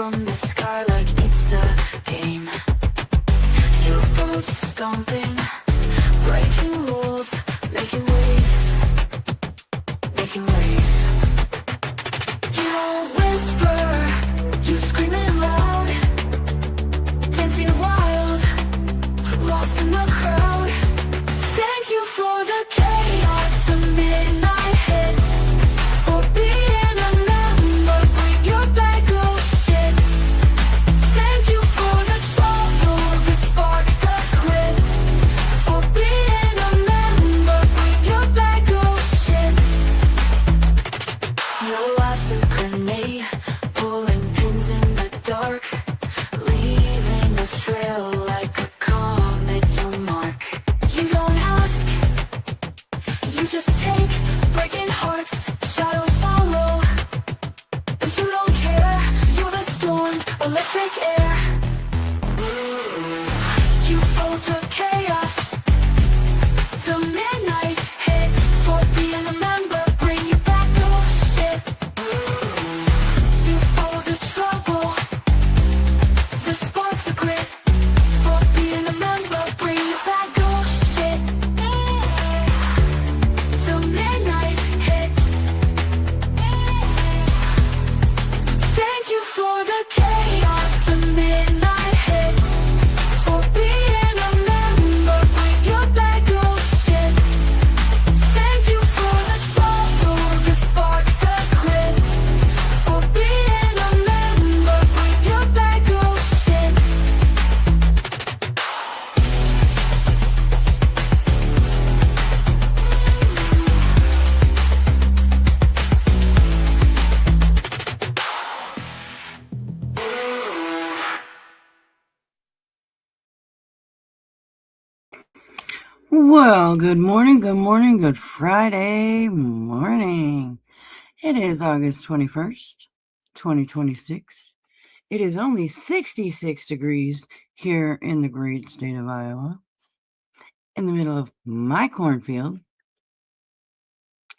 from the sky like it's a game. Your boat's stomping, breaking rules, making waves, making waves. You don't whisper, you scream it loud, dancing wild, lost in the crowd. Thank you for the chaos, the midnight hit, for being a member, bring your bag of shit. Thank you for the trouble, the spark, the grit, for being a member, bring your bag of shit. Your life's a grenade, pulling pins in the dark, leaving a trail like a comet you mark. You don't ask, you just take, breaking hearts, shadows follow, but you don't care. You're the storm, electric air. You fold the chaos, the midnight hit, for being a member, bring you back your shit. You follow the trouble, the spark, the grit, for being a member, bring you back your shit. The midnight hit. Thank you for the chaos, the midnight hit, for being a member, bring your bag of shit. Thank you for the trouble, the spark, the grit, for being a member, bring your bag of shit. Well, good morning, good Friday morning. It is August 21st, 2026. It is only 66 degrees here in the great state of Iowa, in the middle of my cornfield.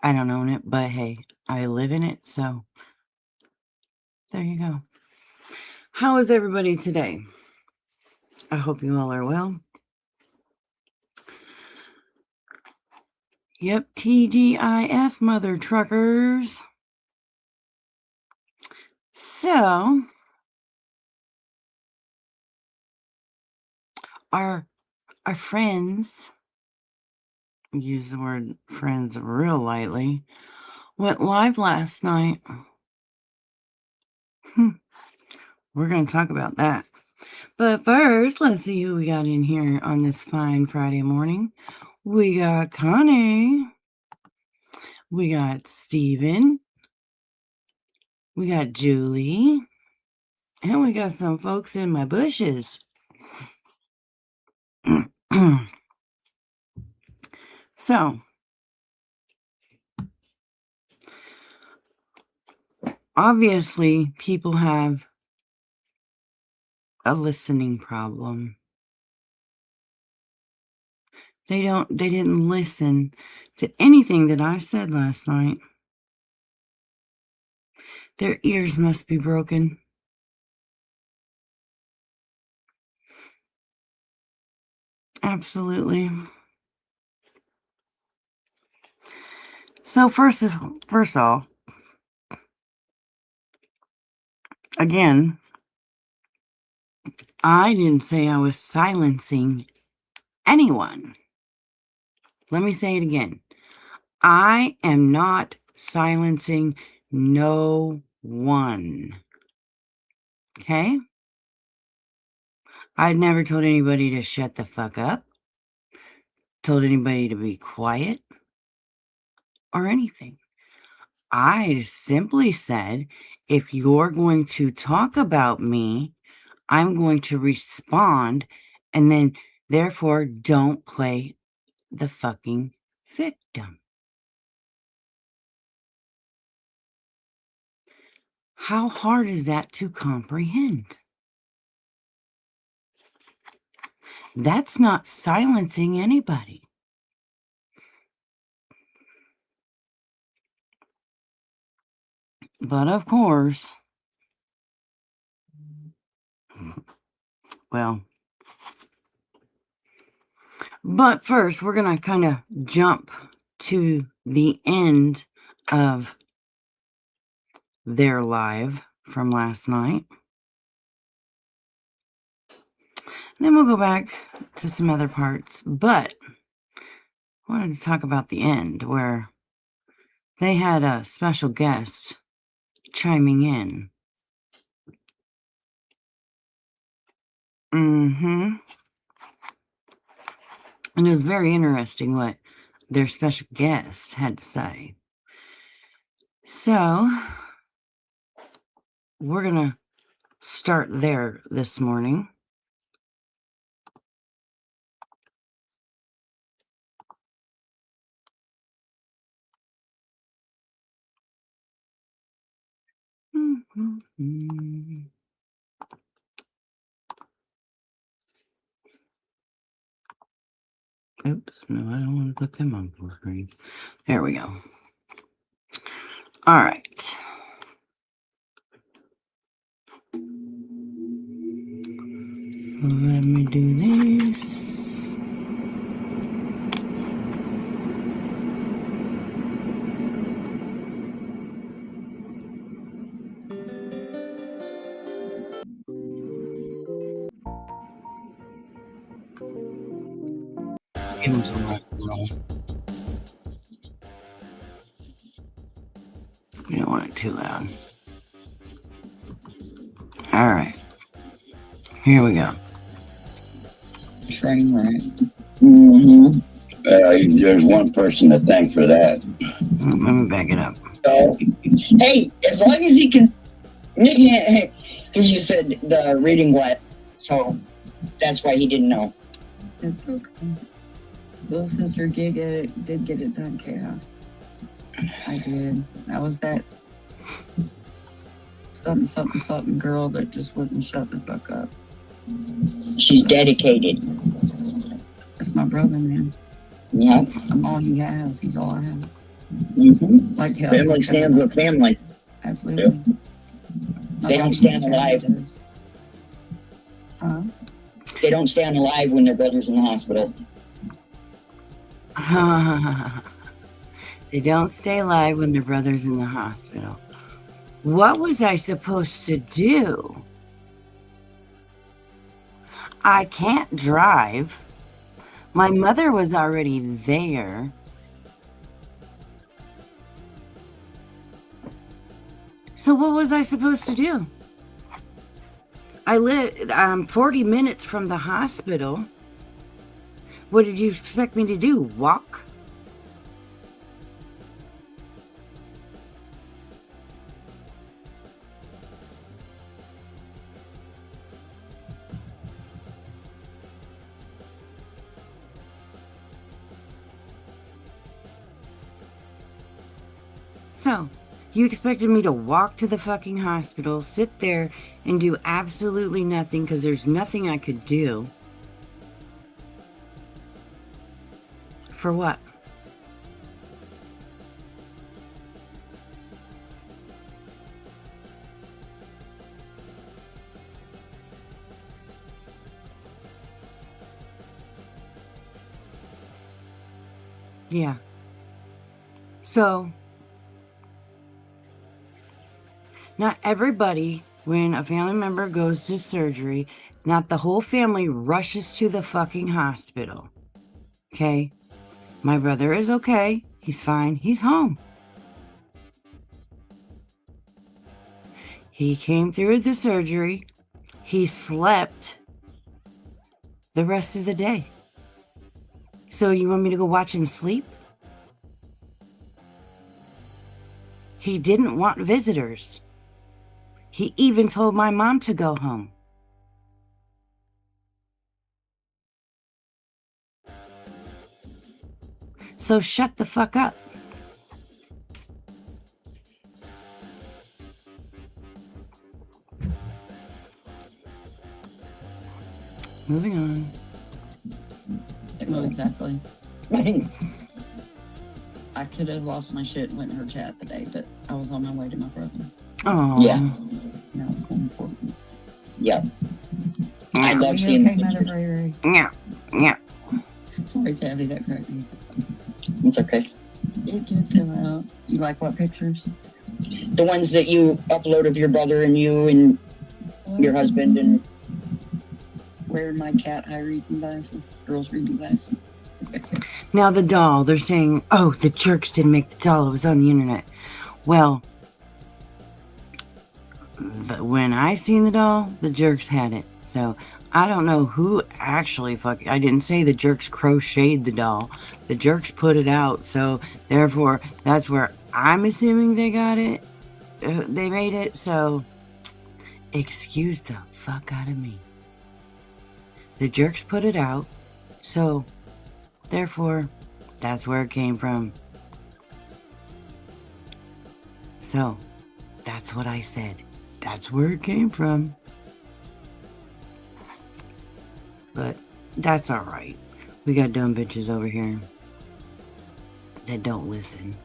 I don't own it, but hey, I live in it, so there you go. How is everybody today? I hope you all are well. Yep, TGIF, mother truckers. So, our friends, use the word friends real lightly, went live last night. We're going to talk about that. But first, let's see who we got in here on this fine Friday morning. We got Connie. We got Steven. We got Julie. And we got some folks in my bushes. So, obviously, people have a listening problem. They didn't listen to anything that I said last night. Their ears must be broken. Absolutely. So first off, again, I didn't say I was silencing anyone. Let me say it again. I am not silencing no one. Okay? I'd never told anybody to shut the fuck up, told anybody to be quiet, or anything. I simply said, if you're going to talk about me, I'm going to respond, and then therefore don't play the fucking victim. How hard is that to comprehend? That's not silencing anybody. But of course, Well, but first, we're going to kind of jump to the end of their live from last night. And then we'll go back to some other parts. But I wanted to talk about the end where they had a special guest chiming in. And it was very interesting what their special guest had to say. So, we're going to start there this morning. Oops, no, I don't want to put them on full screen. There we go. All right. Let me do this. Give him some rock and roll. You don't want it too loud. All right. Here we go. Train wreck. There's one person to thank for that. Let me back it up. So, hey, as long as he can, because you said the reading wet, so that's why he didn't know. It's okay. Little sister did get it done, Kara. I did. I was that something girl that just wouldn't shut the fuck up. She's dedicated. That's my brother, man. Yeah. I'm all he has. He's all I have. Mm-hmm. Like hell. Family stands with family. Absolutely. They don't stand alive. Huh? They don't stand alive when their brother's in the hospital. They don't stay alive when their brother's in the hospital. What was I supposed to do? I can't drive. My mother was already there. So what was I supposed to do? I live 40 minutes from the hospital. What did you expect me to do? Walk? So, you expected me to walk to the fucking hospital, sit there, and do absolutely nothing because there's nothing I could do. For what? Yeah. So, not everybody, when a family member goes to surgery, not the whole family rushes to the fucking hospital. Okay? My brother is okay. He's fine. He's home. He came through the surgery. He slept the rest of the day. So you want me to go watch him sleep? He didn't want visitors. He even told my mom to go home. So shut the fuck up. Moving on. Well, exactly. I could have lost my shit and went in her chat today, but I was on my way to my brother. Oh. Yeah. That was more important. Yeah. I Yeah. love You seeing okay, the Madam pictures. Ray Ray? Yeah. Yeah. Sorry, Tabby, that cracked me. It's okay. It did come out. You like what pictures? The ones that you upload of your brother and you and your husband and Wearing my cat eye reading glasses, girls reading glasses. Now the doll, they're saying, oh, the jerks didn't make the doll. It was on the internet. Well, when I seen the doll, the jerks had it. So I don't know who actually I didn't say the jerks crocheted the doll. The jerks put it out. So therefore, that's where I'm assuming they got it. They made it. So excuse the fuck out of me. The jerks put it out. So therefore, that's where it came from. So that's what I said. That's where it came from. But that's all right. We got dumb bitches over here that don't listen.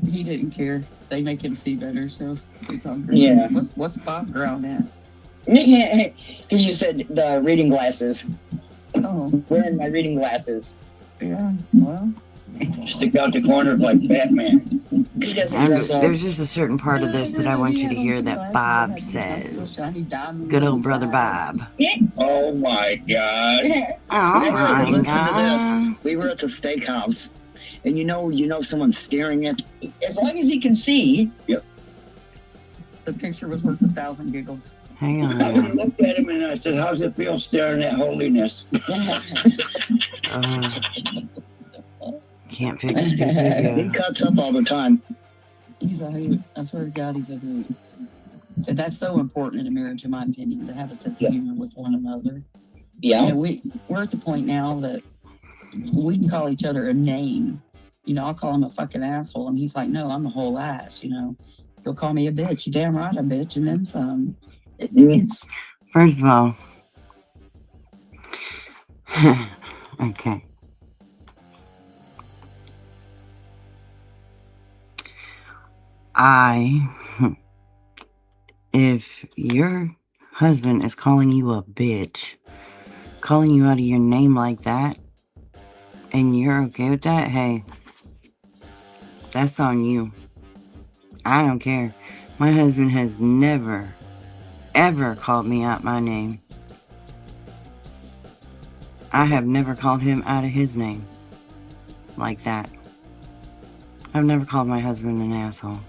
He didn't care. They make him see better, so it's all good. Yeah. What's Bob ground at? Because you said the reading glasses. Oh, Wearing my reading glasses. yeah. Well, Stick out the corners like Batman. He doesn't And dress up. there's just a certain part of this that I want you to hear that Bob says. Good old brother Bob. Oh my God. Oh Next time, my listen to God. this. We were at the steakhouse, and you know someone's staring at. As long as he can see. the picture was worth 1,000 giggles. Hang on. I now. looked at him and I said, how's it feel staring at holiness? Can't fix He stupid. cuts up all the time. He's a hoot. I swear to God, he's a hoot. And that's so important in a marriage, in my opinion, to have a sense of humor with one another. Yeah. You know, we're at the point now that we can call each other a name. You know, I'll call him a fucking asshole, and he's like, no, I'm a whole ass, you know. He'll call me a bitch. You damn right, a bitch, and then some. It's First of all, okay. If your husband is calling you a bitch, calling you out of your name like that, and you're okay with that, hey, that's on you. I don't care. My husband has never, ever called me out my name. I have never called him out of his name like that. I've never called my husband an asshole.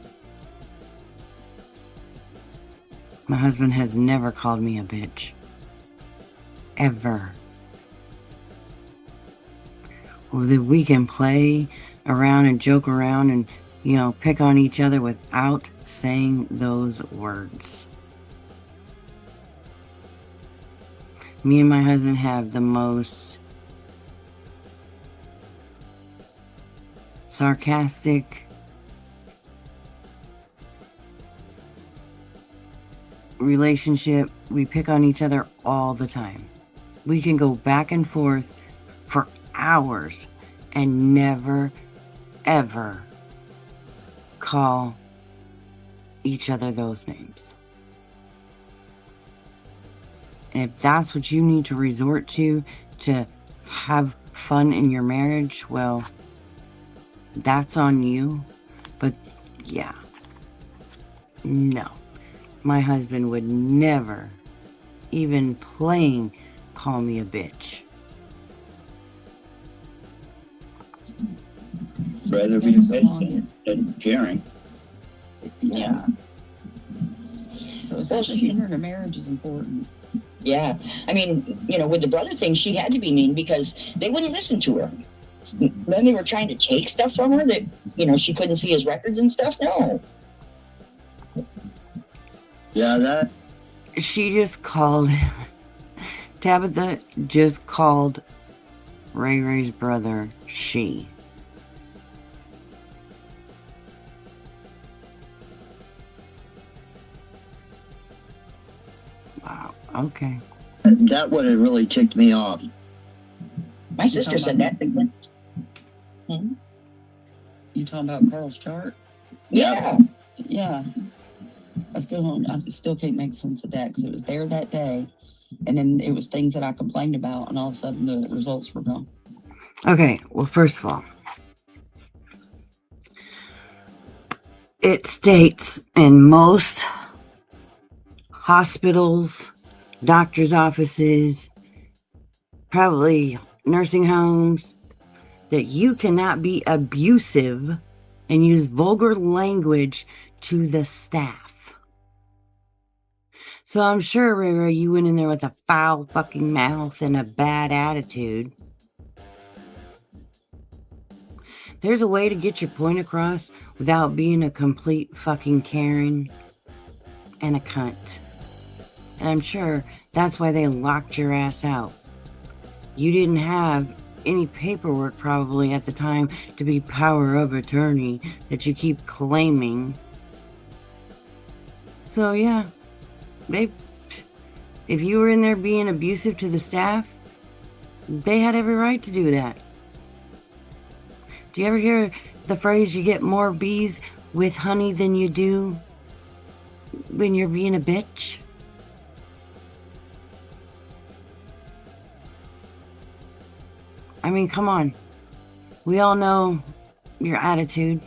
My husband has never called me a bitch. Ever. Well, that we can play around and joke around and, you know, pick on each other without saying those words. Me and my husband have the most sarcastic, relationship. We pick on each other all the time. We can go back and forth for hours and never, ever call each other those names. And if that's what you need to resort to have fun in your marriage, well, that's on you. But yeah, no. My husband would never, even playing, call me a bitch. Rather be bitch than caring. yeah. So a sense of humor in a marriage is important. Yeah. I mean, you know, with the brother thing, she had to be mean because they wouldn't listen to her. Then they were trying to take stuff from her that, you know, she couldn't see his records and stuff. No. Yeah, that. She just called, Tabitha just called Ray Ray's brother she. Wow, okay. That would have really ticked me off. My sister said that. You talking about Carl's chart? Yeah. Yeah. I still can't make sense of that because it was there that day, and then it was things that I complained about, and all of a sudden the results were gone. Okay, well, first of all, it states in most hospitals, doctors' offices, probably nursing homes, that you cannot be abusive and use vulgar language to the staff. So I'm sure, Ray, you went in there with a foul fucking mouth and a bad attitude. There's a way to get your point across without being a complete fucking Karen and a cunt. And I'm sure that's why they locked your ass out. You didn't have any paperwork probably at the time to be power of attorney that you keep claiming. So yeah, if you were in there being abusive to the staff, they had every right to do that. Do you ever hear the phrase, you get more bees with honey than you do when you're being a bitch? I mean, come on. We all know your attitude.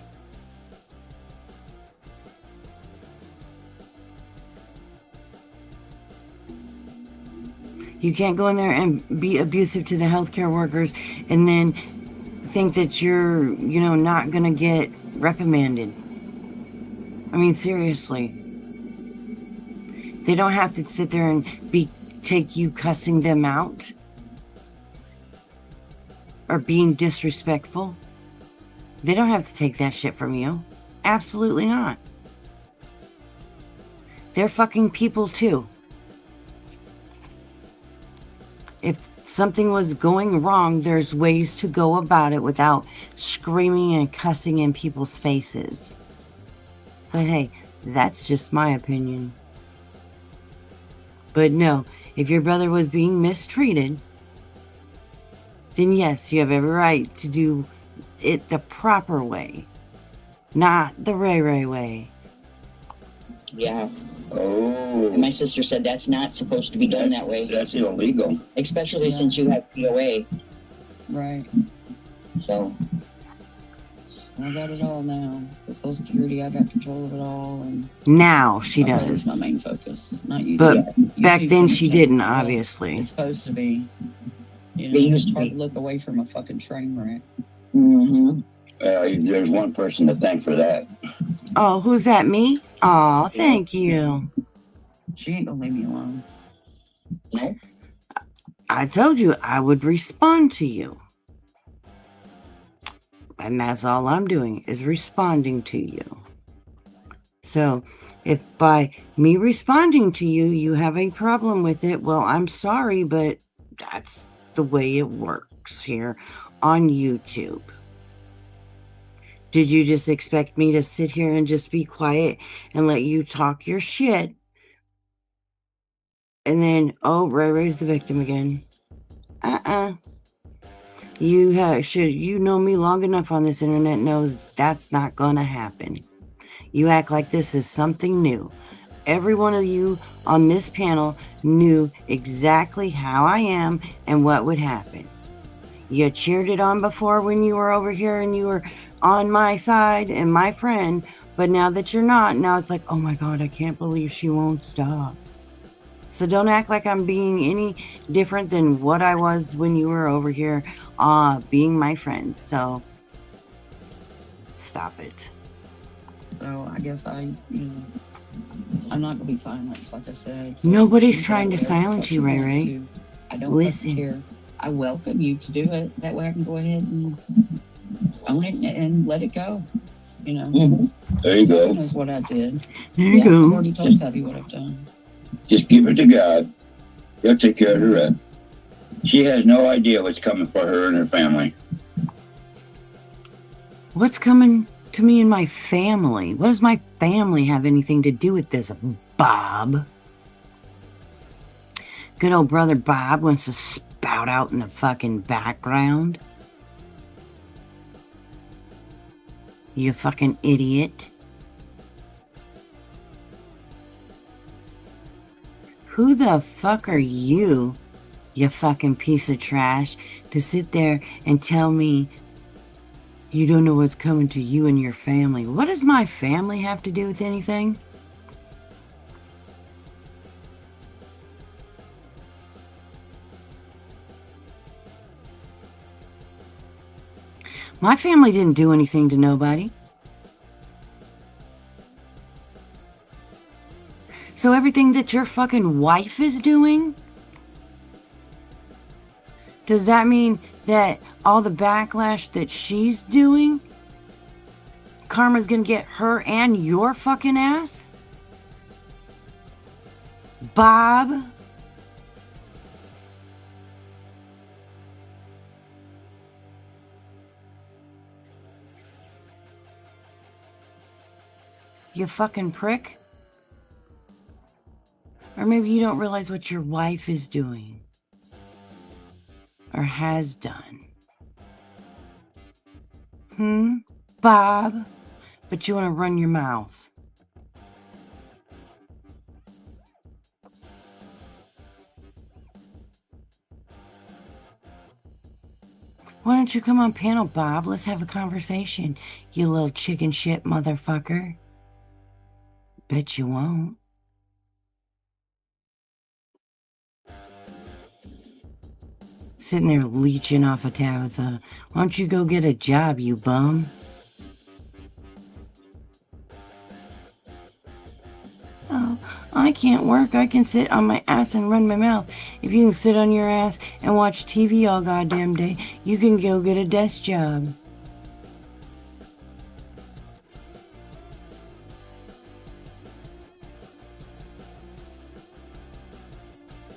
You can't go in there and be abusive to the healthcare workers and then think that you're, not going to get reprimanded. I mean, seriously. They don't have to sit there and take you cussing them out or being disrespectful. They don't have to take that shit from you. Absolutely not. They're fucking people too. If something was going wrong, there's ways to go about it without screaming and cussing in people's faces. But hey, that's just my opinion. But no, if your brother was being mistreated, then yes, you have every right to do it the proper way, not the Ray way. Yeah. Oh. And my sister said that's not supposed to be done that way. That's illegal. Especially since you have POA. Right. So. I got it all now. With Social Security, I got control of it all. And now she my does. brother's my main focus, not YouTube. But back then YouTube's she gonna didn't, take control. obviously. It's supposed to be. It used It's to hard be. to look away from a fucking train wreck. Mm-hmm. There's one person to thank for that. Oh, who's that, me? Oh, thank you. She ain't gonna leave me alone. No. I told you I would respond to you. And that's all I'm doing is responding to you. So if by me responding to you, you have a problem with it, well, I'm sorry, but that's the way it works here on YouTube. Did you just expect me to sit here and just be quiet and let you talk your shit? And then, oh, Ray's the victim again. You know me long enough on this internet knows that's not gonna happen. You act like this is something new. Every one of you on this panel knew exactly how I am and what would happen. You cheered it on before when you were over here and you were on my side and my friend, but now that you're not, now it's like, oh my God, I can't believe she won't stop. So don't act like I'm being any different than what I was when you were over here being my friend. So stop it. So I guess I'm not gonna be silenced, like I said. So Nobody's trying to silence you, Ray Ray. To. I don't Listen. care. I welcome you to do it. That way I can go ahead and own it and let it go. Mm-hmm. There you go. That was what I did. There you I've go. already told Tubby what I've done. Just give it to God. He'll take care of the rest. She has no idea what's coming for her and her family. What's coming to me and my family? What does my family have anything to do with this, Bob? Good old brother Bob wants to spout out in the fucking background. You fucking idiot. Who the fuck are you, you fucking piece of trash, to sit there and tell me you don't know what's coming to you and your family? What does my family have to do with anything? My family didn't do anything to nobody. So everything that your fucking wife is doing, does that mean that all the backlash that she's doing, karma's gonna get her and your fucking ass? Bob? You fucking prick? Or maybe you don't realize what your wife is doing. Or has done. Bob? But you want to run your mouth. Why don't you come on panel, Bob? Let's have a conversation, you little chicken shit motherfucker. Bet you won't. Sitting there leeching off of Tabitha. Why don't you go get a job, you bum? Oh, I can't work. I can sit on my ass and run my mouth. If you can sit on your ass and watch TV all goddamn day, you can go get a desk job.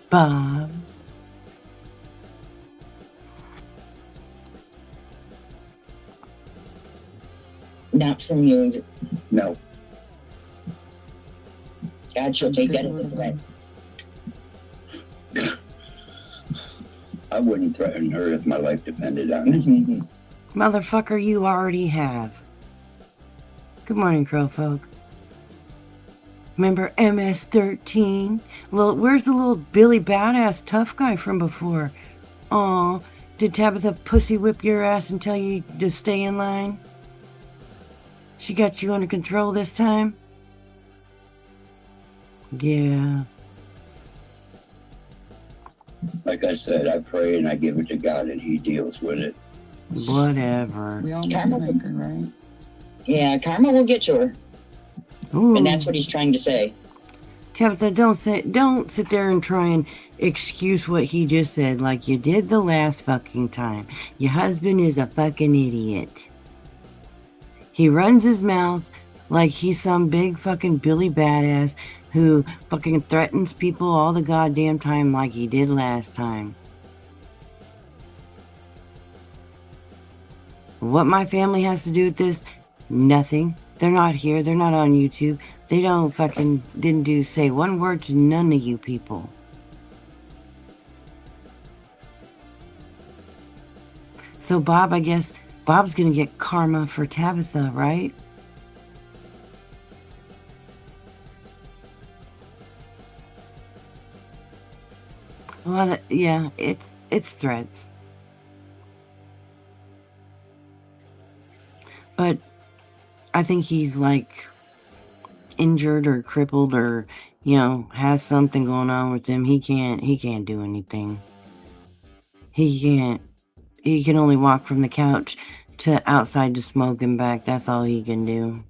Bob. Not from you. No. God, she'll take that as a threat. I wouldn't threaten her if my life depended on it. Motherfucker, you already have. Good morning, Crowfolk. Remember MS-13? Where's the little Billy Badass tough guy from before? Aw, did Tabitha pussy whip your ass and tell you to stay in line? She got you under control this time? Yeah. Like I said, I pray and I give it to God and He deals with it. Whatever. We all make Karma. a maker, right? Yeah, karma will get to her. Ooh. And that's what he's trying to say. Tabitha, don't sit there and try and excuse what he just said like you did the last fucking time. Your husband is a fucking idiot. He runs his mouth like he's some big fucking Billy Badass who fucking threatens people all the goddamn time like he did last time. What my family has to do with this? Nothing. They're not here. They're not on YouTube. They didn't say one word to none of you people. So Bob, I guess Bob's gonna get karma for Tabitha, right? A lot of, yeah, it's threats. But I think he's like injured or crippled or, has something going on with him. He can't do anything. He can only walk from the couch to outside to smoke and back. That's all he can do.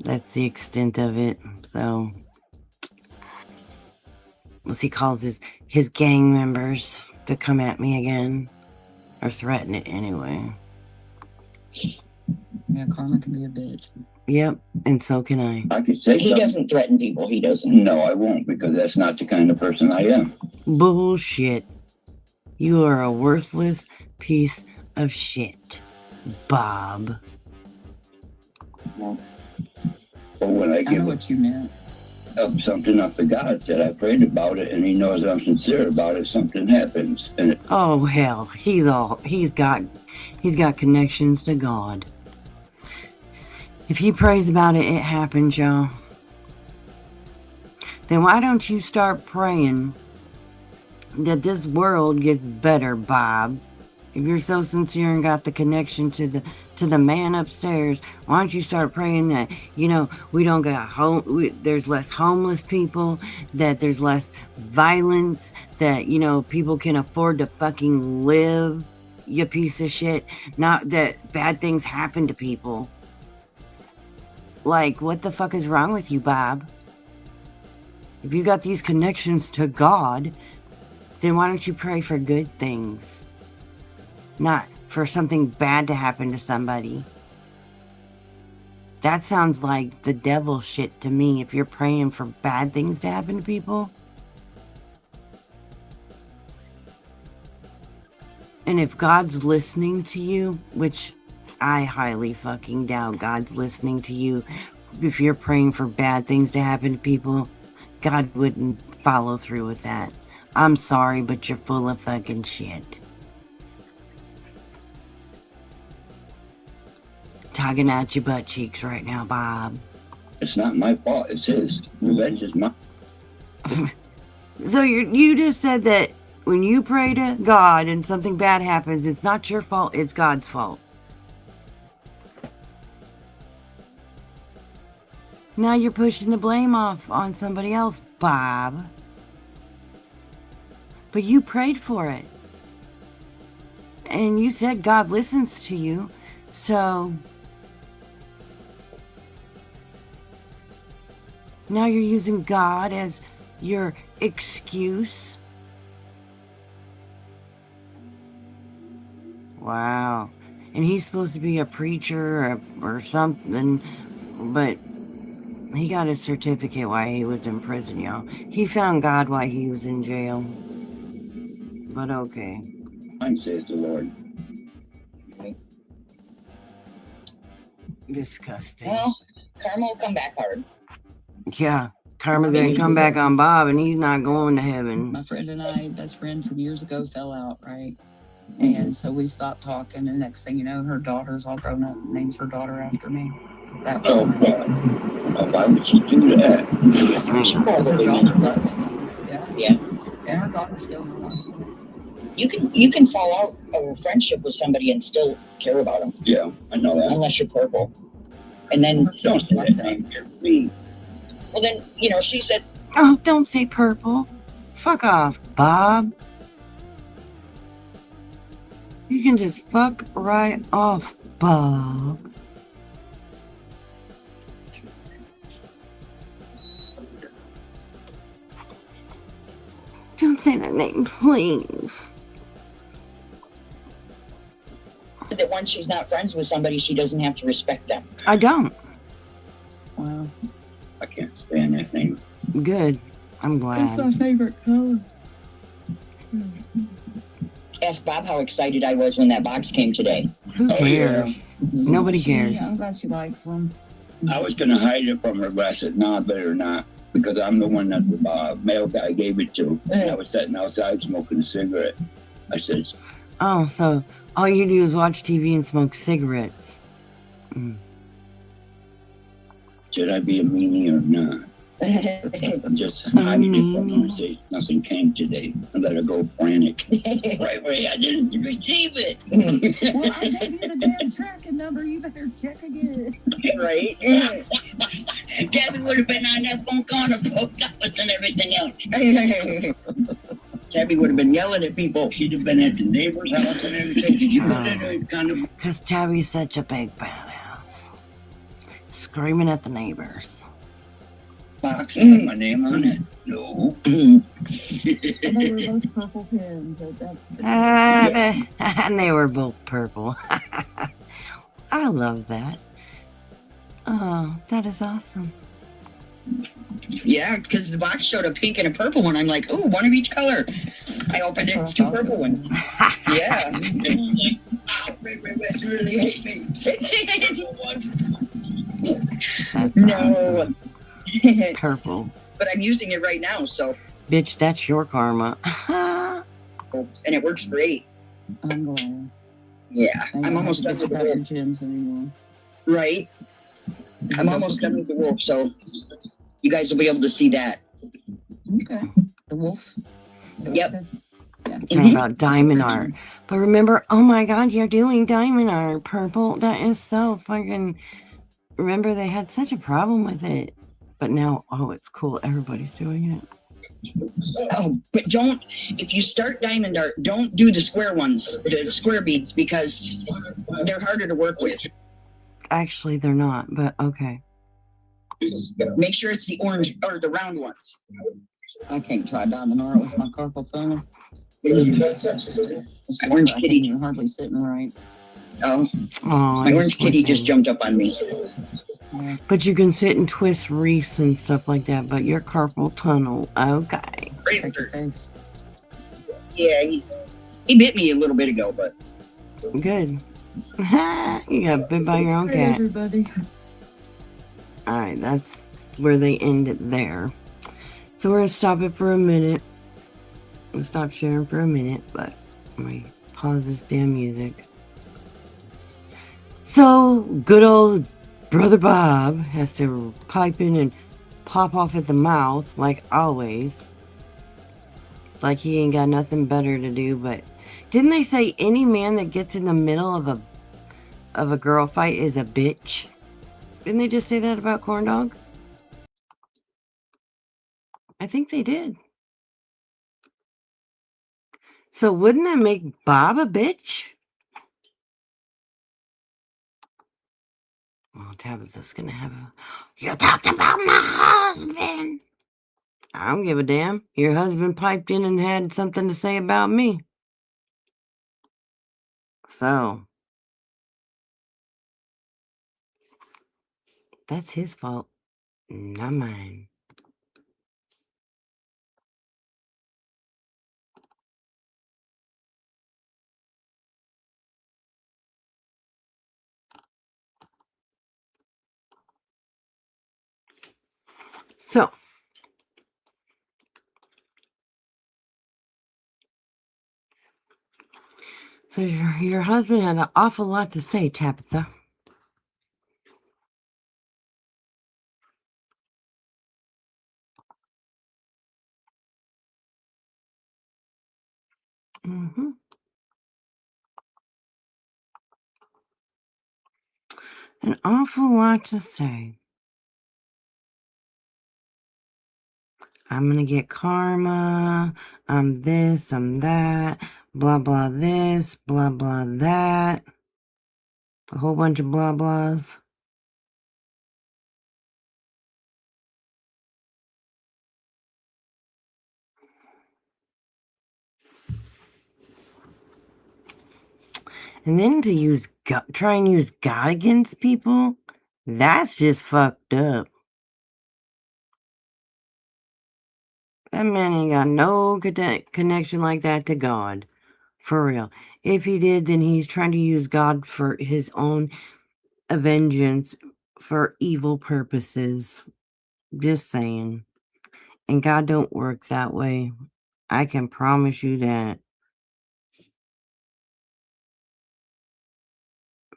That's the extent of it. So, unless he calls his gang members to come at me again. Or threaten it anyway. Yeah, karma can be a bitch. Yep, and so can I. I could say He something. doesn't threaten people. He doesn't. No, I won't, because that's not the kind of person I am. Bullshit. You are a worthless piece of shit, Bob. No. But when I I know give what you meant. up something up to God, that I prayed about it and He knows I'm sincere about it, something happens. And Oh hell, he's got connections to God. If he prays about it, it happens, y'all. then why don't you start praying that this world gets better, Bob? If you're so sincere and got the connection to the man upstairs, why don't you start praying that, we don't got there's less homeless people, that there's less violence, that, people can afford to fucking live, you piece of shit. Not that bad things happen to people. Like, what the fuck is wrong with you, Bob? If you got these connections to God, then why don't you pray for good things? Not for something bad to happen to somebody. That sounds like the devil shit to me, if you're praying for bad things to happen to people. And if God's listening to you, which I highly fucking doubt God's listening to you, if you're praying for bad things to happen to people, God wouldn't follow through with that. I'm sorry, but you're full of fucking shit. Tugging at your butt cheeks right now, Bob. It's not my fault. It's his. Revenge is mine. So you just said that when you pray to God and something bad happens, it's not your fault, it's God's fault. Now you're pushing the blame off on somebody else, Bob. But you prayed for it. And you said God listens to you, so now you're using God as your excuse. Wow. And he's supposed to be a preacher or something, but he got his certificate while he was in prison, y'all. He found God while he was in jail. But okay. Mine, says the Lord. Disgusting. Well, karma will come back hard. Yeah. Karma's gonna come back on Bob, and he's not going to My heaven. friend and I, best friend from years ago, fell out, right? And so we stopped talking, and next thing you know, her daughter's all grown up, names her daughter after me. That was Oh, God. Why would she do that? She because her probably daughter meant it. loved me. Yeah. Yeah. And her daughter still loves me. You can fall out of a friendship with somebody and still care about them, Yeah, I know that. unless you're purple. And then, Don't say that name, please. well, then, she said, Oh, don't say purple. Fuck off, Bob. You can just fuck right off, Bob. Don't say that name, please. that once she's not friends with somebody, she doesn't have to respect them. I don't. Wow. I can't stand that name. Good. I'm That's my glad. favorite color. Ask Bob how excited I was when that box came today. Who Oh, yeah. cares? Nobody cares. I'm glad she likes them. I was going to hide it from her, but I said, no, I better not. Because I'm the one that the mail guy gave it to. And I was sitting outside smoking a cigarette. I said, Oh, so all you do is watch TV and smoke cigarettes. should I be a meanie or not? I'm just hiding it from her and say, nothing came today. I let her go frantic. Right away, I didn't receive it. Well, I gave you the damn tracking number. You better check again. Right? Gabby would have been on that phone call and the post office and everything else. Tabby would have been yelling at people. She'd have been at the neighbor's house and everything. Did you put in a kind of Because Tabby's such a big badass. Screaming at the neighbors. box with my name on it? No. And they were both purple pins. And they were both purple. I love that. Oh, that is awesome. Yeah, because the box showed a pink and a purple one. I'm like, ooh, one of each color. I opened it, it's two purple ones. Yeah. It's really hate me. That's No. awesome. Purple. But I'm using it right now, so. Bitch, that's your karma. And it works great. I'm glad. Yeah. I I'm don't almost have done to with the get wolf. gems anymore. Right? I'm almost done with the wolf, so you guys will be able to see that. Okay. The wolf. Yep. Talking about diamond art. But remember, oh my God, you're doing diamond art, Purple. That is so fucking. Remember, they had such a problem with it. But now, oh, it's cool. Everybody's doing it. Oh, but don't, if you start diamond art, don't do the square ones, the square beads, because they're harder to work with. Actually, they're not, but okay. Make sure it's the orange or the round ones. I can't try diamond art with my carpal tunnel. Orange kitty. You're hardly sitting right. Oh, Oh, my orange kitty just jumped up on me. But you can sit and twist wreaths and stuff like that. But your carpal tunnel, okay. Yeah, he bit me a little bit ago, but good. You got bit by your own cat. Everybody. All right, that's where they end it there. So we're gonna stop it for a minute. We'll stop sharing for a minute, but let me pause this damn music. So good old Brother Bob has to pipe in and pop off at the mouth like always. Like he ain't got nothing better to do. But didn't they say any man that gets in the middle of a girl fight is a bitch? Didn't they just say that about Corn Dog? I think they did. So wouldn't that make Bob a bitch? Well, Tabitha's gonna have a... You talked about my husband! I don't give a damn. Your husband piped in and had something to say about me. So... that's his fault, not mine. So... so your husband had an awful lot to say, Tabitha. Mm-hmm. An awful lot to say. I'm gonna get karma. I'm this, I'm that. Blah, blah, this, blah, blah, that. A whole bunch of blah, blahs. And then to use try and use God against people, that's just fucked up. That man ain't got no connection like that to God. For real. If he did, then he's trying to use God for his own vengeance for evil purposes. Just saying. And God don't work that way. I can promise you that.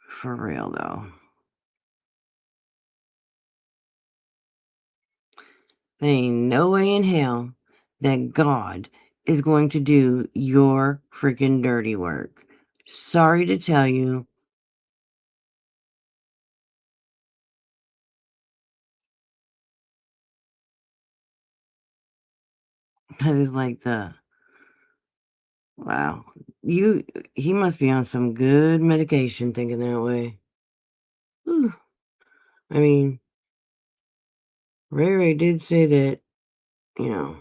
For real, though. There ain't no way in hell that God is going to do your freaking dirty work. Sorry to tell you. That is like the... wow. He must be on some good medication thinking that way. Whew. I mean, Ray did say that,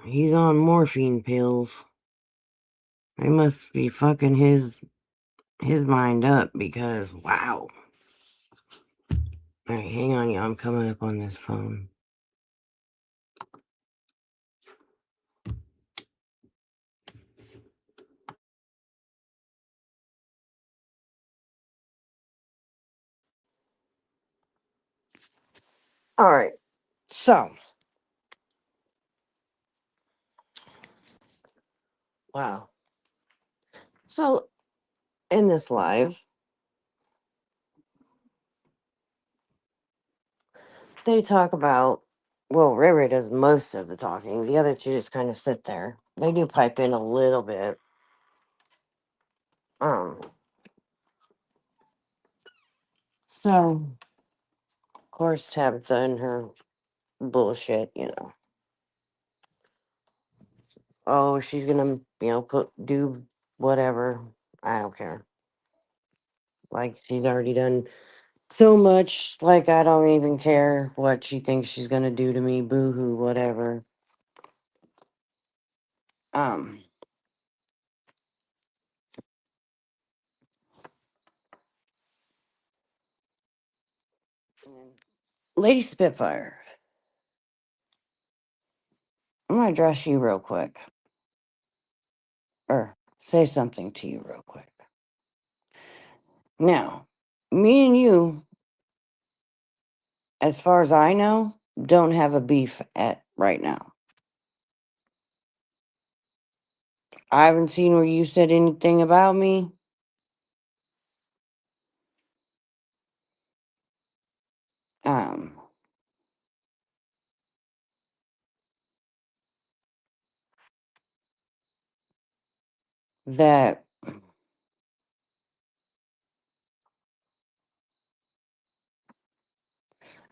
he's on morphine pills. They must be fucking his mind up because, wow. All right, hang on, y'all. I'm coming up on this phone. All right, so. Wow. So, in this live, they talk about Well, Ray Ray does most of the talking. The other two just kind of sit there. They do pipe in a little bit. So, of course, Tabitha and her bullshit, you know. Oh, she's gonna, do whatever. I don't care. Like, she's already done so much. Like, I don't even care what she thinks she's gonna do to me. Boo hoo, whatever. Um, Lady Spitfire, I'm gonna address you real quick. Or say something to you real quick. Now, me and you, as far as I know, don't have a beef at right now. I haven't seen where you said anything about me. Um, that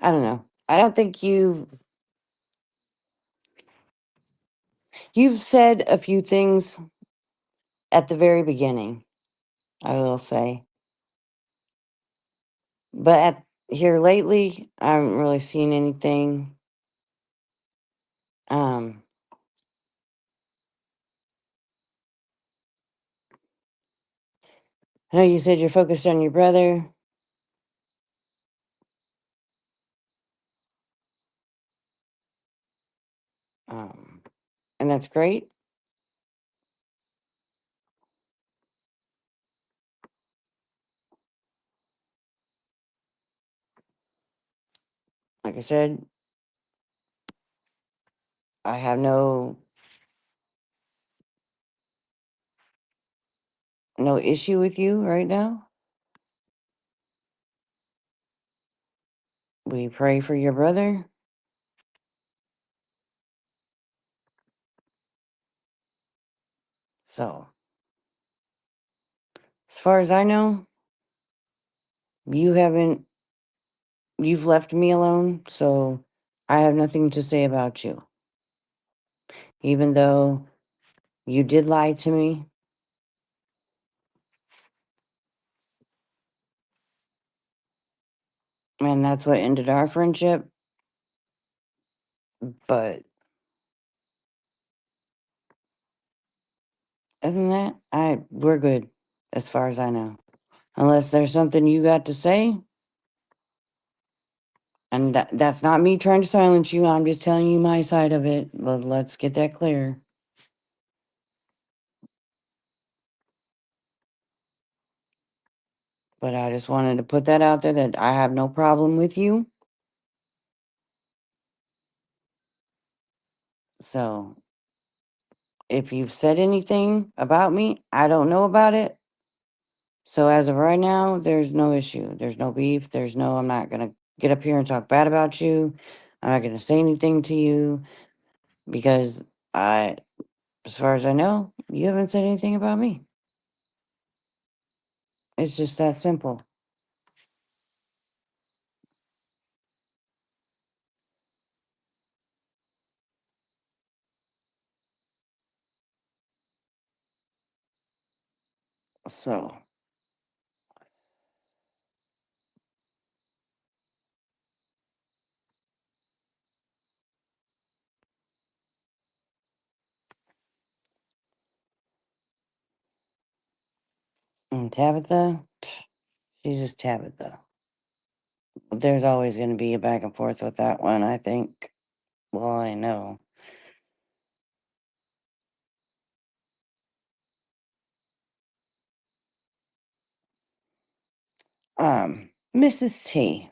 I don't know. I don't think you've said a few things at the very beginning, I will say. But here lately, I haven't really seen anything. Um, I know you said you're focused on your brother. And that's great. Like I said, I have no issue with you right now. We pray for your brother. So, as far as I know, you've left me alone, so I have nothing to say about you. Even though you did lie to me. And that's what ended our friendship. But other than that, we're good as far as I know. Unless there's something you got to say. And that's not me trying to silence you. I'm just telling you my side of it. But let's get that clear. But I just wanted to put that out there that I have no problem with you. So, if you've said anything about me, I don't know about it. So, as of right now, there's no issue. There's no beef. I'm not going to get up here and talk bad about you. I'm not going to say anything to you because as far as I know, you haven't said anything about me. It's just that simple. So, and Tabitha, she's just Tabitha. There's always going to be a back and forth with that one, I think. Well, I know. Mrs. T,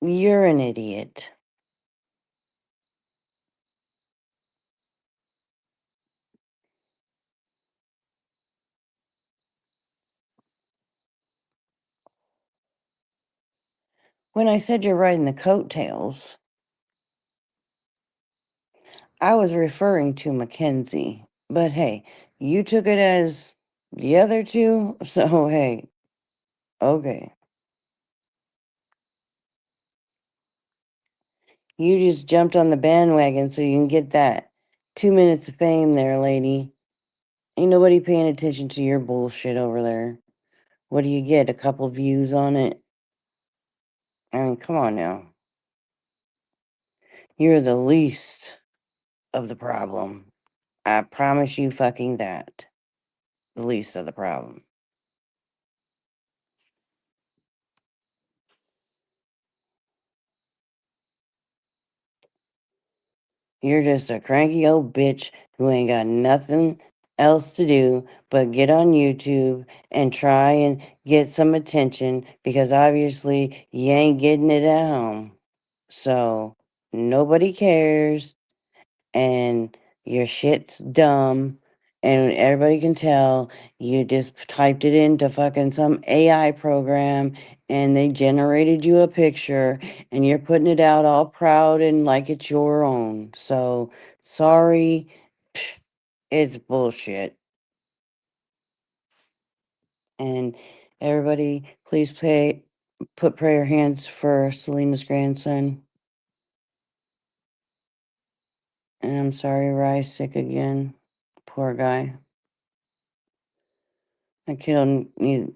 you're an idiot. When I said you're riding the coattails I was referring to Mackenzie. But hey, you took it as the other two, so hey, okay. You just jumped on the bandwagon so you can get that 2 minutes of fame there, lady. Ain't nobody paying attention to your bullshit over there. What do you get? A couple views on it? I mean, come on now. You're the least of the problem. I promise you fucking that. The least of the problem. You're just a cranky old bitch who ain't got nothing else to do but get on YouTube and try and get some attention because obviously you ain't getting it at home. So nobody cares and your shit's dumb and everybody can tell you just typed it into fucking some AI program and they generated you a picture and you're putting it out all proud and like it's your own. So sorry, it's bullshit. And everybody, please put prayer hands for Selena's grandson. And I'm sorry, Rye's sick again. Poor guy. That kid need.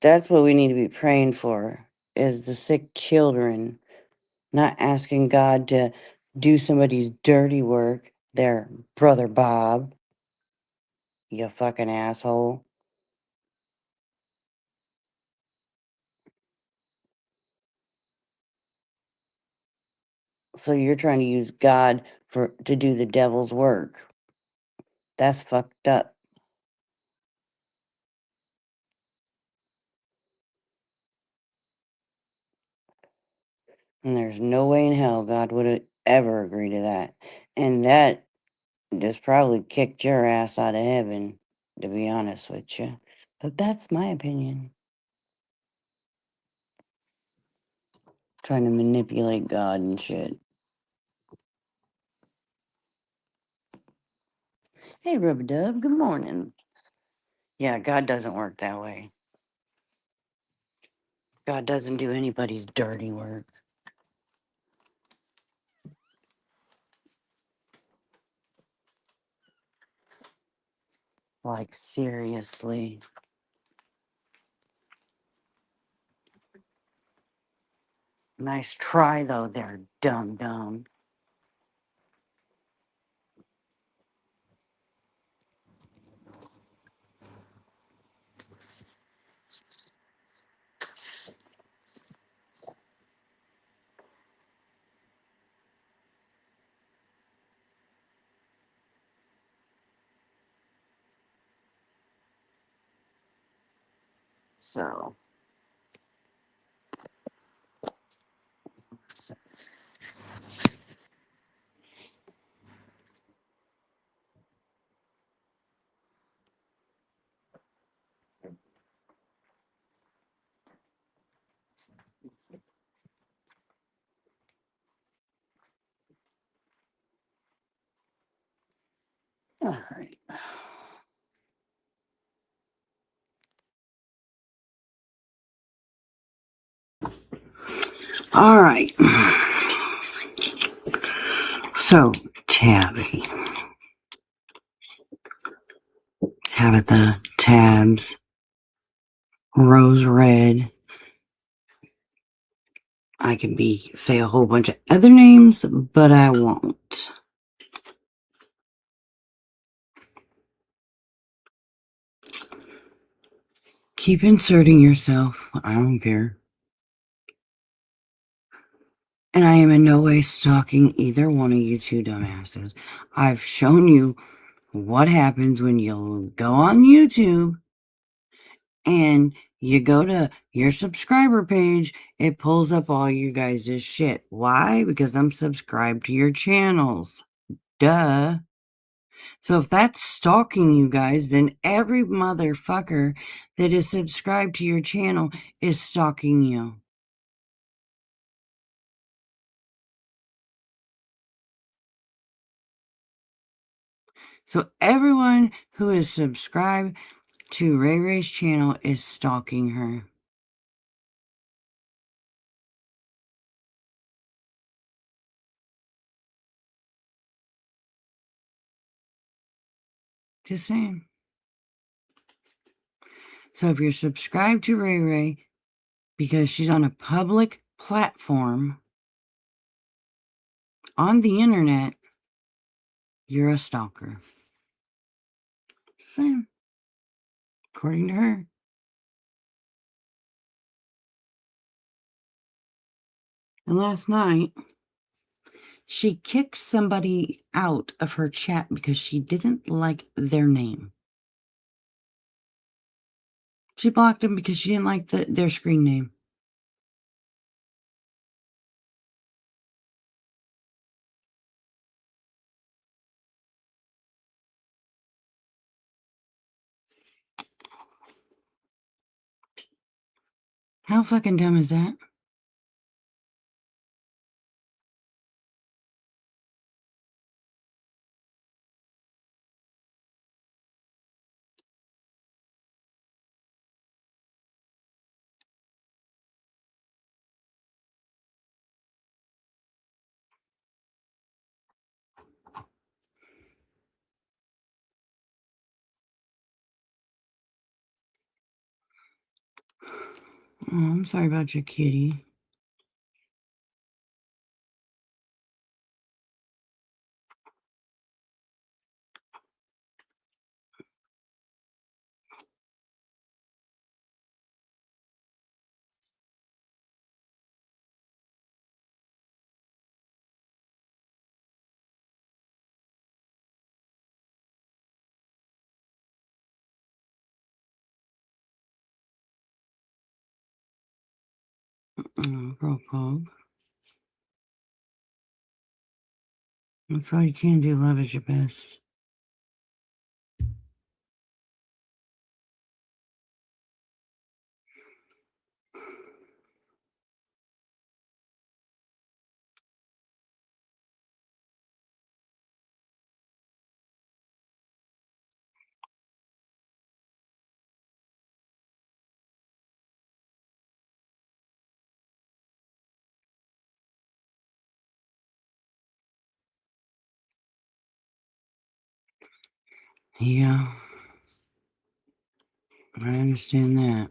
That's what we need to be praying for, is the sick children, not asking God to do somebody's dirty work. Their brother Bob, you fucking asshole. So you're trying to use God to do the devil's work. That's fucked up. And there's no way in hell God would ever agree to that. And that just probably kicked your ass out of heaven, to be honest with you. But that's my opinion. Trying to manipulate God and shit. Hey, Rub-a-Dub, good morning. Yeah, God doesn't work that way. God doesn't do anybody's dirty work. Like, seriously. Nice try, though, there, dumb. So. All right. All right. So, Tabitha, Tabs, Rose Red. I can say a whole bunch of other names, but I won't. Keep inserting yourself. I don't care. And I am in no way stalking either one of you two dumbasses. I've shown you what happens when you go on YouTube and you go to your subscriber page. It pulls up all you guys' shit. Why? Because I'm subscribed to your channels. Duh. So if that's stalking you guys, then every motherfucker that is subscribed to your channel is stalking you. So everyone who is subscribed to Ray Ray's channel is stalking her. Just saying. So if you're subscribed to Ray Ray because she's on a public platform on the internet, you're a stalker. Same. According to her. And last night, she kicked somebody out of her chat because she didn't like their name. She blocked them because she didn't like their screen name. How fucking dumb is that? Oh, I'm sorry about your kitty. Bro, Pog. That's all you can do. Love is your best. Yeah. I understand that.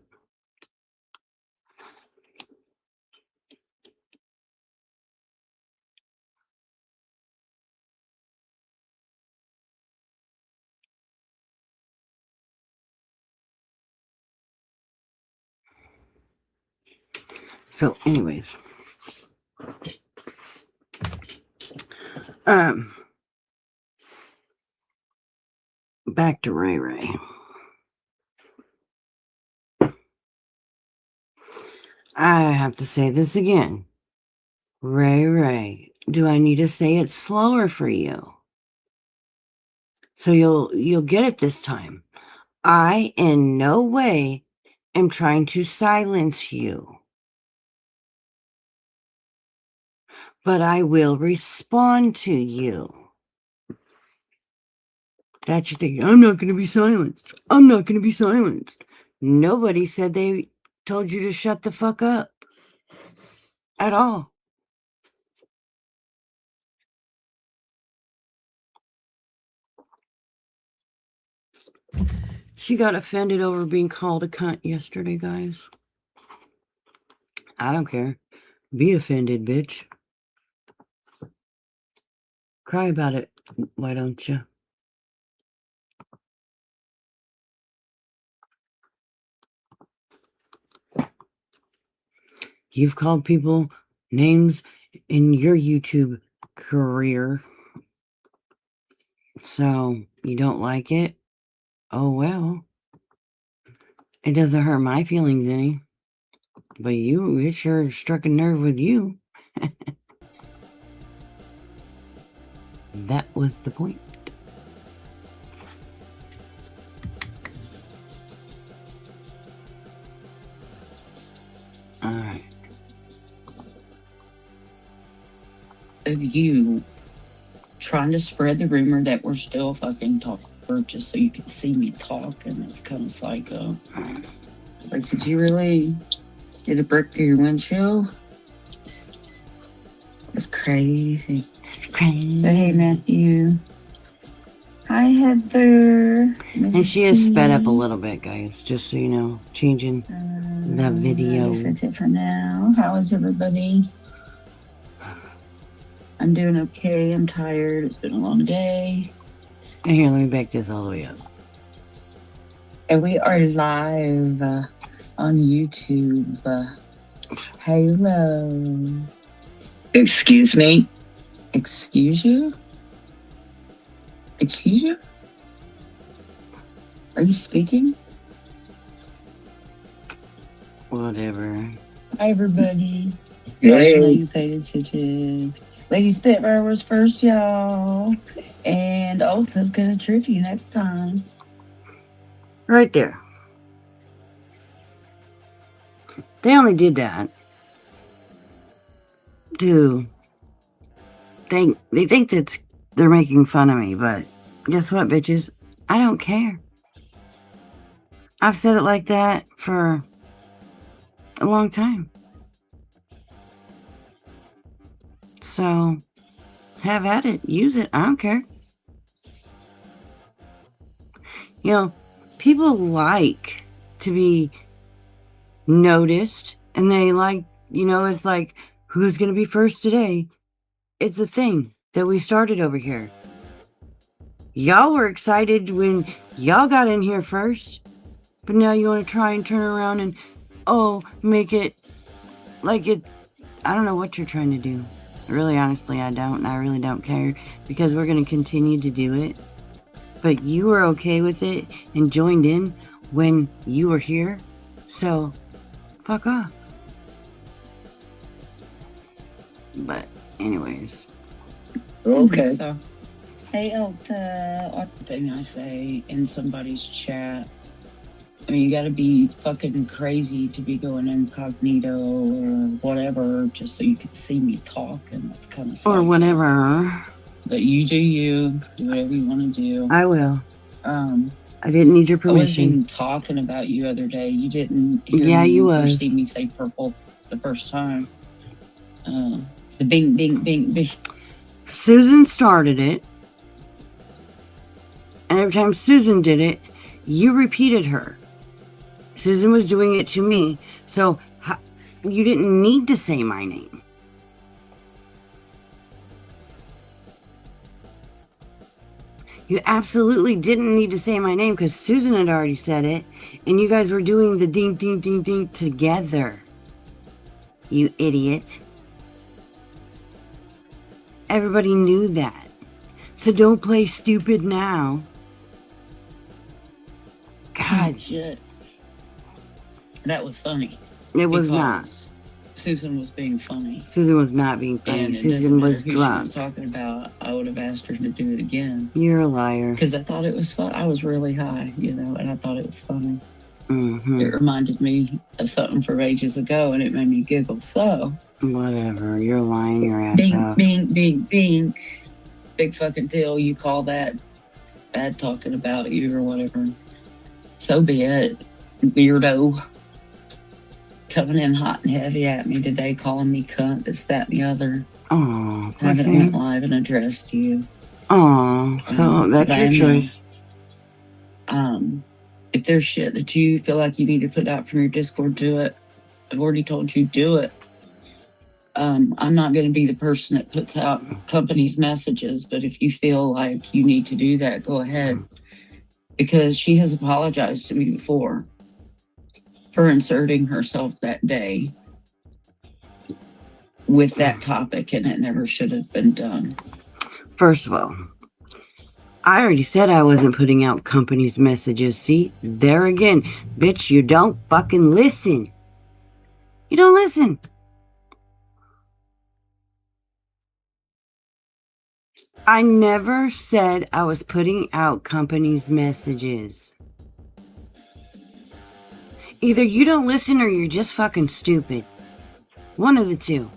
So, anyways. Back to Ray Ray. I have to say this again. Ray Ray, do I need to say it slower for you? So you'll get it this time. I in no way am trying to silence you. But I will respond to you. That you think, I'm not going to be silenced. I'm not going to be silenced. Nobody said they told you to shut the fuck up. At all. She got offended over being called a cunt yesterday, guys. I don't care. Be offended, bitch. Cry about it, why don't you? You've called people names in your YouTube career. So, you don't like it? Oh, well. It doesn't hurt my feelings any. But it sure struck a nerve with you. That was the point. Alright. Of you trying to spread the rumor that we're still fucking talking just so you can see me talk, and it's kind of psycho. Like, did you really get a brick through your windshield? That's crazy. That's crazy. But hey, Matthew. Hi, Heather. And she is sped up a little bit, guys, just so you know. Changing the video. I guess that's it for now. How is everybody? I'm doing okay. I'm tired. It's been a long day. And here, let me back this all the way up. And we are live on YouTube. Hello. Excuse me. Excuse you? Excuse you? Are you speaking? Whatever. Hi, everybody. Hey. Sorry, I know you paid attention. Lady Spitfire was first, y'all. And Ulta's gonna trip you next time. Right there. They only did that to they think that they're making fun of me, but guess what, bitches? I don't care. I've said it like that for a long time. So have at it. Use it. I don't care. You know, people like to be noticed, and they like, you know, it's like, who's going to be first today? It's a thing that we started over here. Y'all were excited when y'all got in here first, but now you want to try and turn around and, make it like it. I don't know what you're trying to do. Really, honestly, I don't. And I really don't care, because we're going to continue to do it. But you were okay with it and joined in when you were here. So, fuck off. But, anyways. Okay. So, hey, Elta. What thing I say in somebody's chat? I mean, you gotta be fucking crazy to be going incognito or whatever just so you can see me talk, and that's kind of Or whatever. But you do you. Do whatever you want to do. I will. I I didn't need your wasn't permission. even talking about you other day. You didn't hear Yeah, me you or was. see me say purple the first time. The bing, bing, bing, bing. Susan started it. And every time Susan did it, you repeated her. Susan was doing it to me. So you didn't need to say my name. You absolutely didn't need to say my name, because Susan had already said it. And you guys were doing the ding, ding, ding, ding together. You idiot. Everybody knew that. So don't play stupid now. God. Shit. That was funny. It was not. because Susan was being funny. Susan was not being funny. And it Susan doesn't was matter who drunk. she was talking about. I would have asked her to do it again. You're a liar. Because I thought it was fun. I was really high, and I thought it was funny. Mm-hmm. It reminded me of something from ages ago, and it made me giggle. So, Whatever. You're lying your ass bing, off. bing, bing, bing. Big fucking deal. You call that bad talking about you or whatever. So be it, weirdo. Coming in hot and heavy at me today, calling me cunt, this, that, and the other. Oh, I haven't went live and addressed you. Oh, so that's but your I know. choice. If there's shit that you feel like you need to put out from your Discord, do it. I've already told you, do it. I'm not going to be the person that puts out companies' messages, but if you feel like you need to do that, go ahead. Because she has apologized to me before for inserting herself that day with that topic, and it never should have been done. First of all, I already said I wasn't putting out companies' messages. See, there again, bitch, you don't fucking listen. You don't listen. I never said I was putting out companies' messages. Either you don't listen or you're just fucking stupid. One of the two.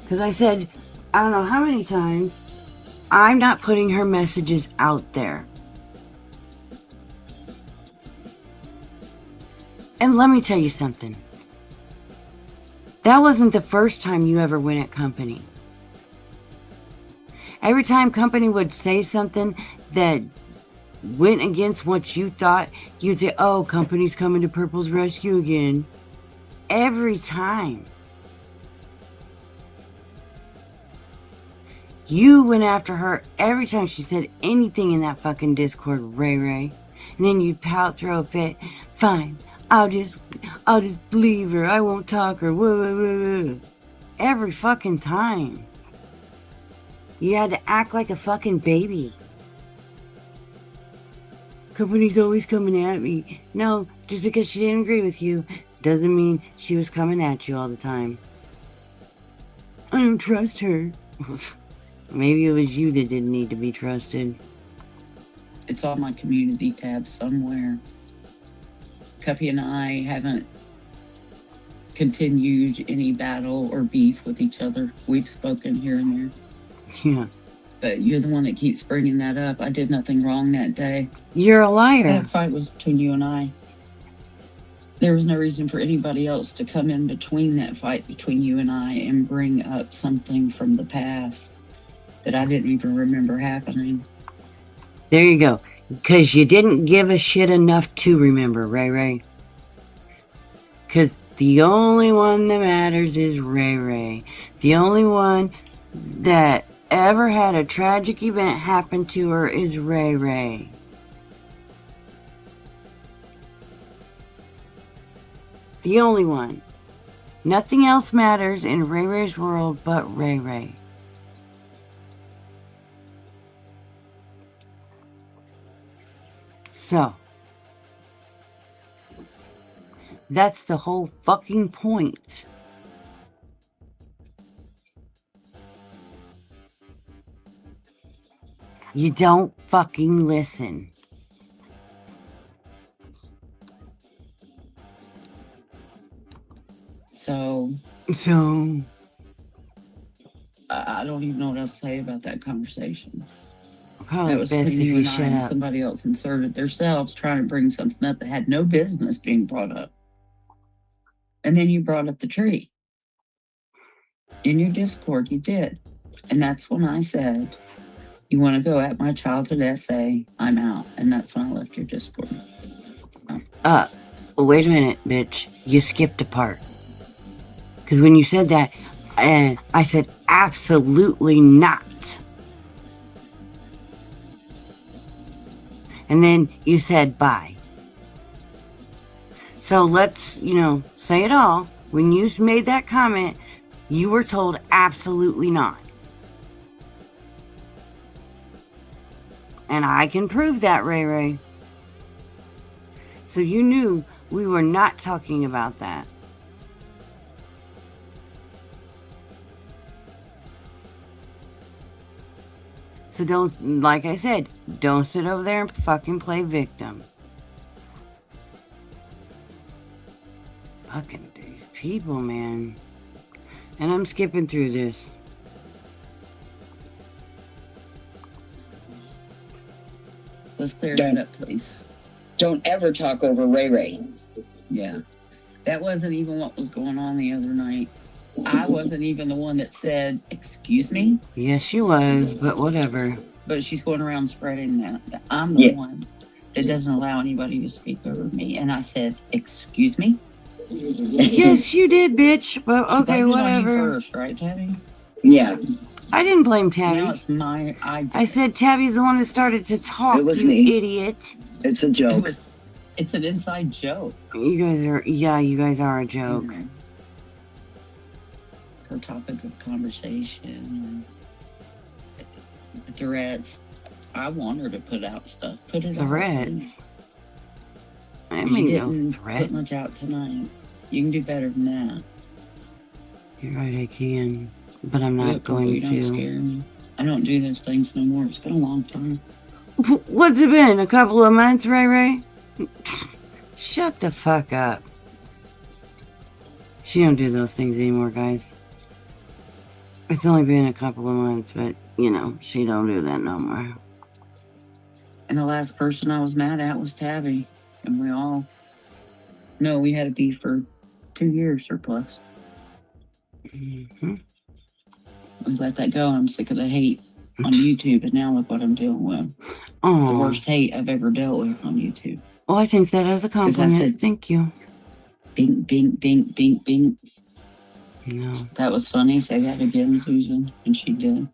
Because I said, I don't know how many times, I'm not putting her messages out there. And let me tell you something. That wasn't the first time you ever went at company. Every time company would say something that went against what you thought, you'd say, oh, company's coming to Purple's rescue again. Every time. You went after her every time she said anything in that fucking Discord, Ray Ray. And then you'd pout, throw a fit. Fine, I'll just leave her. I won't talk her. Woo, woo, woo, woo. Every fucking time. You had to act like a fucking baby. Company's always coming at me. No, just because she didn't agree with you doesn't mean she was coming at you all the time. I don't trust her. Maybe it was you that didn't need to be trusted. It's on my community tab somewhere. Cuffy and I haven't continued any battle or beef with each other. We've spoken here and there. Yeah. But you're the one that keeps bringing that up. I did nothing wrong that day. You're a liar. That fight was between you and I. There was no reason for anybody else to come in between that fight between you and I and bring up something from the past that I didn't even remember happening. There you go. Because you didn't give a shit enough to remember, Ray Ray. Because the only one that matters is Ray Ray. The only one that ever had a tragic event happen to her is Ray Ray. The only one. Nothing else matters in Ray Ray's world but Ray Ray. So, that's the whole fucking point. You don't fucking listen. So I don't even know what else to say about that conversation. Probably that was best between if you you and I, shut and up. somebody else inserted themselves trying to bring something up that had no business being brought up. And then you brought up the tree. In your Discord, you did. And that's when I said, you want to go at my childhood essay, I'm out. And that's when I left your Discord. Wait a minute, bitch. You skipped a part. Because when you said that, and I said, absolutely not. And then you said, bye. So let's, say it all. When you made that comment, you were told absolutely not. And I can prove that, Ray Ray. So you knew we were not talking about that. So don't, like I said, don't sit over there and fucking play victim. Fucking these people, man. And I'm skipping through this. Let's clear that up, please. Don't ever talk over Ray Ray. Yeah. That wasn't even what was going on the other night. I wasn't even the one that said, excuse me? Yes, she was, but whatever. But she's going around spreading that I'm the one that doesn't allow anybody to speak over me. And I said, excuse me? Yes, you did, bitch. But okay, whatever. On you first, right, Tabby? Yeah. I didn't blame Tabby. Now it's my idea. I said Tabby's the one that started to talk, It was you me. idiot. It's a joke. It's an inside joke. You guys are a joke. Her topic of conversation, threats. I want her to put out stuff. Put it Threats? out. I mean, no didn't threats. put much out tonight. You can do better than that. You're right, I can. But I'm not going You don't to. scare me. I don't do those things no more. It's been a long time. What's it been? A couple of months, Ray Ray? Shut the fuck up. She don't do those things anymore, guys. It's only been a couple of months, but, you know, she don't do that no more. And the last person I was mad at was Tabby. And we all know we had a beef for 2 years or plus. Mm-hmm. We let that go. I'm sick of the hate on YouTube, and now look what I'm dealing with. Oh. The worst hate I've ever dealt with on YouTube. Well, I think that as a compliment. said, Thank you. Bink, bink, bink, bink, bink. No. That was funny. Say that again, Susan. And she did.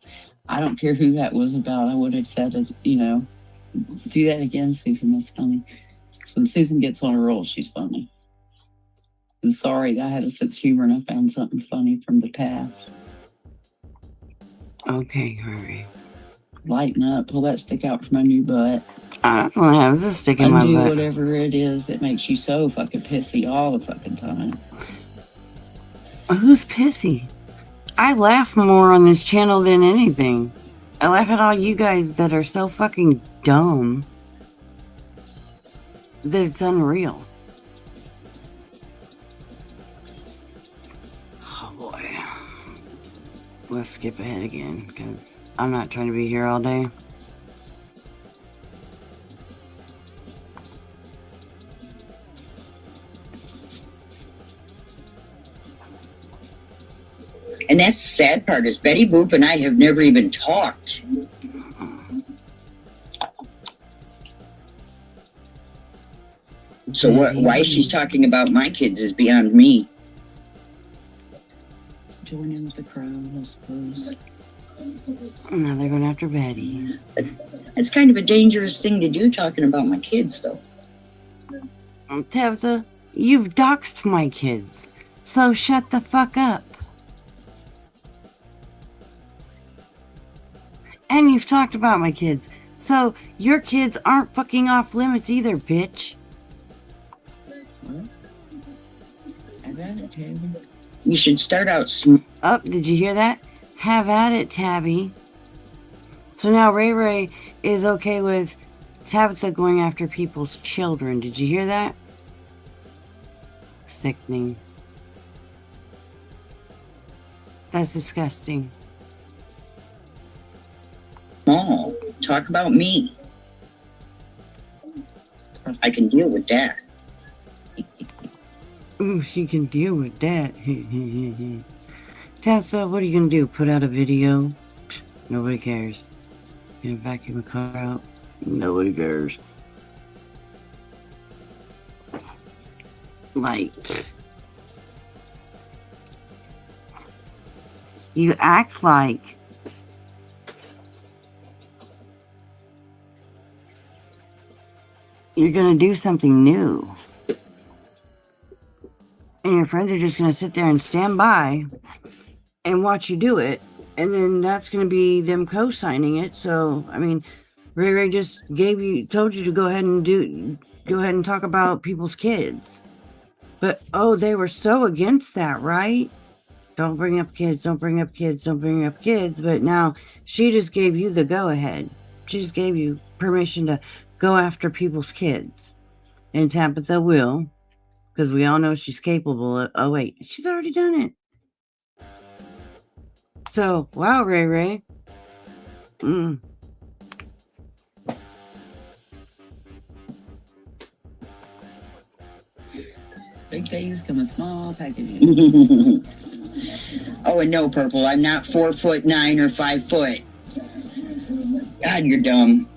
I don't care who that was about. I would have said it, you know. Do that again, Susan. That's funny. When Susan gets on a roll, she's funny. I'm sorry, I had a sense of humor and I found something funny from the past. Okay, hurry. Lighten up. Pull that stick out from my new butt. I don't want to have this stick in my Undo butt. whatever it is that makes you so fucking pissy all the fucking time. Who's pissy? I laugh more on this channel than anything. I laugh at all you guys that are so fucking dumb that it's unreal. Oh boy. Let's skip ahead again because I'm not trying to be here all day. And that's the sad part is Betty Boop and I have never even talked. So why she's talking about my kids is beyond me. Join in with the crowd, I suppose. Now they're going after Betty. It's kind of a dangerous thing to do, talking about my kids, though. Tabitha, you've doxed my kids, so shut the fuck up. And you've talked about my kids, so your kids aren't fucking off limits either, bitch. What? I got it, Tabby. You should start out Oh, did you hear that? Have at it, Tabby. So now Ray Ray is okay with Tabitha going after people's children. Did you hear that? Sickening. That's disgusting. small. Talk about me. I can deal with that. Ooh, she can deal with that. Tabitha, what are you gonna do? Put out a video? Psh, nobody cares. Gonna vacuum a car out? Nobody cares. Like, you act like you're gonna do something new. And your friends are just going to sit there and stand by and watch you do it. And then that's going to be them co-signing it. So, I mean, Ray Ray just told you to go ahead and talk about people's kids. But, oh, they were so against that, right? Don't bring up kids, don't bring up kids, don't bring up kids. But now she just gave you the go-ahead. She just gave you permission to go after people's kids. And Tabitha will. Because we all know she's capable of... Oh, wait. She's already done it. So, wow, Ray Ray. Big things come in small packages. Oh, and no, Purple. I'm not 4'9" or 5 foot. God, you're dumb.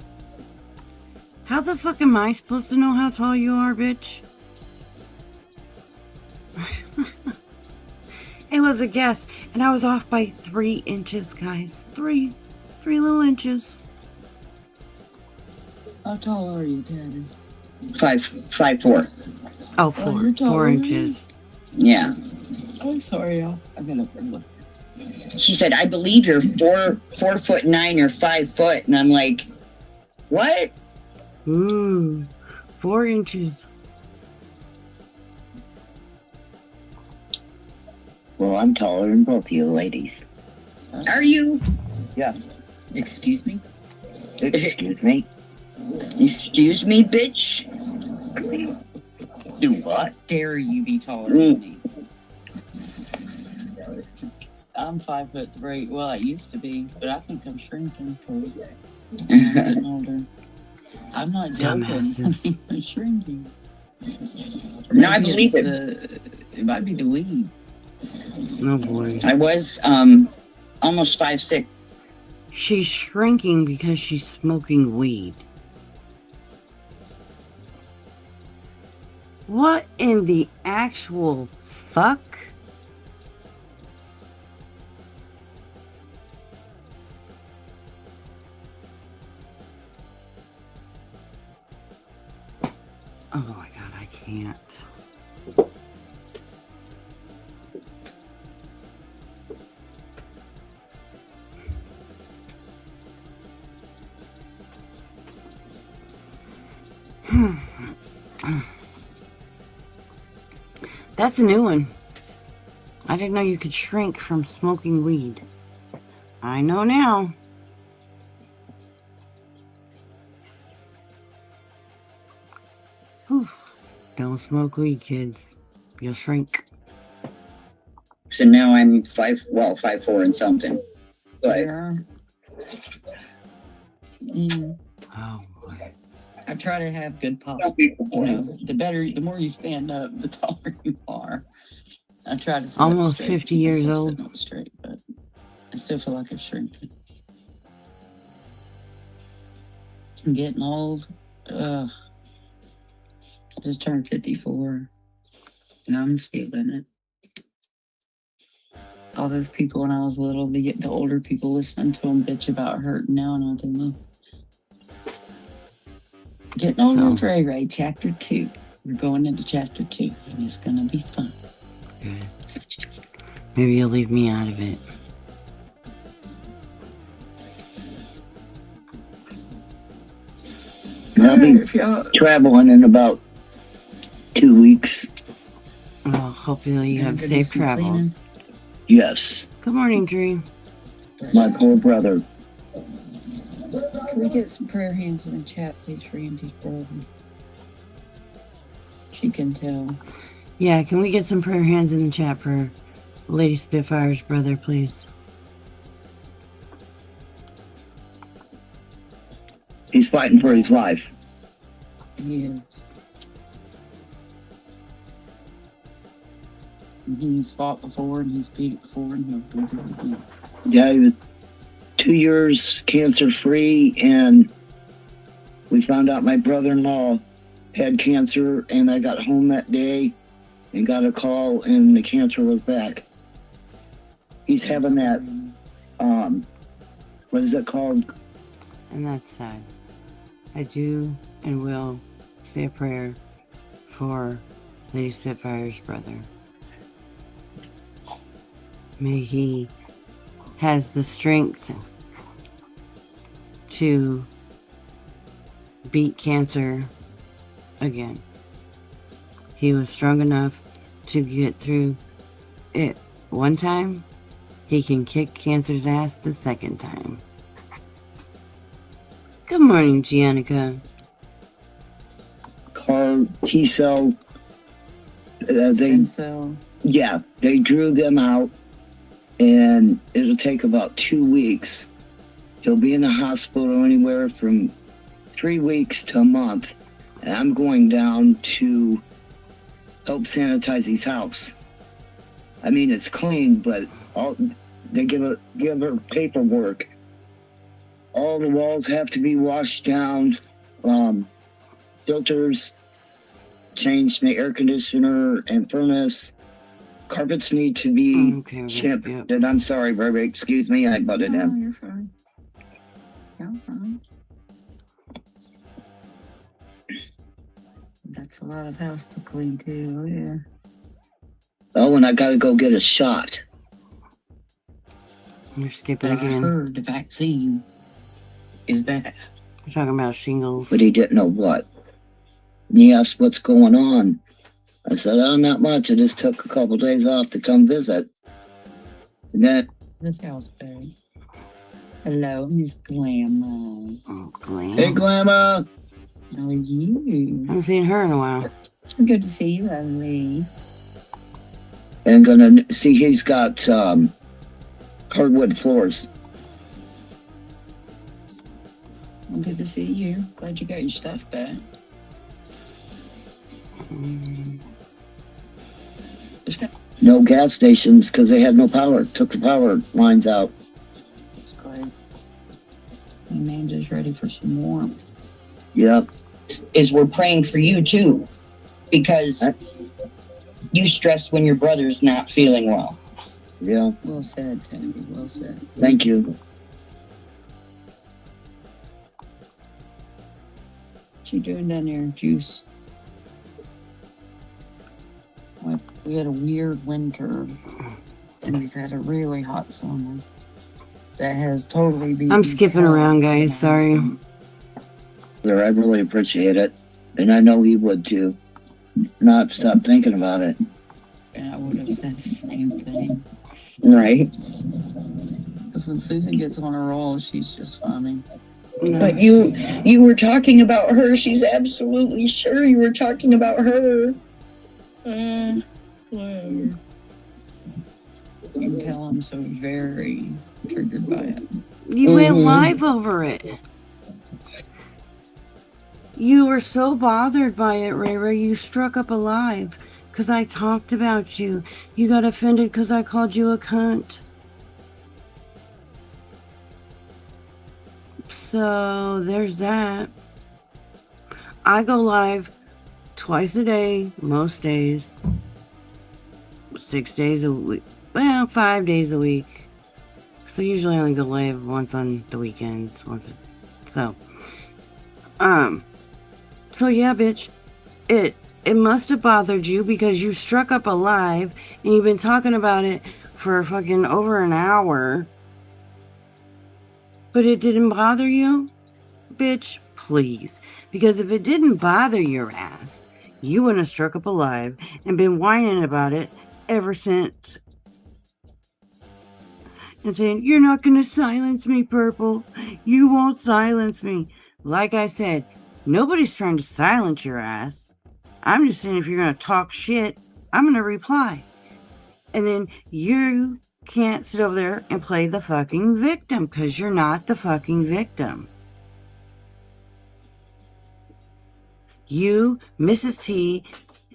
How the fuck am I supposed to know how tall you are, bitch? It was a guess, and I was off by 3 inches, guys. Three little inches. How tall are you, Tabby? 5'4". Oh, 4 inches. Yeah. I'm sorry, y'all. I'm gonna look. She said, I believe you're 4'9" or 5 foot. And I'm like, what? Ooh, 4 inches. Well, I'm taller than both of you ladies. Are you? Yeah. Excuse me? Excuse me? Excuse me, bitch? Do what? Dare you be taller than me? I'm 5'3". Well, I used to be, but I think I'm shrinking because I'm getting older. I'm not joking. Dumbasses. I'm shrinking. Or No, I maybe believe it. It might be the weed. Oh boy. I was almost 5'6". She's shrinking because she's smoking weed. What in the actual fuck? Oh my god, I can't. That's a new one. I didn't know you could shrink from smoking weed. I know now. Whew. Don't smoke weed, kids. You'll shrink. So now I'm 5'4" and something. But Yeah. Mm. Oh boy. I try to have good posture. You know, the more you stand up, the taller you are. I try to sit up Almost straight, 50 keep years myself old. sitting up straight, but I still feel like I'm shrinking. I'm getting old. I just turned 54, and I'm feeling it. All those people when I was little, the older people listening to them bitch about hurting now, and I don't know. Getting older with Ray Ray, chapter 2. We're going into chapter 2, and it's gonna be fun. Good. Maybe you'll leave me out of it. I'll be traveling in about 2 weeks. Well, hopefully you Gonna have go do safe some travels. Yes, Good morning, Dream. my poor brother. Can we get some prayer hands in the chat, please, for Andy's brother? She can tell. Yeah, can we get some prayer hands in the chat for Lady Spitfire's brother, please? He's fighting for his life. He is. And he's fought before, and he's beat it before, and he'll do it again. Yeah, he was 2 years cancer free, and we found out my brother-in-law had cancer, and I got home that day and got a call, and the cancer was back. He's having that, what is it called? And that's sad. I do and will say a prayer for Lady Spitfire's brother. May he has the strength to beat cancer again. He was strong enough to get through it one time. He can kick cancer's ass the second time. Good morning, Giannica. CAR T-cell. Stem cell. Yeah, they drew them out, and it'll take about 2 weeks. He'll be in the hospital anywhere from 3 weeks to a month, and I'm going down to help sanitize his house. I mean, it's clean, but they give her paperwork. All the walls have to be washed down, filters, changed the air conditioner and furnace. Carpets need to be chipped. Yep. And I'm sorry, baby. Excuse me, I butted No, in. you're fine. You're fine. That's a lot of house to clean too. Oh, yeah. Oh, and I gotta go get a shot. You're skipping But I again. heard the vaccine is bad. We're talking about shingles. But he didn't know what. And he asked what's going on. I said, oh, not much. I just took a couple days off to come visit. And then This house bag. Hello, Miss Grandma. Oh, Glam. hey, Grandma. How are you? I haven't seen her in a while. Good to see you, lovely. And gonna see he's got hardwood floors. Well, good to see you. Glad you got your stuff back. No gas stations because they had no power. Took the power lines out. That's great. Amanda's ready for some warmth. Yep. Is we're praying for you too, because you stress when your brother's not feeling well. Yeah. Well said, Candy. Well said. Thank you. What you doing down there, Juice? We had a weird winter, and we've had a really hot summer that has totally been. I'm skipping around, guys. Sorry. I really appreciate it, and I know he would too. Not stop thinking about it. And I would have said the same thing. Right. Because when Susan gets on a roll, she's just funny. But you were talking about her. She's absolutely sure you were talking about her. Whatever. You can tell I'm so very triggered by it. You went live over it. You were so bothered by it, Ray Ray, you struck up a live because I talked about you. You got offended because I called you a cunt. So there's that. I go live twice a day, most days. 6 days a week. Well, 5 days a week. So usually I only go live once on the weekends. So yeah, bitch. It must have bothered you because you struck up a live and you've been talking about it for fucking over an hour. But it didn't bother you? Bitch, please. Because if it didn't bother your ass, you wouldn't have struck up a live and been whining about it ever since. And saying, you're not going to silence me, Purple. You won't silence me. Like I said, nobody's trying to silence your ass. I'm just saying if you're going to talk shit, I'm going to reply. And then you can't sit over there and play the fucking victim because you're not the fucking victim. You, Mrs. T,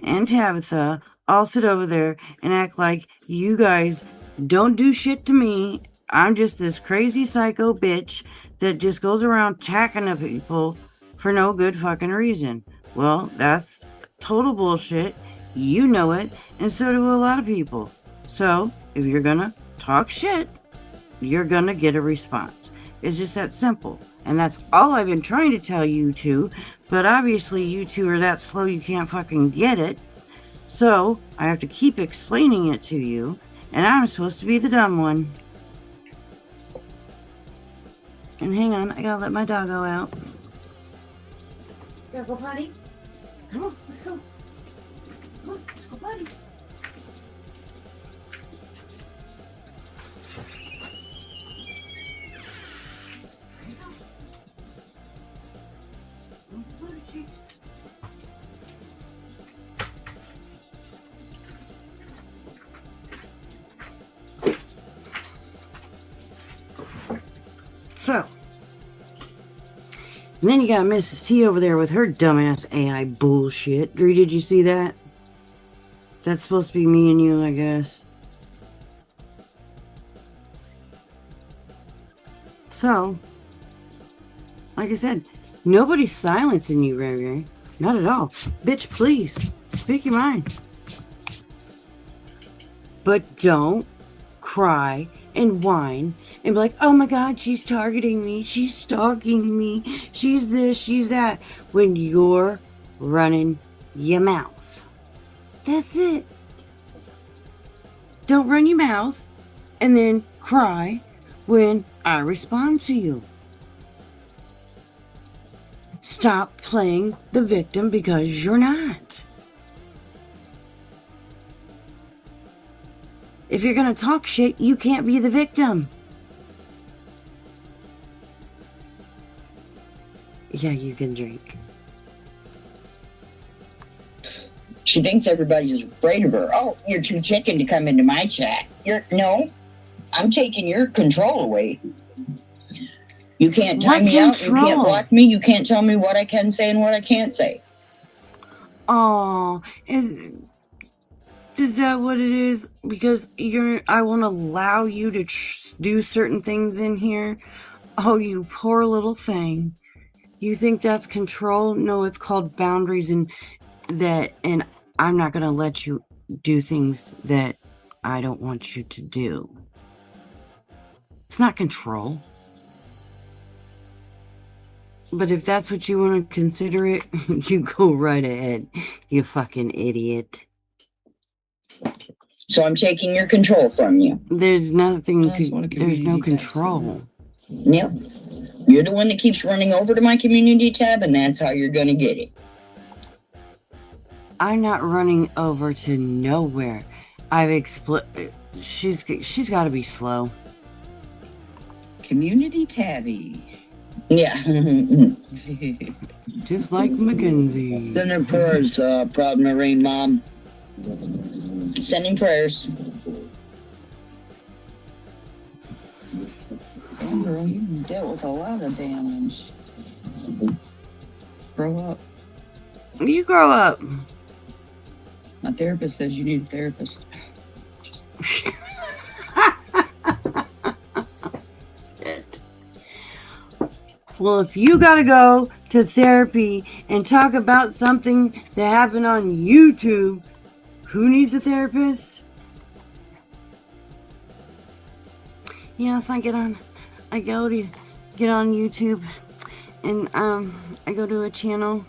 and Tabitha all sit over there and act like you guys don't do shit to me. I'm just this crazy psycho bitch that just goes around attacking the people for no good fucking reason. Well, that's total bullshit. You know it, and so do a lot of people. So, if you're gonna talk shit, you're gonna get a response. It's just that simple. And that's all I've been trying to tell you two, but obviously you two are that slow you can't fucking get it. So, I have to keep explaining it to you, and I'm supposed to be the dumb one. And hang on, I gotta let my doggo out. Gotta go potty? Come on, let's go. Come on, let's go potty. So, and then you got Mrs. T over there with her dumbass AI bullshit. Dree, did you see that? That's supposed to be me and you, I guess. So, like I said, nobody's silencing you, Ray Ray. Not at all. Bitch, please, speak your mind. But don't cry and whine and be like, oh my God, she's targeting me, she's stalking me, she's this, she's that, when you're running your mouth. That's it. Don't run your mouth and then cry when I respond to you. Stop playing the victim because you're not. If you're going to talk shit, you can't be the victim. Yeah, you can drink. She thinks everybody's afraid of her. Oh, you're too chicken to come into my chat. No, I'm taking your control away. You can't What time me out. You can't control? block me. You can't tell me what I can say and what I can't say. Oh, is that what it is? Because I won't allow you to do certain things in here. Oh, you poor little thing. You think that's control? No, it's called boundaries, and I'm not going to let you do things that I don't want you to do. It's not control. But if that's what you want to consider it, you go right ahead, you fucking idiot. So I'm taking your control from you. There's nothing there's no control. Yep. You're the one that keeps running over to my community tab, and that's how you're going to get it. I'm not running over to nowhere. She's got to be slow. Community tabby. Yeah. Just like Mackenzie. Send her prayers, Proud Marine Mom. Sending prayers. Damn, girl, you've dealt with a lot of damage. Grow up. You grow up. My therapist says you need a therapist. Well, if you gotta go to therapy and talk about something that happened on YouTube, who needs a therapist? Yes, I go to get on YouTube, and I go to a channel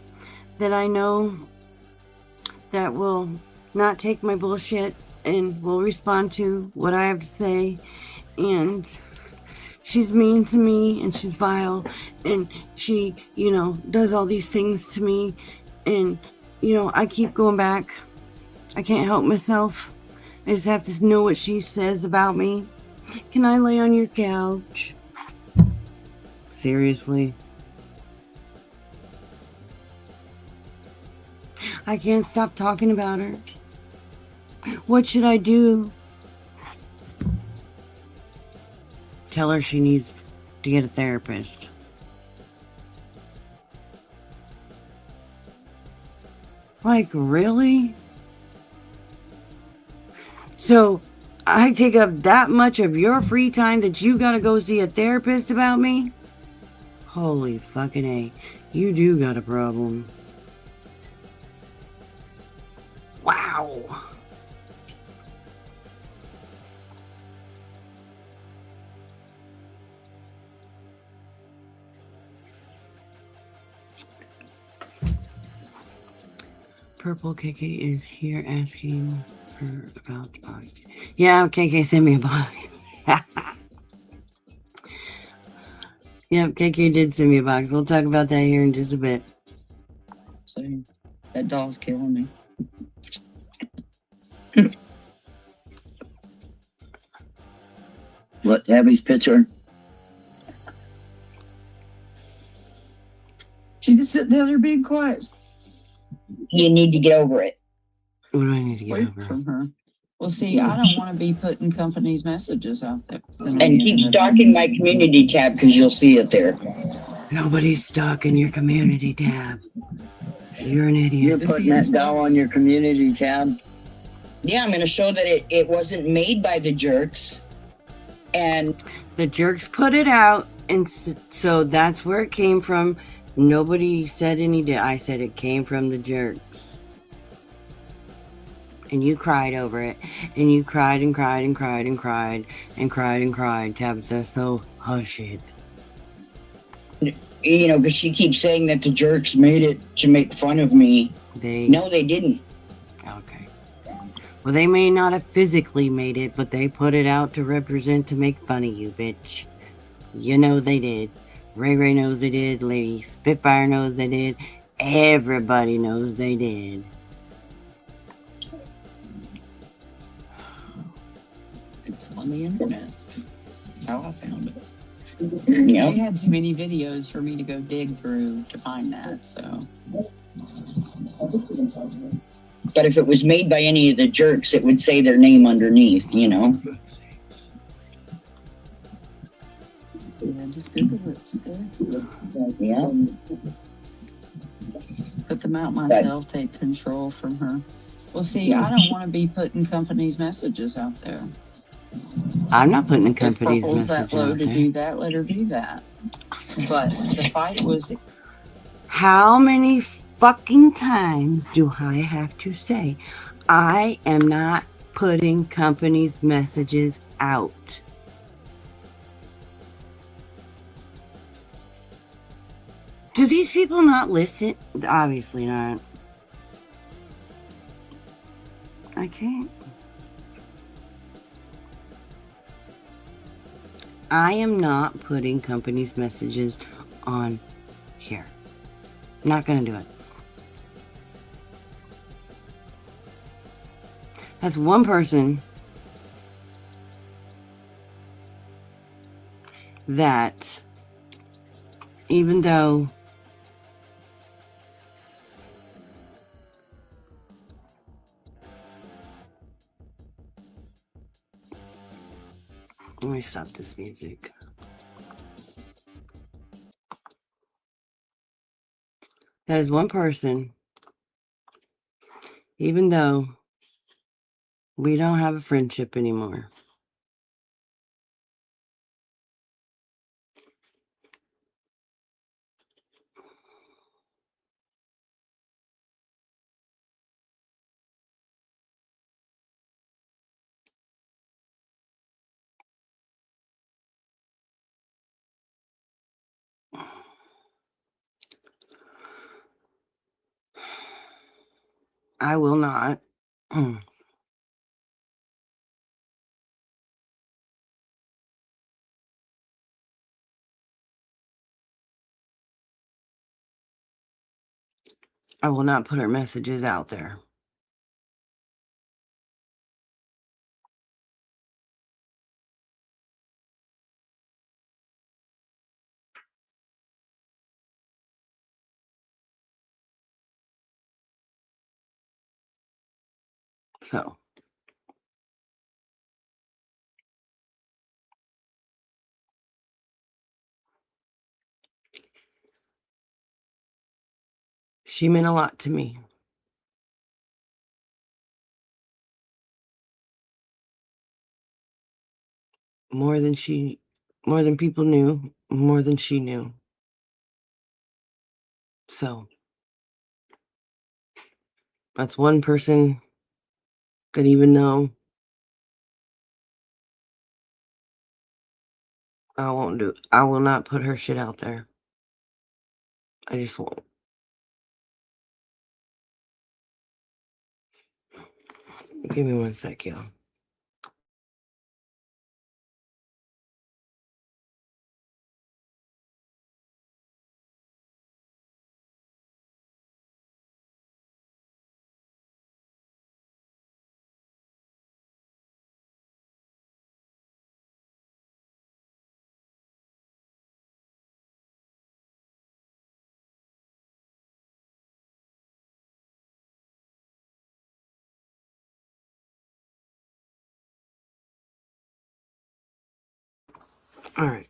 that I know that will not take my bullshit and will respond to what I have to say, and she's mean to me, and she's vile, and she, does all these things to me, and, I keep going back. I can't help myself. I just have to know what she says about me. Can I lay on your couch? Seriously? I can't stop talking about her. What should I do? Tell her she needs to get a therapist. Like, really? So, I take up that much of your free time that you gotta go see a therapist about me? Holy fucking A. You do got a problem. Wow. Purple KK is here asking her about the box. Yeah, KK sent me a box. Yep, KK did send me a box. We'll talk about that here in just a bit. So that doll's killing me. What, Abby's picture? She just sitting down there being quiet. You need to get over it. What do I need to get Wait over? from her. Well, see, I don't want to be putting companies' messages out there. And keep stalking my community tab because you'll see it there. Nobody's stalking your community tab. You're an idiot. You're putting that doll on your community tab? Yeah, I'm going to show that it wasn't made by the jerks. And the jerks put it out, and so that's where it came from. Nobody said I said it came from the jerks. And you cried over it. And you cried and cried and cried and cried and cried and cried. Tabitha, so hush it. Because she keeps saying that the jerks made it to make fun of me. No, they didn't. Okay. Well, they may not have physically made it, but they put it out to represent, to make fun of you, bitch. You know they did. Ray knows they did. Lady Spitfire knows they did. Everybody knows they did. It's on the internet. That's how I found it. Yeah. They had too many videos for me to go dig through to find that, so. But if it was made by any of the jerks, it would say their name underneath, Yeah, just Google it. It's good. Yeah. Put them out myself, take control from her. Well, see, I don't want to be putting companies' messages out there. I'm not putting a If company's Purple's that message low out to there. do that, let her do that. But the fight was, How many fucking times do I have to say, I am not putting companies' messages out? Do these people not listen? Obviously not. I can't. I am not putting companies' messages on here. Not gonna do it. That's one person that, even though let me stop this music. That is one person, even though we don't have a friendship anymore. I will not. I will not put her messages out there. So, she meant a lot to me. More than people knew, more than she knew. So, that's one person that, even though I will not put her shit out there. I just won't. Give me one sec, y'all. All right.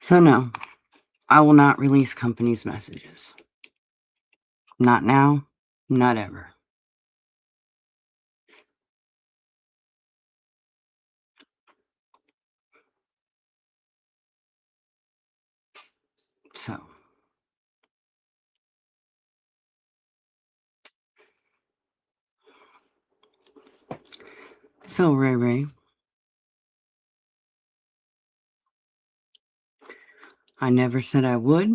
So, no, I will not release companies' messages. Not now, not ever. So, Ray Ray, I never said I would,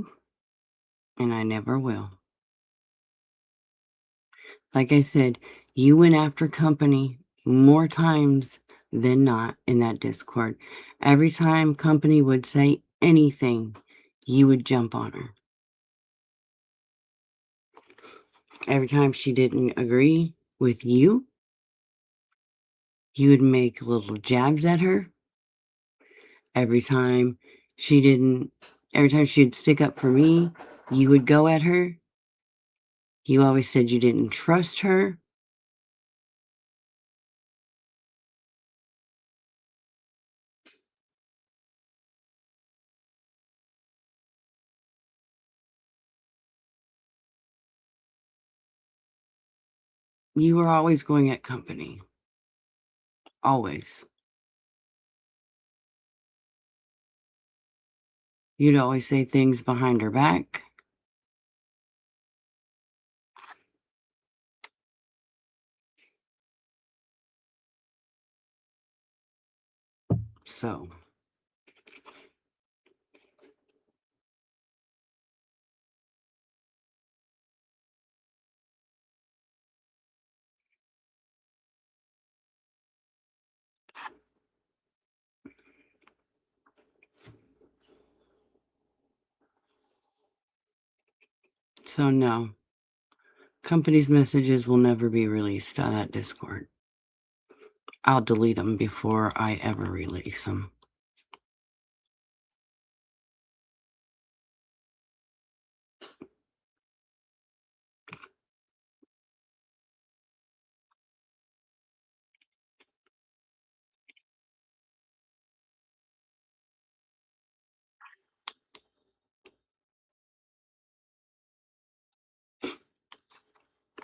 and I never will. Like I said, you went after company more times than not in that Discord. Every time company would say anything, you would jump on her. Every time she didn't agree with you, you would make little jabs at her. Every time she'd stick up for me, you would go at her. You always said you didn't trust her. You were always going at company. Always. You'd always say things behind her back. So, no. Company's messages will never be released on that Discord. I'll delete them before I ever release them.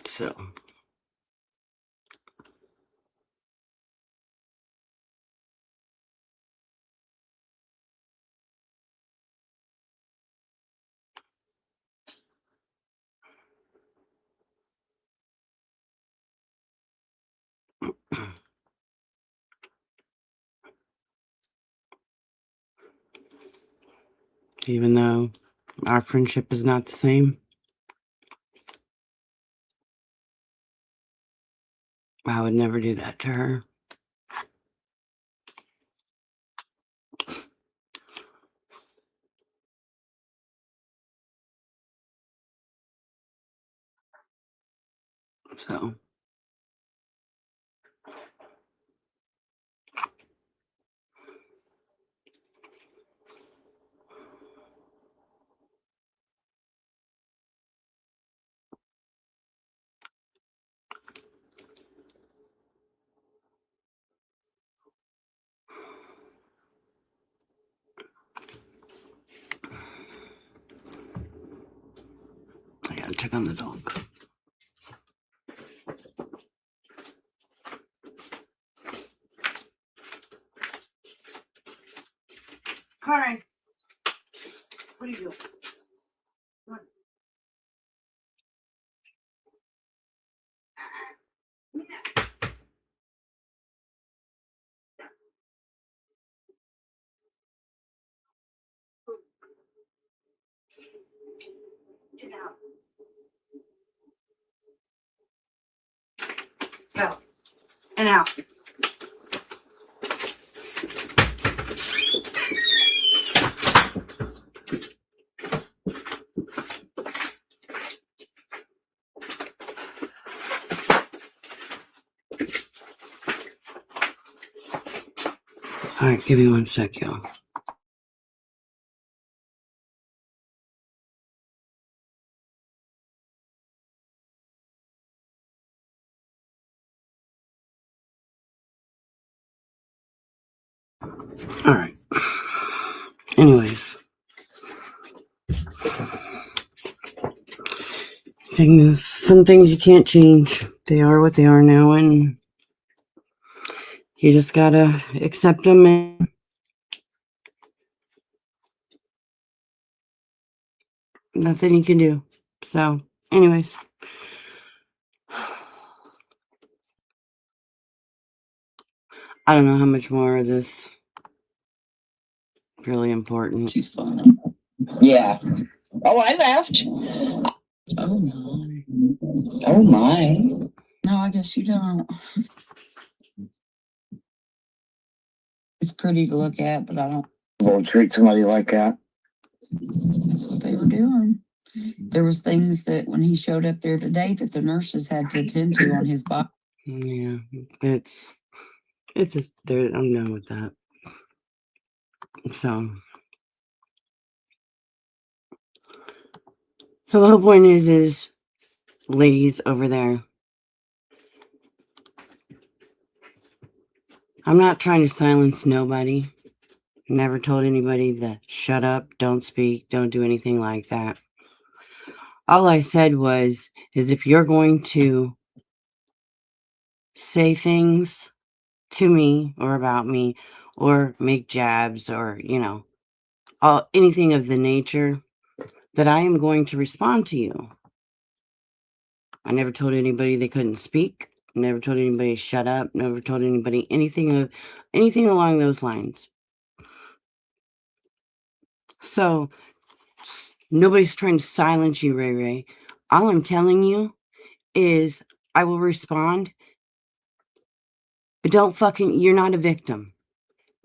So, even though our friendship is not the same, I would never do that to her. So, I gotta check on the dog. Carter, what are you doing? Get out. Go. And out. All right, give me 1 sec, y'all. All right. Anyways, some things you can't change. They are what they are now, and you just gotta accept them, and nothing you can do. So, anyways, I don't know how much more of this really important. She's funny. Yeah. Oh, I laughed. Oh my. Oh my. No, I guess you don't. It's pretty to look at, but I don't. Won't treat somebody like that. That's what they were doing. There was things that when he showed up there today that the nurses had to attend to on his body. Yeah, it's just there. I'm done with that. So the whole point is ladies over there, I'm not trying to silence nobody. Never told anybody to shut up, don't speak, don't do anything like that. All I said is if you're going to say things to me or about me or make jabs or, anything of the nature, that I am going to respond to you. I never told anybody they couldn't speak. Never told anybody to shut up. Never told anybody anything along those lines. So nobody's trying to silence you, Ray Ray. All I'm telling you is I will respond, but you're not a victim.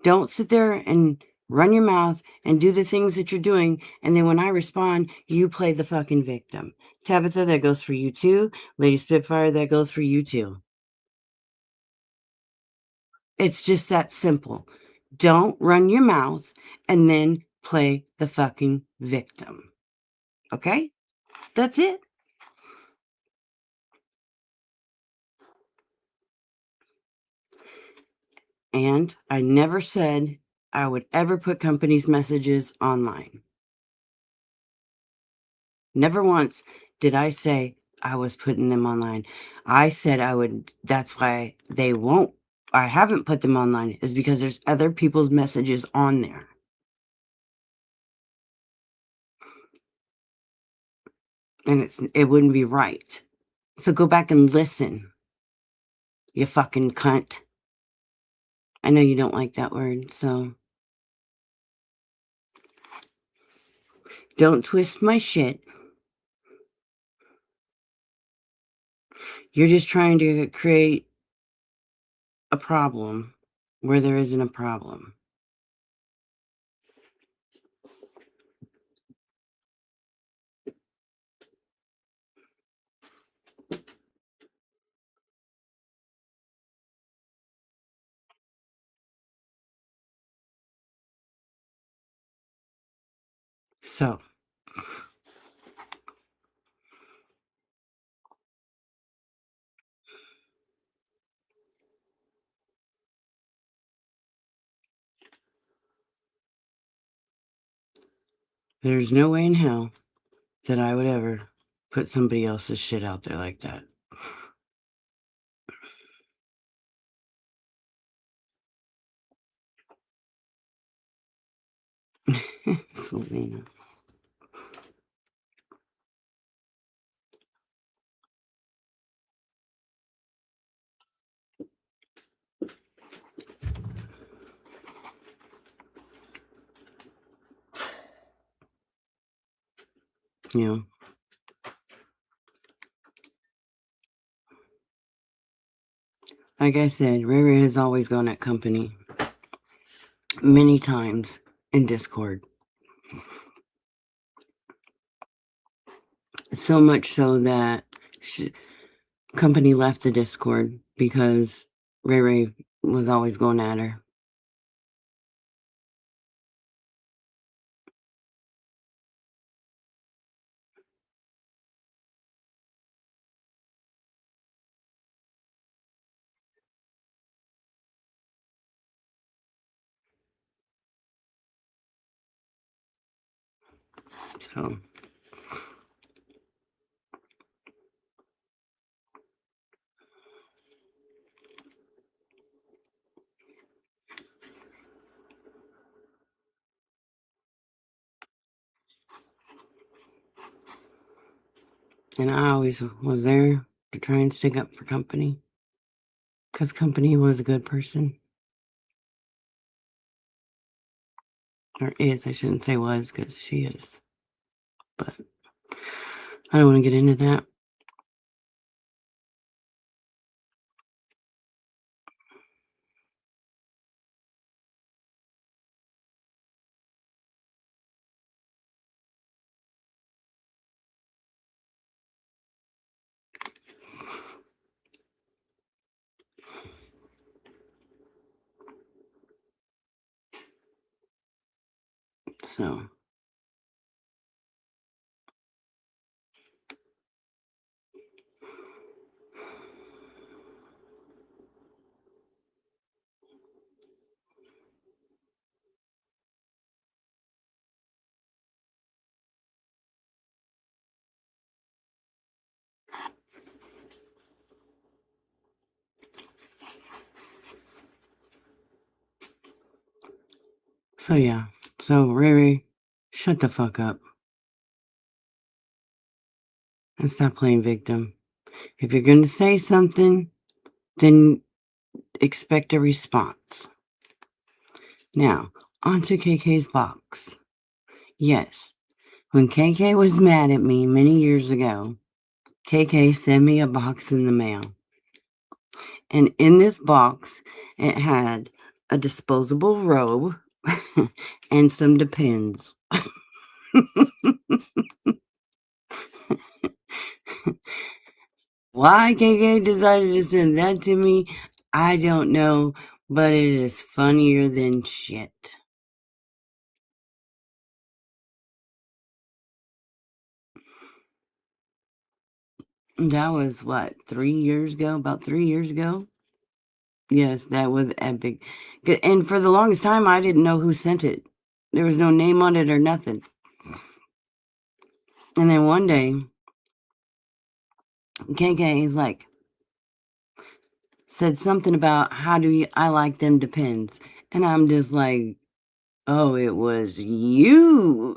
Don't sit there and run your mouth and do the things that you're doing. And then when I respond, you play the fucking victim. Tabitha, that goes for you too. Lady Spitfire, that goes for you too. It's just that simple. Don't run your mouth and then play the fucking victim. Okay? That's it. And I never said I would ever put companies' messages online. Never once did I say I was putting them online. I said I would. That's why I haven't put them online, is because there's other people's messages on there. And it wouldn't be right. So go back and listen, you fucking cunt. I know you don't like that word, so don't twist my shit. You're just trying to create a problem where there isn't a problem. So, there's no way in hell that I would ever put somebody else's shit out there like that. Selena. You know, like I said, Riri has always gone at company many times in Discord. So much so that company left the Discord because Riri was always going at her. So, and I always was there to try and stick up for company because company was a good person. Or is, I shouldn't say was, because she is. But I don't want to get into that. So, So yeah. So Riri, shut the fuck up and stop playing victim. If you're going to say something, then expect a response. Now, on to KK's box. Yes, when KK was mad at me many years ago, KK sent me a box in the mail. And in this box, it had a disposable robe and some Depends. Why KK decided to send that to me, I don't know, but it is funnier than shit. That was what, 3 years ago? About 3 years ago? Yes, that was epic. And for the longest time, I didn't know who sent it. There was no name on it or nothing. And then one day, KK is like, said something about how do you, I like them Depends. And I'm just like, oh, it was you.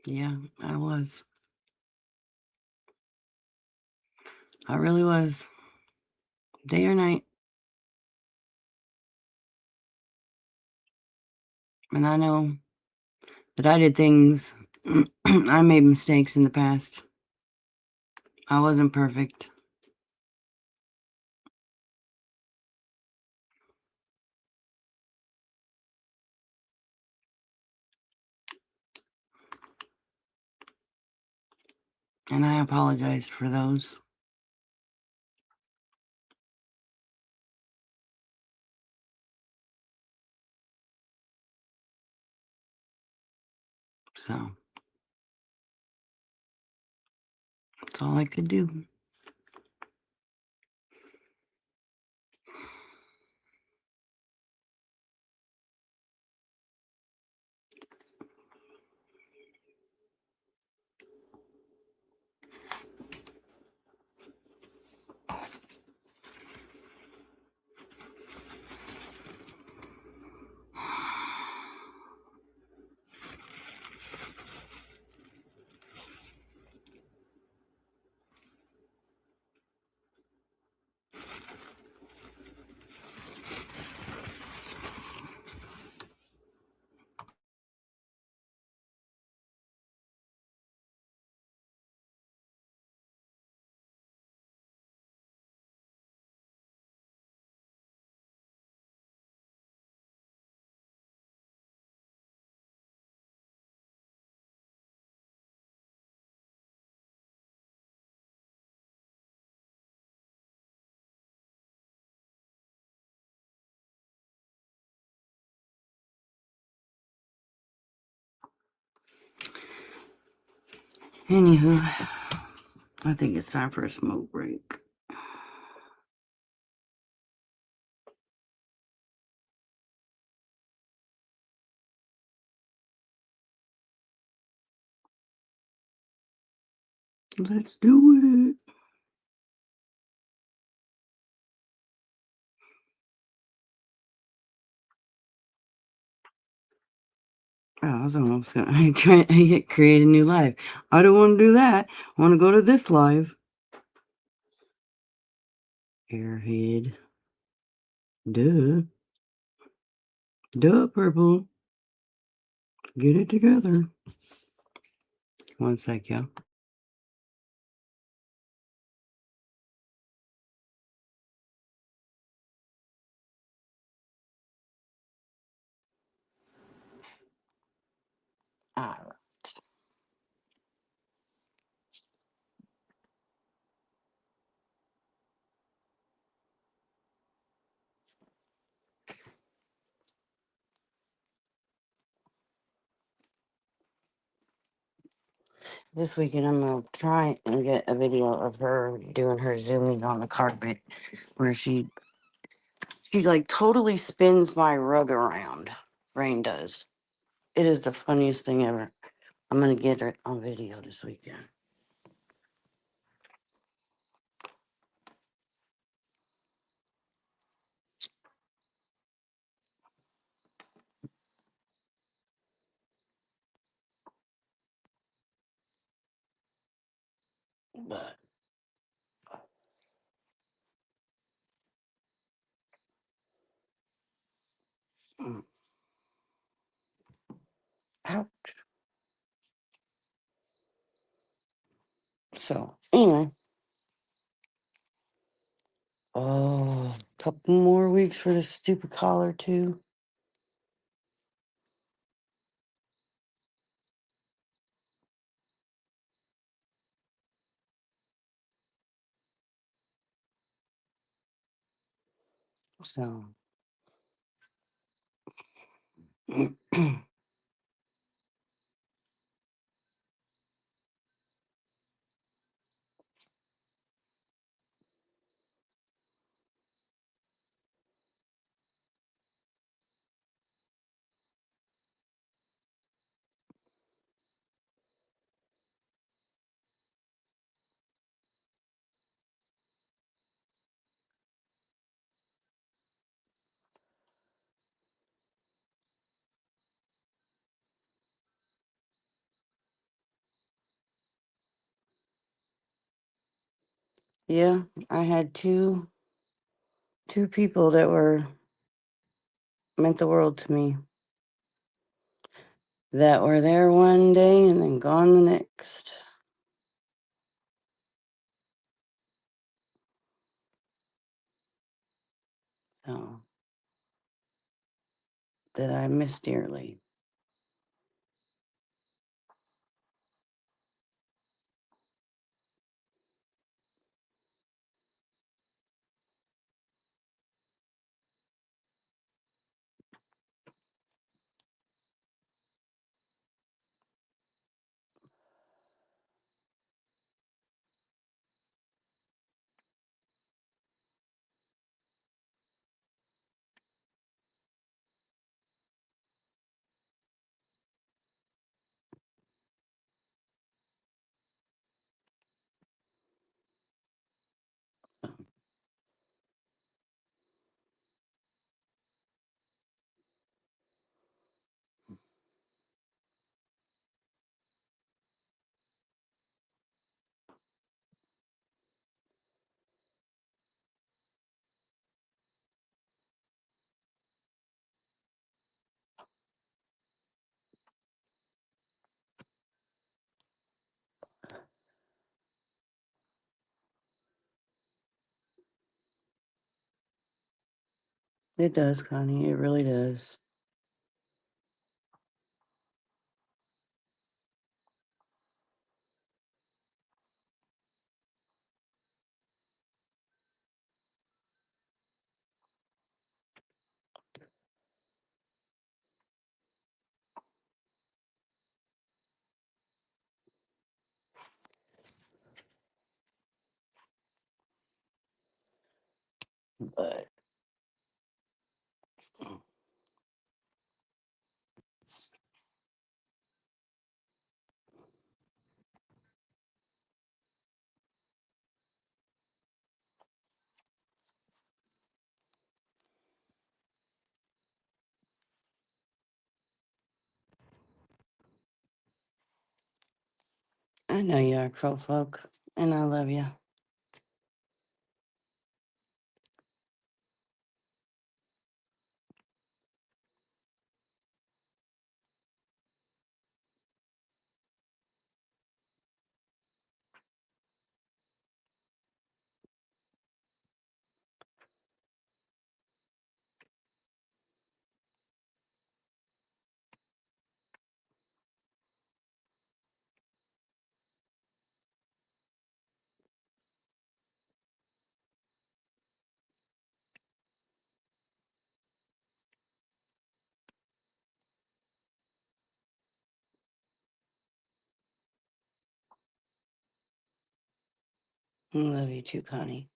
Yeah, I was. I really was. Day or night. And I know that I did things, I made mistakes in the past. I wasn't perfect. And I apologized for those. So, that's all I could do. Anywho, I think it's time for a smoke break. Let's do it. Oh, I was almost going to try to hit create a new live. I don't want to do that. I want to go to this live. Airhead. Duh. Duh, purple. Get it together. One sec, y'all. All right. This weekend I'm gonna try and get a video of her doing her zooming on the carpet, where she like totally spins my rug around. Rain does. It is the funniest thing ever. I'm gonna get it on video this weekend. But mm, ouch. So anyway, oh, a couple more weeks for this stupid collar too. So yeah, I had two people that were meant the world to me, that were there one day and then gone the next. So that I miss dearly. It does, Connie. It really does. But I know you are, crow folk, and I love you. Love you too, Connie.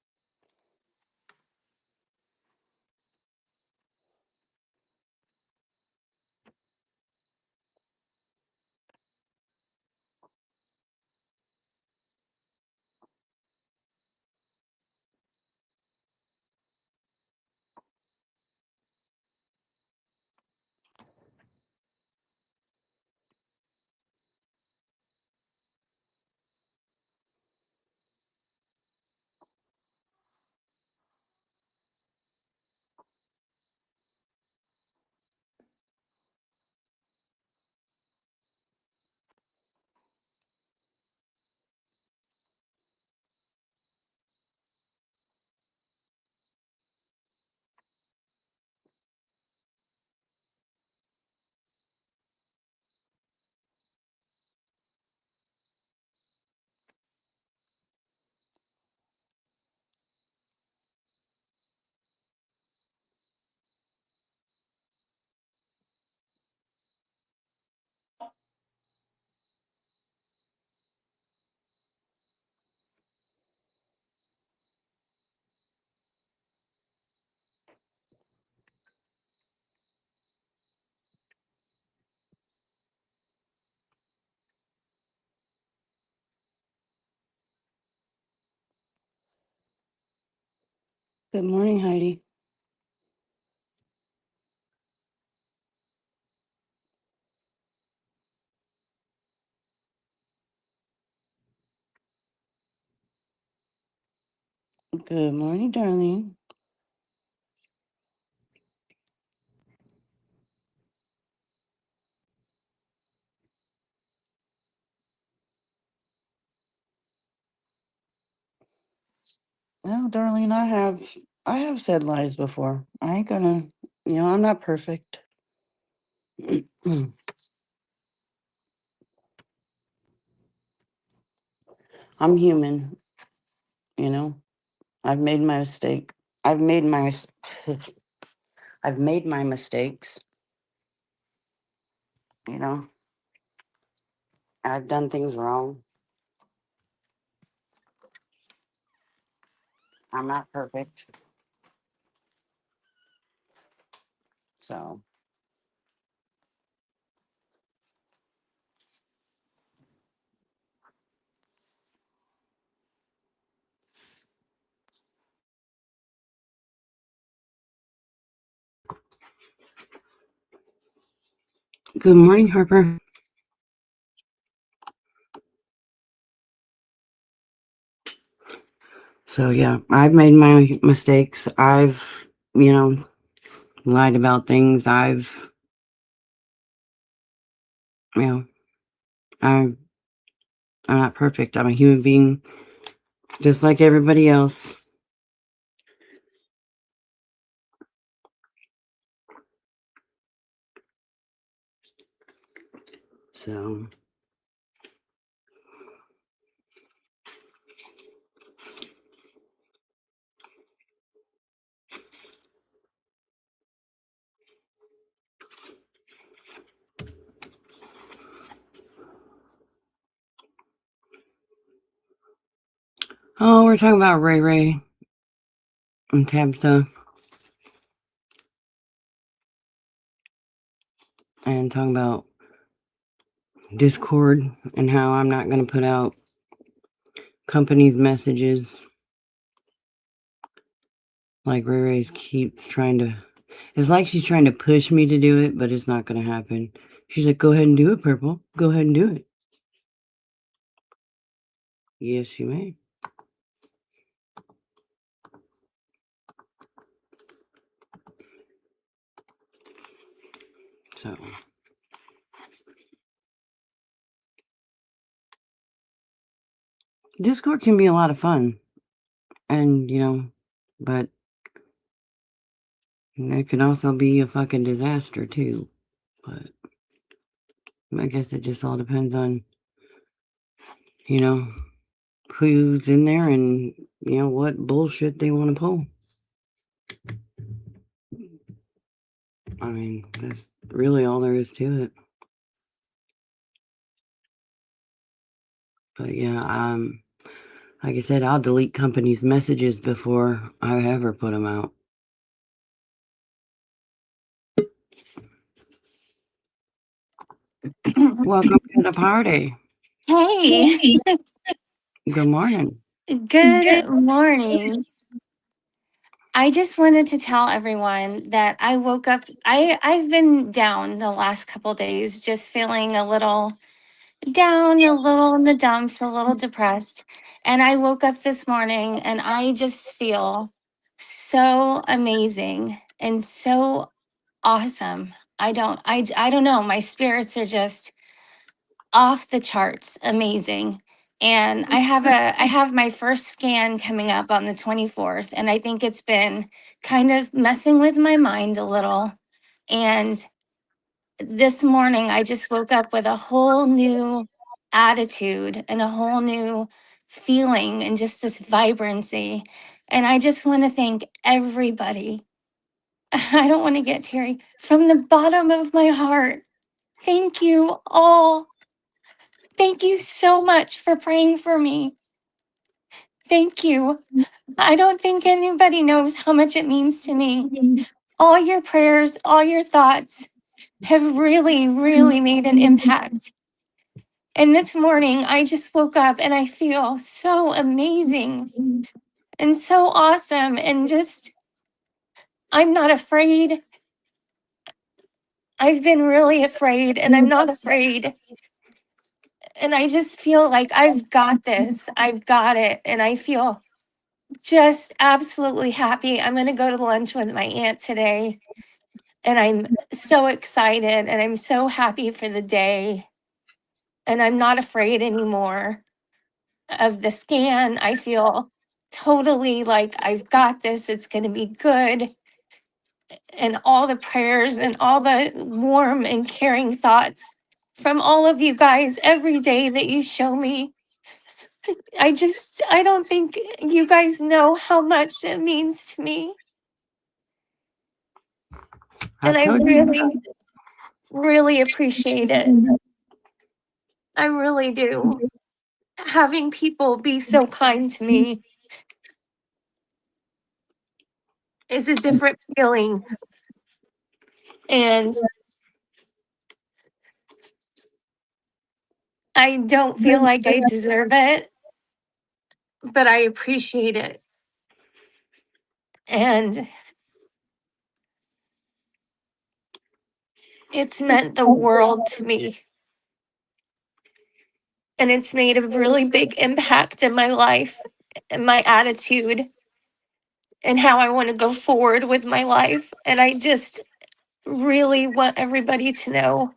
Good morning, Heidi. Good morning, darling. Well, darling, I have said lies before. I ain't gonna, I'm not perfect. I'm human, you know. I've made my mistake. I've made my I've made my mistakes, you know. I've done things wrong. I'm not perfect. So, good morning, Harper. So, yeah, I've made my mistakes. I've, lied about things. You know, I'm, I'm not perfect. I'm a human being just like everybody else. So, oh, we're talking about Ray Ray and Tabitha and talking about Discord and how I'm not going to put out companies' messages like Ray Ray's keeps trying to. It's like she's trying to push me to do it, but it's not going to happen. She's like, go ahead and do it, Purple. Go ahead and do it. Yes, you may. So, Discord can be a lot of fun. And, but it can also be a fucking disaster too. But I guess it just all depends on, who's in there and, what bullshit they want to pull. I mean, that's really all there is to it. But yeah, Like I said, I'll delete companies' messages before I ever put them out. Welcome to the party. Hey, Good morning. good morning. I just wanted to tell everyone that I woke up. I've been down the last couple days, just feeling a little down, a little in the dumps, a little depressed. And I woke up this morning and I just feel so amazing and so awesome. I don't know. My spirits are just off the charts amazing. And I have my first scan coming up on the 24th, and I think it's been kind of messing with my mind a little. And this morning I just woke up with a whole new attitude and a whole new feeling and just this vibrancy. And I just want to thank everybody. I don't want to get teary, from the bottom of my heart. Thank you all. Thank you so much for praying for me. Thank you. I don't think anybody knows how much it means to me. All your prayers, all your thoughts have really, really made an impact. And this morning, I just woke up and I feel so amazing and so awesome. And just, I'm not afraid. I've been really afraid, and I'm not afraid. And I just feel like I've got this. I've got it. And I feel just absolutely happy. I'm going to go to lunch with my aunt today, and I'm so excited and I'm so happy for the day. And I'm not afraid anymore of the scan. I feel totally like I've got this. It's going to be good. And all the prayers and all the warm and caring thoughts from all of you guys every day that you show me. I don't think you guys know how much it means to me. I And I told you. really, really appreciate it. I really do. Having people be so kind to me is a different feeling. And I don't feel like I deserve it, but I appreciate it. And it's meant the world to me. And it's made a really big impact in my life and my attitude and how I want to go forward with my life. And I just really want everybody to know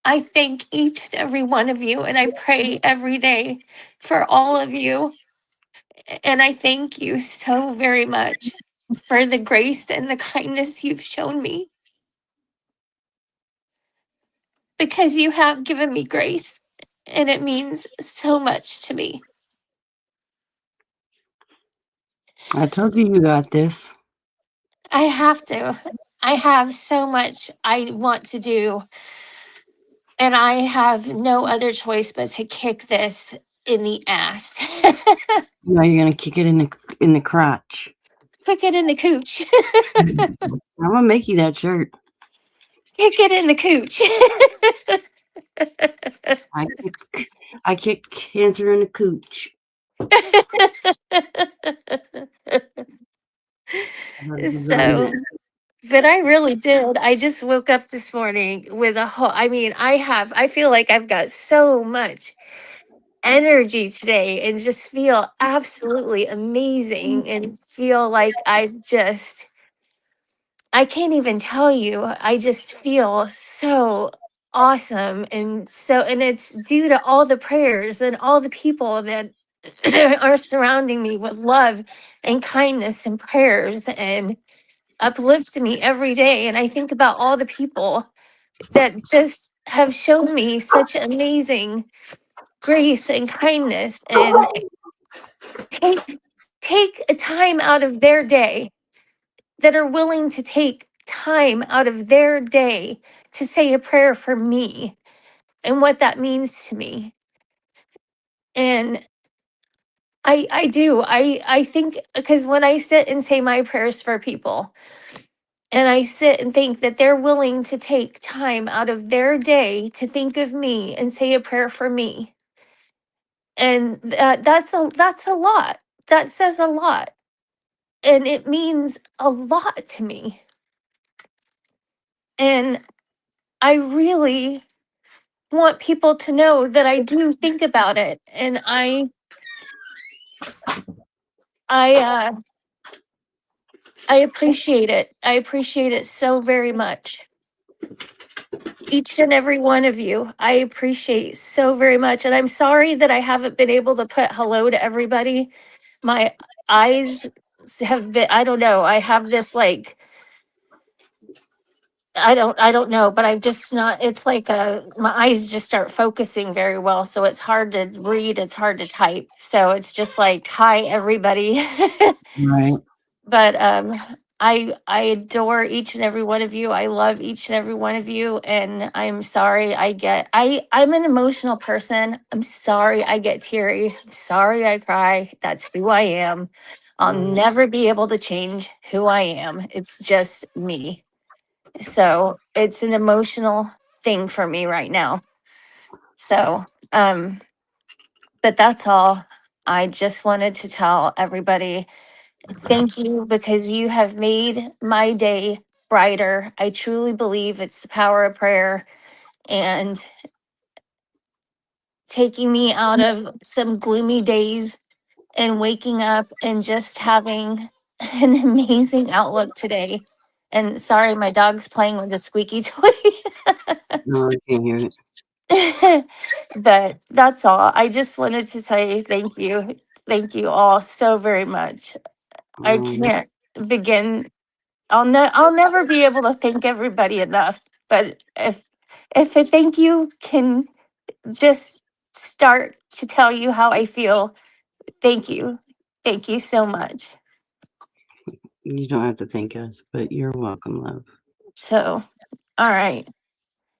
I thank each and every one of you, and I pray every day for all of you. And I thank you so very much for the grace and the kindness you've shown me, because you have given me grace, and it means so much to me. I told you got this. I have to. I have so much I want to do, and I have no other choice but to kick this in the ass. Now you're gonna kick it in the crotch. Kick it in the cooch. I'm gonna make you that shirt. Kick it in the cooch. I kick cancer in the cooch. So, but I really did. I just woke up this morning with a whole, I feel like I've got so much energy today and just feel absolutely amazing and feel like I can't even tell you. I just feel so awesome. And it's due to all the prayers and all the people that are surrounding me with love and kindness and prayers and uplift me every day. And I think about all the people that just have shown me such amazing grace and kindness and take a time out of their day, that are willing to take time out of their day to say a prayer for me and what that means to me. And I do. I think because when I sit and say my prayers for people, and I sit and think that they're willing to take time out of their day to think of me and say a prayer for me. And that's a lot. That says a lot. And it means a lot to me. And I really want people to know that I do think about it. And I I appreciate it. I appreciate it so very much. Each and every one of you, I appreciate so very much. And I'm sorry that I haven't been able to put hello to everybody. My eyes have been, I don't know, I have this like, I don't know, but I'm just not, it's like my eyes just start focusing very well. So it's hard to read, it's hard to type. So it's just like, hi, everybody. Right. But I adore each and every one of you. I love each and every one of you, and I'm sorry I'm an emotional person. I'm sorry I get teary. I'm sorry I cry. That's who I am. I'll never be able to change who I am. It's just me. So it's an emotional thing for me right now. So but that's all. I just wanted to tell everybody thank you because you have made my day brighter. I truly believe it's the power of prayer and taking me out of some gloomy days and waking up and just having an amazing outlook today. And sorry, my dog's playing with a squeaky toy. No, I can't hear it. But that's all. I just wanted to say thank you. Thank you all so very much. I can't begin I'll never be able to thank everybody enough. But if a thank you can just start to tell you how I feel, thank you. Thank you so much. You don't have to thank us, but you're welcome, love. So, all right.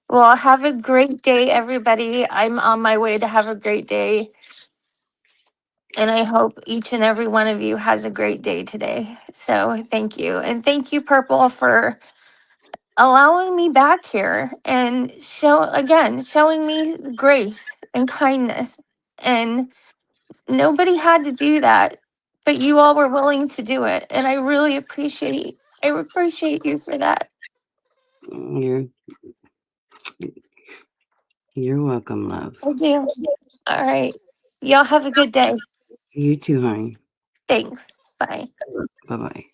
Well, have a great day, everybody. I'm on my way to have a great day. And I hope each and every one of you has a great day today. So thank you. And thank you, Purple, for allowing me back here and showing me grace and kindness. And nobody had to do that, but you all were willing to do it. And I appreciate you for that. You're welcome, love. I do. All right. Y'all have a good day. You too, honey. Thanks. Bye. Bye-bye.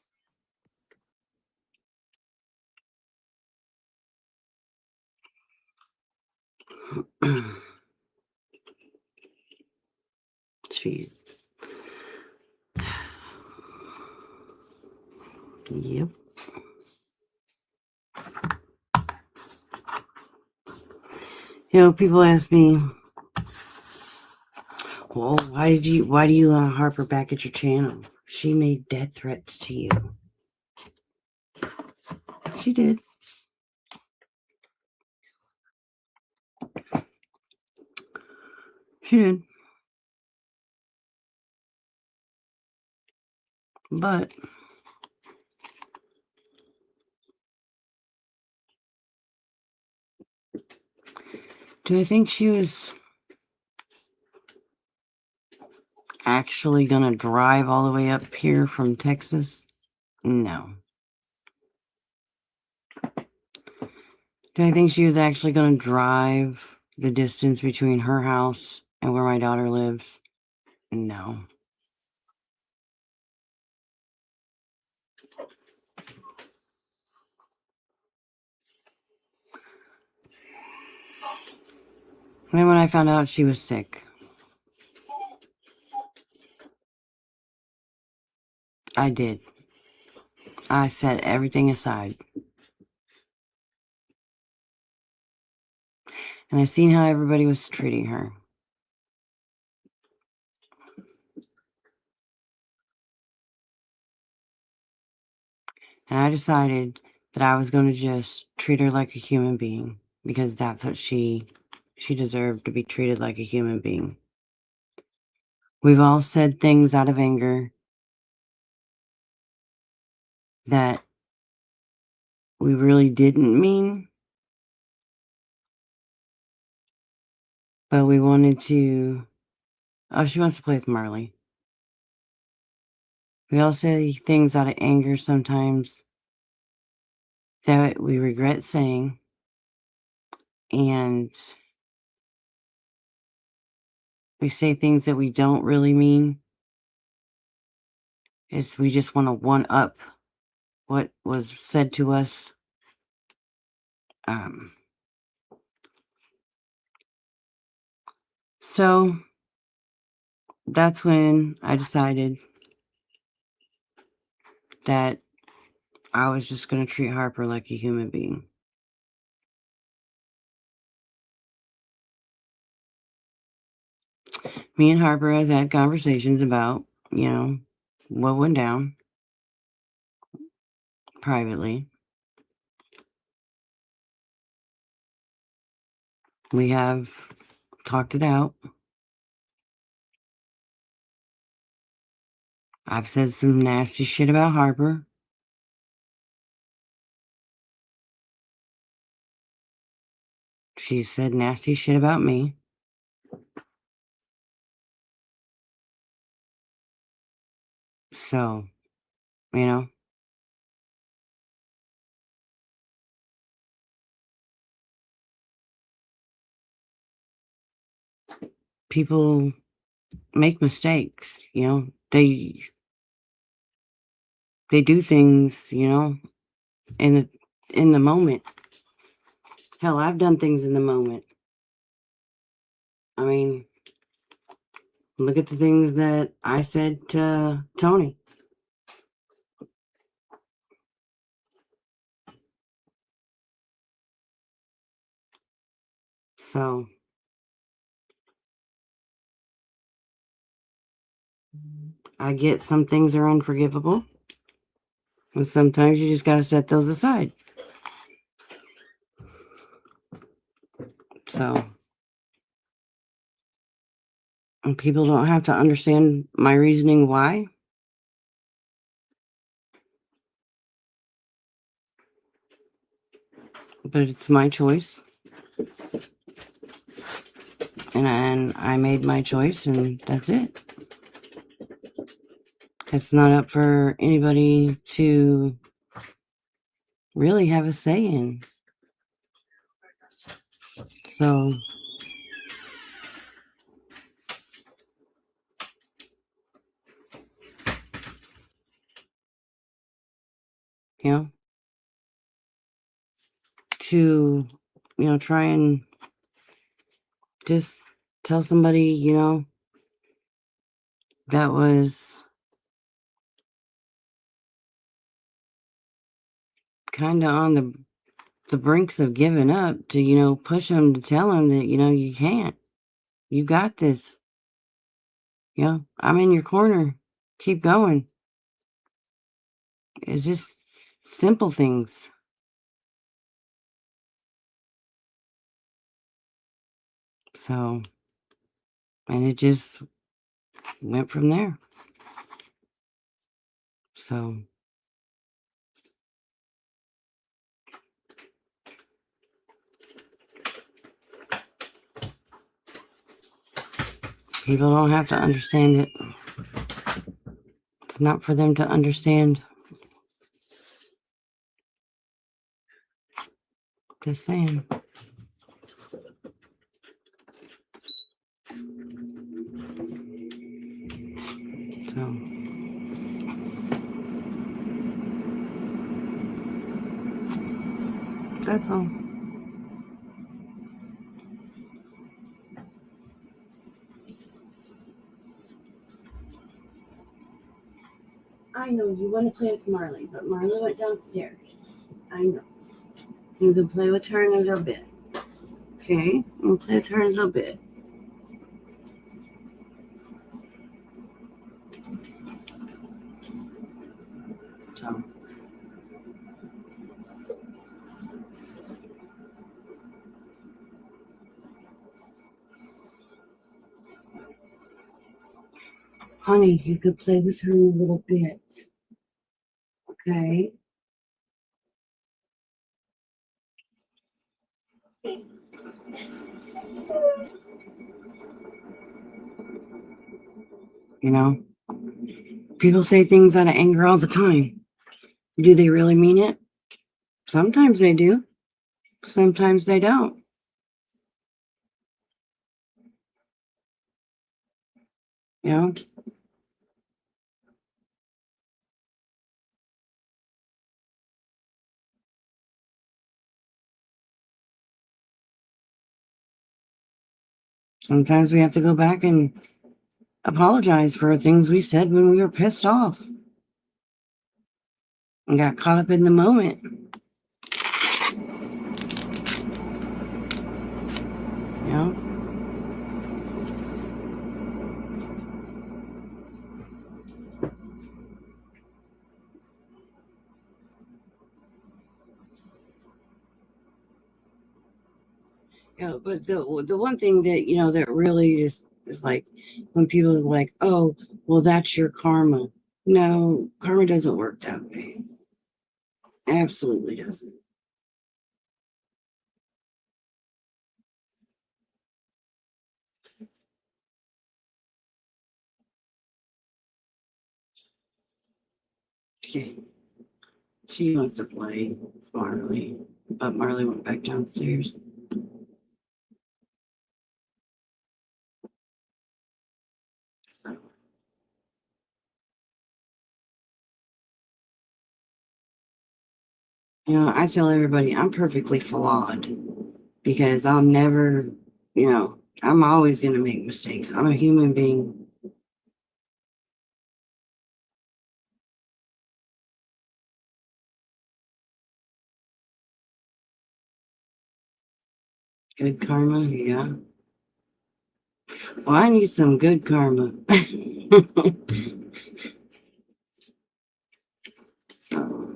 Jeez. Yep. You know, people ask me, well, why do you let Harper back at your channel? She made death threats to you. She did. She did. But do I think she was actually gonna drive all the way up here from Texas? No. Do I think she was actually gonna drive the distance between her house and where my daughter lives? No. And then when I found out she was sick, I did. I set everything aside. And I seen how everybody was treating her. And I decided that I was going to just treat her like a human being because that's what she deserved, to be treated like a human being. We've all said things out of anger that we really didn't mean, but we wanted to. Oh, she wants to play with Marley. We all say things out of anger sometimes that we regret saying, and we say things that we don't really mean. We just want to one up what was said to us. So that's when I decided that I was just going to treat Harper like a human being. Me and Harper has had conversations about, what went down privately. We have talked it out. I've said some nasty shit about Harper. She said nasty shit about me. So, people make mistakes, they do things, in the moment. Hell, I've done things in the moment. I mean, look at the things that I said to Tony. So, I get some things are unforgivable. And sometimes you just got to set those aside. So, and people don't have to understand my reasoning why. But it's my choice. And I made my choice, and that's it. It's not up for anybody to really have a say in. So, to, try and just tell somebody, that was kind of on the brinks of giving up, to, push them, to tell them that, you can't. You got this. I'm in your corner. Keep going. It's just simple things. So, and it just went from there. So, people don't have to understand it. It's not for them to understand. Just saying. So, that's all. I know you want to play with Marley, but Marley went downstairs. I know. You can play with her in a little bit. Okay? We'll play with her in a little bit. So, Honey, you could play with her a little bit. Okay. You know, people say things out of anger all the time. Do they really mean it? Sometimes they do. Sometimes they don't. You know, sometimes we have to go back and apologize for things we said when we were pissed off and got caught up in the moment. You know? But the one thing that that really is like when people are like, oh, well, that's your karma. No, karma doesn't work that way. Absolutely doesn't. She wants to play with Marley, but Marley went back downstairs. So, I tell everybody I'm perfectly flawed because I'll never, I'm always going to make mistakes. I'm a human being. Good karma, yeah. Well, I need some good karma. So,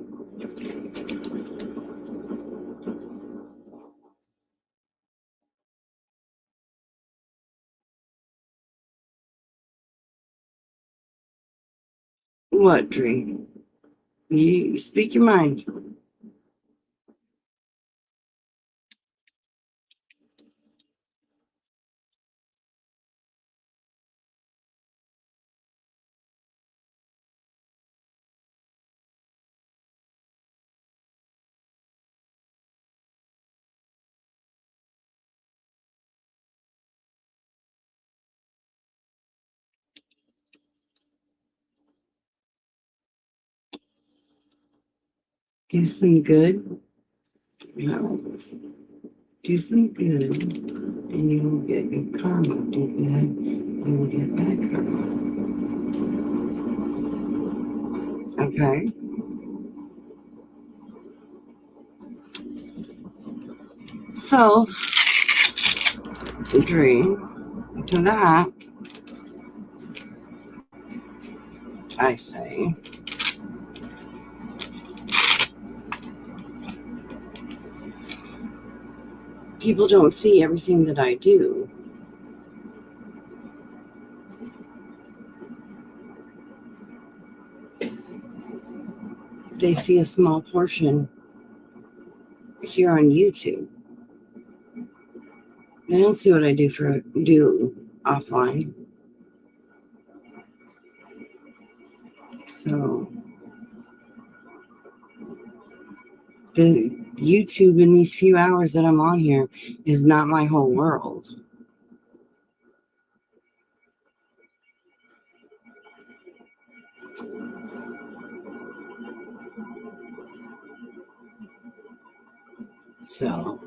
what dream? You speak your mind. Do some good. Do some good, and you will get good karma. Do bad, you will get bad karma. Okay. So, dream to that, I say, people don't see everything that I do. They see a small portion here on YouTube. They don't see what I do offline. So the YouTube in these few hours that I'm on here is not my whole world. So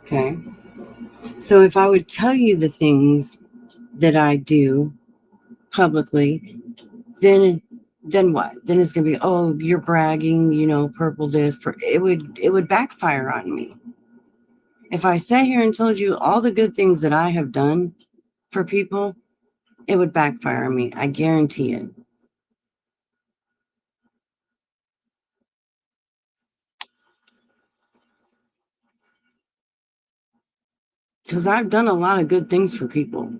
okay. So if I would tell you the things that I do publicly, then what? Then it's gonna be, oh, you're bragging, purple this. It would backfire on me. If I sat here and told you all the good things that I have done for people, it would backfire on me. I guarantee it. Because I've done a lot of good things for people.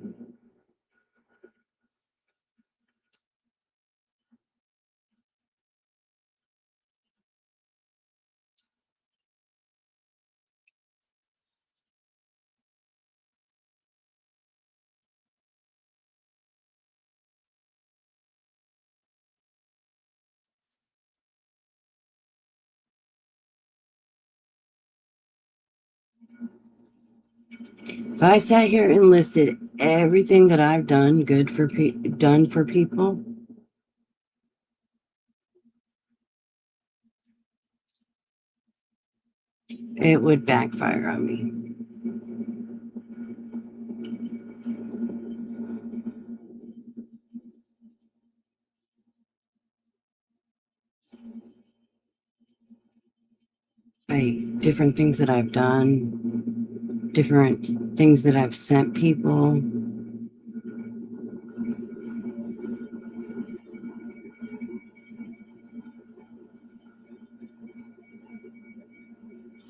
If I sat here and listed everything that I've done good for done for people, it would backfire on me. Like different things that I've done, different things that I've sent people.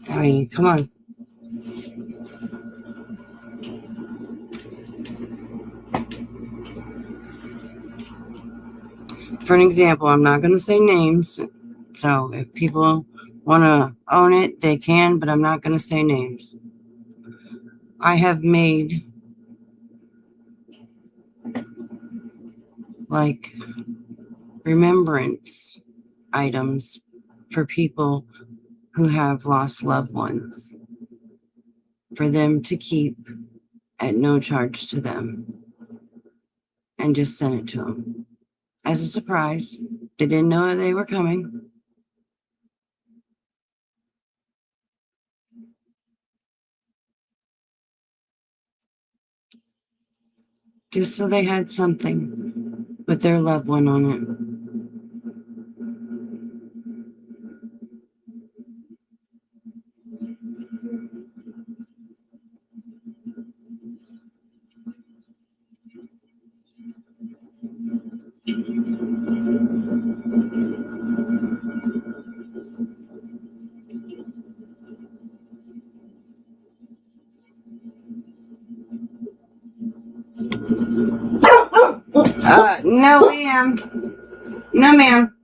I mean, come on. For an example, I'm not going to say names. So if people want to own it, they can, but I'm not going to say names. I have made like remembrance items for people who have lost loved ones for them to keep at no charge to them and just sent it to them as a surprise. They didn't know they were coming. Just so they had something with their loved one on it. No, ma'am. No, ma'am.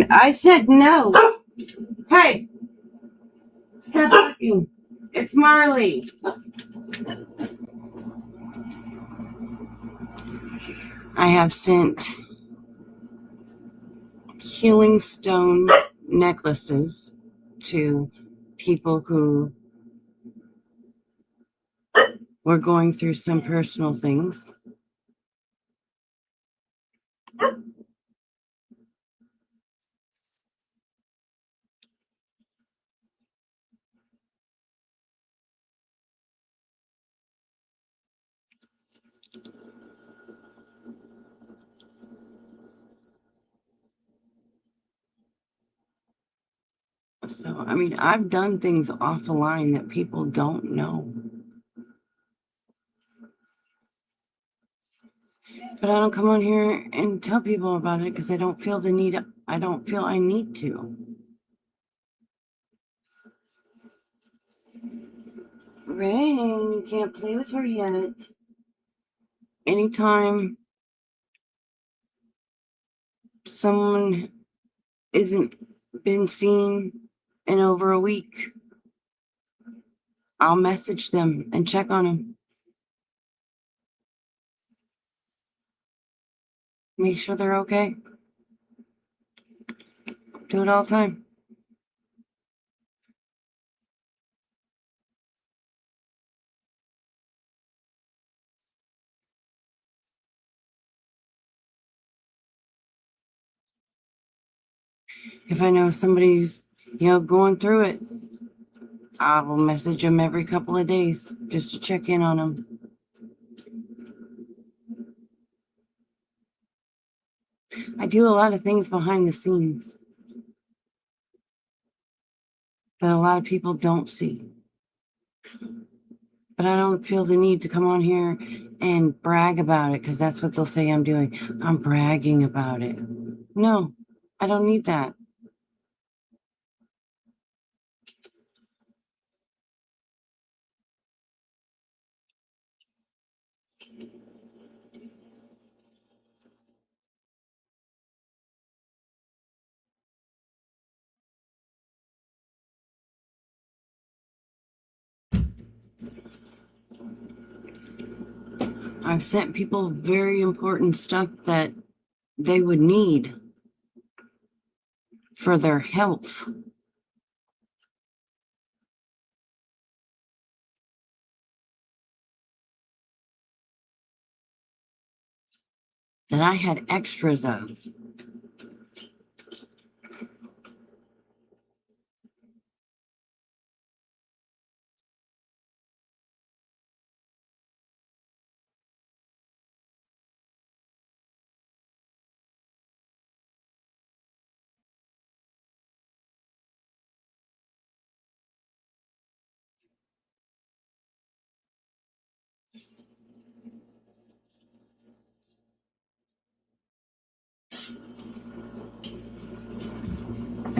I said no. Hey, stop talking. It's Marley. I have sent healing stone necklaces to people who were going through some personal things. So, I mean, I've done things off the line that people don't know. But I don't come on here and tell people about it because I don't feel the need. I don't feel I need to. Rain, you can't play with her yet. Anytime someone isn't been seen in over a week, I'll message them and check on them. Make sure they're okay. Do it all the time. If I know somebody's, going through it, I will message them every couple of days just to check in on them. I do a lot of things behind the scenes that a lot of people don't see. But I don't feel the need to come on here and brag about it because that's what they'll say I'm doing. I'm bragging about it. No, I don't need that. I've sent people very important stuff that they would need for their health. That I had extras of.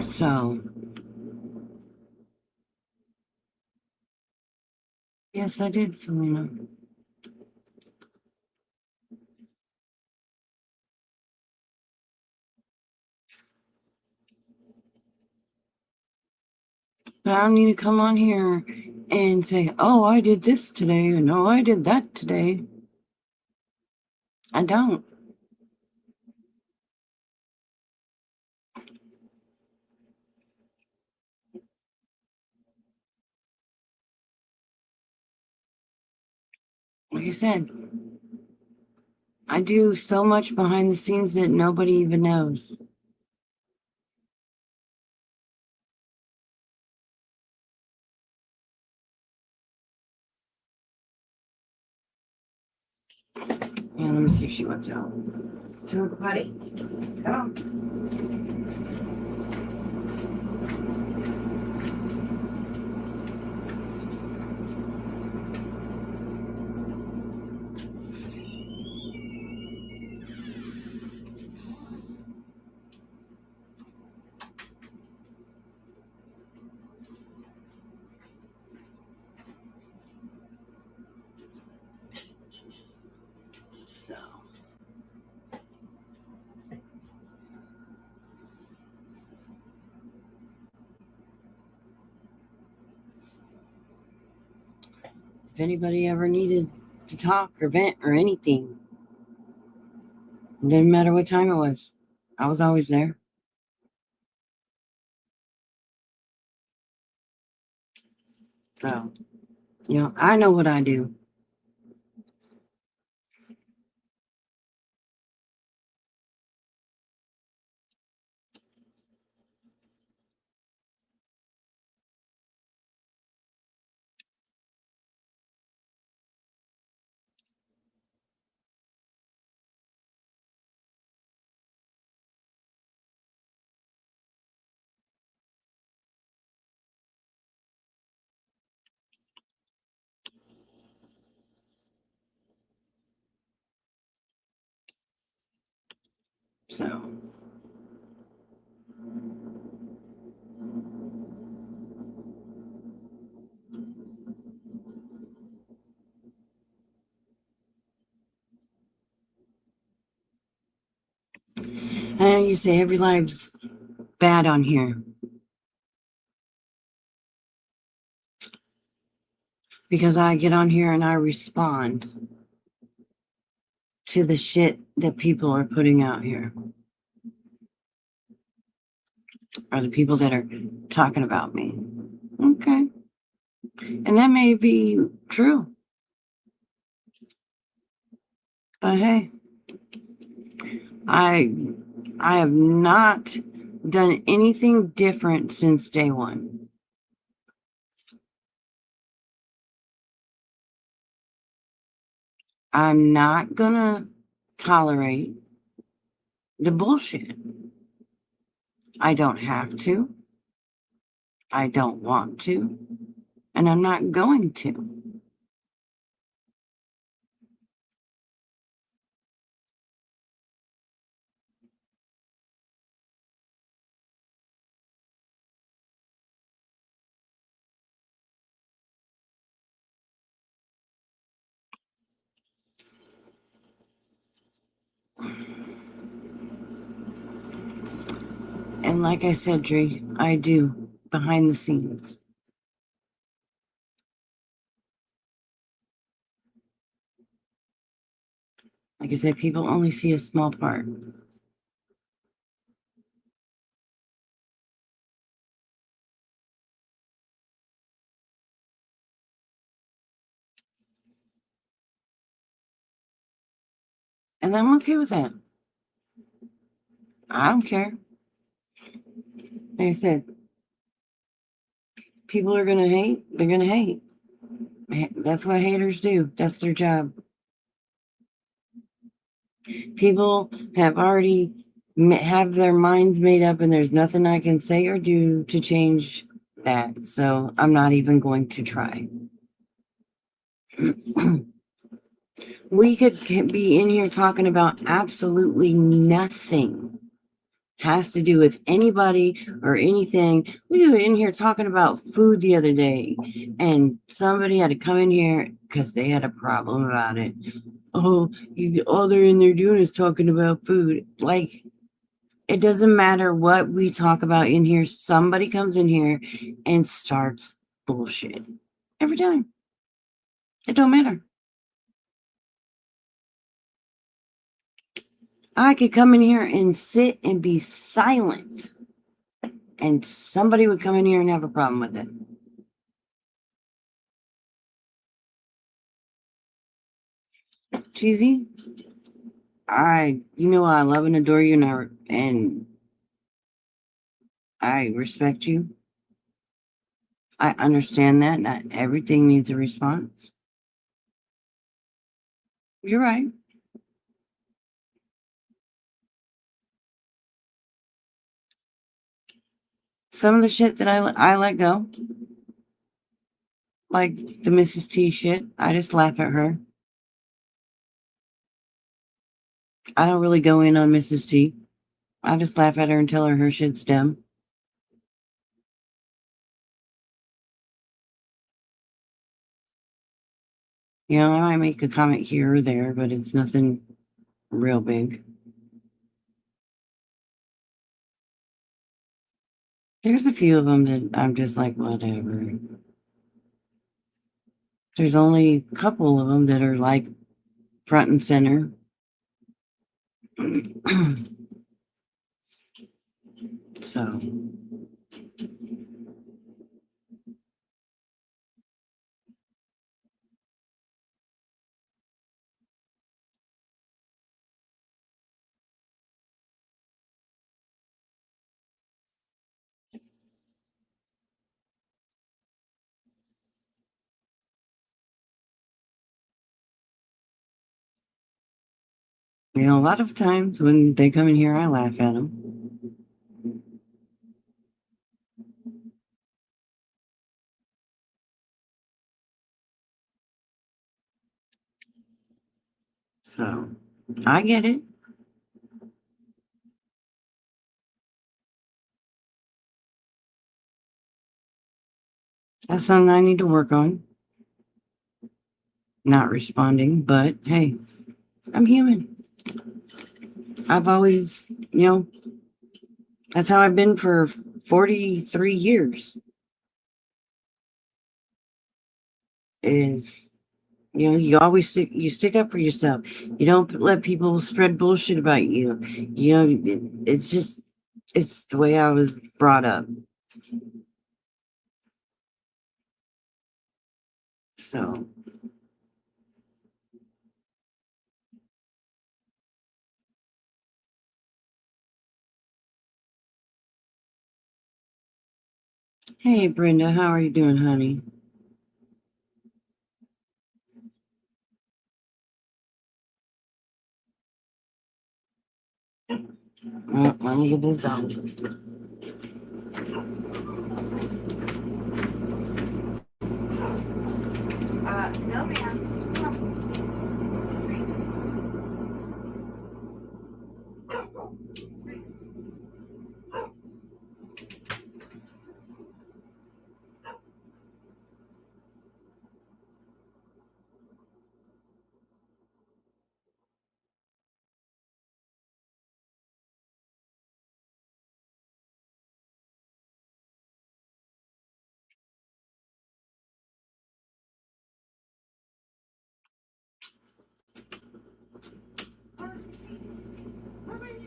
So, yes, I did, Selena. But I don't need to come on here and say, oh, I did this today, and oh, I did that today. I don't. Like I said, I do so much behind the scenes that nobody even knows. Yeah, let me see if she wants out. To a potty. Come on. So. If anybody ever needed to talk or vent or anything, it didn't matter what time it was, I was always there. So, you know, I know what I do. So, I know you say every life's bad on here because I get on here and I respond to the shit that people are putting out here, or the people that are talking about me. Okay. And that may be true. But hey, I have not done anything different since day one. I'm not gonna tolerate the bullshit. I don't have to. I don't want to. And I'm not going to. And like I said, Dre, I do behind the scenes. Like I said, people only see a small part. And I'm okay with that. I don't care. Like I said, people are going to hate. They're going to hate. That's what haters do. That's their job. People have already have their minds made up, and there's nothing I can say or do to change that. So I'm not even going to try. We could be in here talking about absolutely nothing has to do with anybody or anything. We were in here talking about food the other day, and somebody had to come in here because they had a problem about it. Oh, all they're in there doing is talking about food. Like, it doesn't matter what we talk about in here. Somebody comes in here and starts bullshit every time. It don't matter. I could come in here and sit and be silent, and somebody would come in here and have a problem with it. Cheesy, you know, I love and adore you, and I respect you. I understand that not everything needs a response. You're right. Some of the shit that I let go, like the Mrs. T shit, I just laugh at her. I don't really go in on Mrs. T. I just laugh at her and tell her shit's dumb. You know, I might make a comment here or there, but it's nothing real big. There's a few of them that I'm just like, whatever. There's only a couple of them that are like front and center. So, you know, a lot of times when they come in here, I laugh at them. So, I get it. That's something I need to work on. Not responding, but hey, I'm human. I've always, you know, that's how I've been for 43 years. Is, you know, you always stick up for yourself. You don't let people spread bullshit about you. You know, it's just, it's the way I was brought up. So, hey, Brenda, how are you doing, honey? Well, let me get this done. No, ma'am.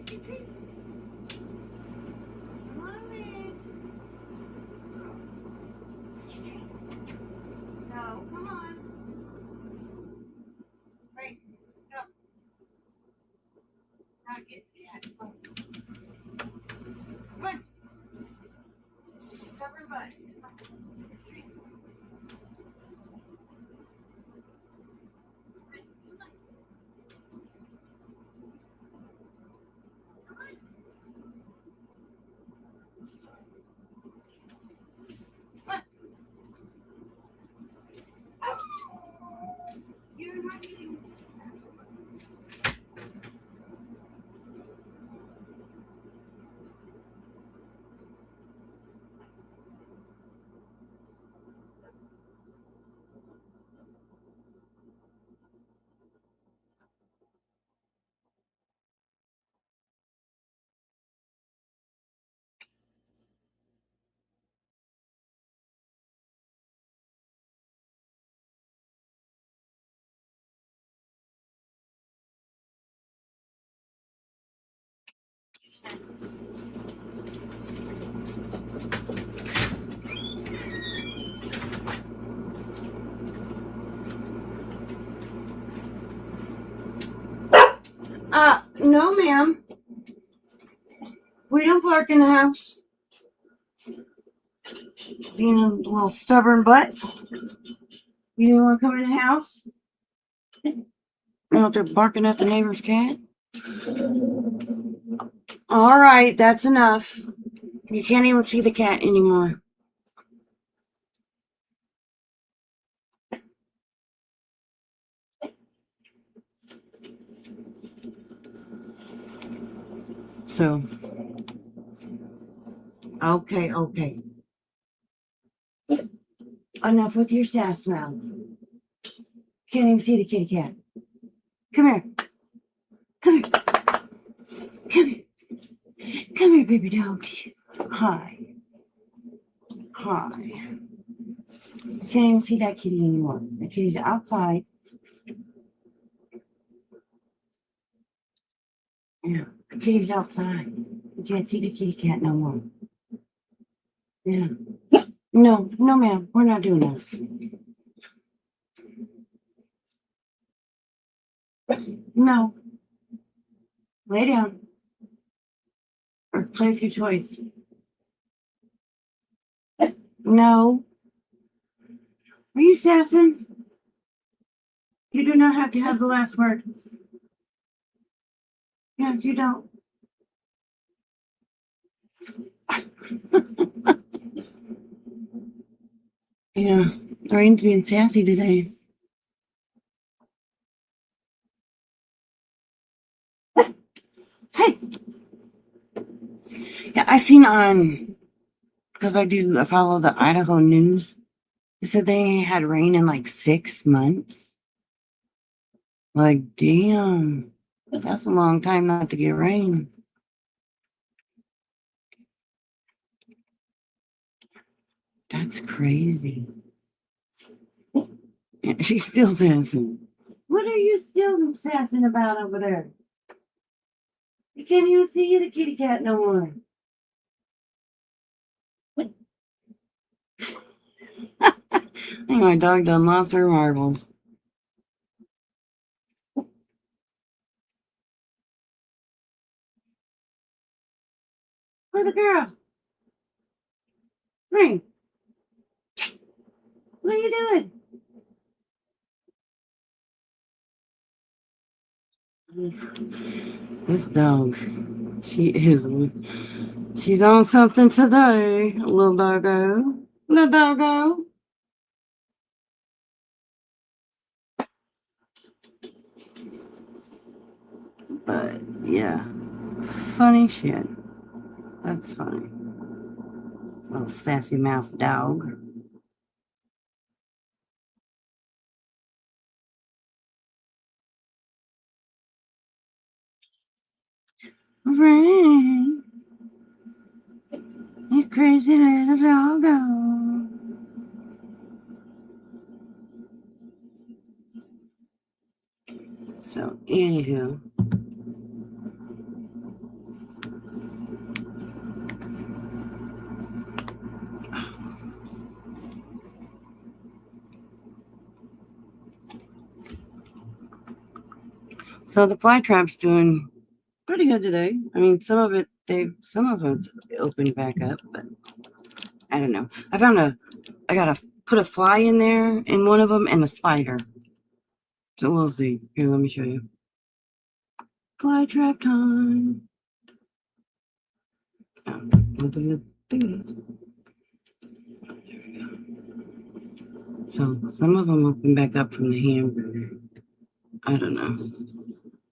Come on in. No, come on. Right. No. Not get the cat. Come on. Stubborn butt. You're not eating. No, ma'am. We don't park in the house. Being a little stubborn butt. You didn't want to come in the house? Out there barking at the neighbor's cat? All right, that's enough. You can't even see the cat anymore. So, okay. Enough with your sass mouth. Can't even see the kitty cat. Come here. Come here. Come here. Come here, baby dog. Hi. You can't even see that kitty anymore. The kitty's outside. Yeah, the kitty's outside. You can't see the kitty cat no more. Yeah. No, ma'am. We're not doing that. No. Lay down. Or play with your toys. No. Are you sassing? You do not have to have the last word. Yeah, you don't. Yeah, Lorraine's being sassy today. Hey! Yeah, I seen on, because I follow the Idaho news. They said they had rain in like 6 months. Like, damn. That's a long time not to get rain. That's crazy. Yeah, she's still sassing. What are you still sassing about over there? You can't even see the kitty cat no more. I think my dog done lost her marbles. Little girl. Ring. What are you doing? This dog, she's on something today, little doggo. Little doggo. But yeah, funny shit. That's funny. Little sassy mouth dog. Ring. You crazy little doggo. So, anywho, So the fly trap's doing pretty good today. I mean, some of it's opened back up, but I don't know. I gotta put a fly in there in one of them and a spider. So we'll see. Here, let me show you. Fly trap time. Open the thingy. There we go. So some of them open back up from the hamburger. I don't know.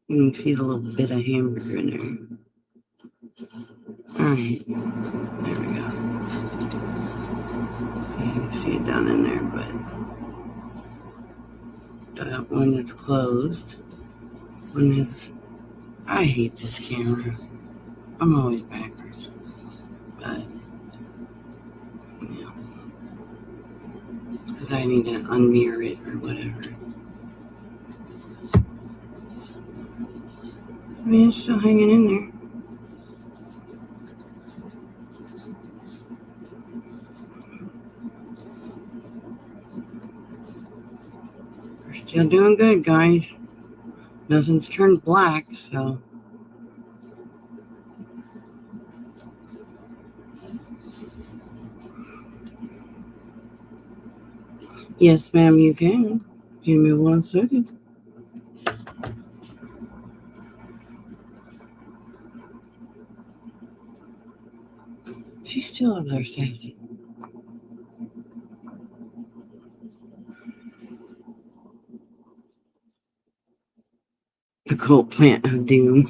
You can feel a little bit of hamburger in there. All right. There we go. See, you can see it down in there, but that one that's closed. One is. I hate this camera. I'm always backwards. But, yeah. Because I need to unmirror it or whatever. I mean, it's still hanging in there. We're still doing good, guys. Nothing's turned black, so. Yes, ma'am, you can. Give me 1 second. She's still up there, Sassy. The cult plant of doom.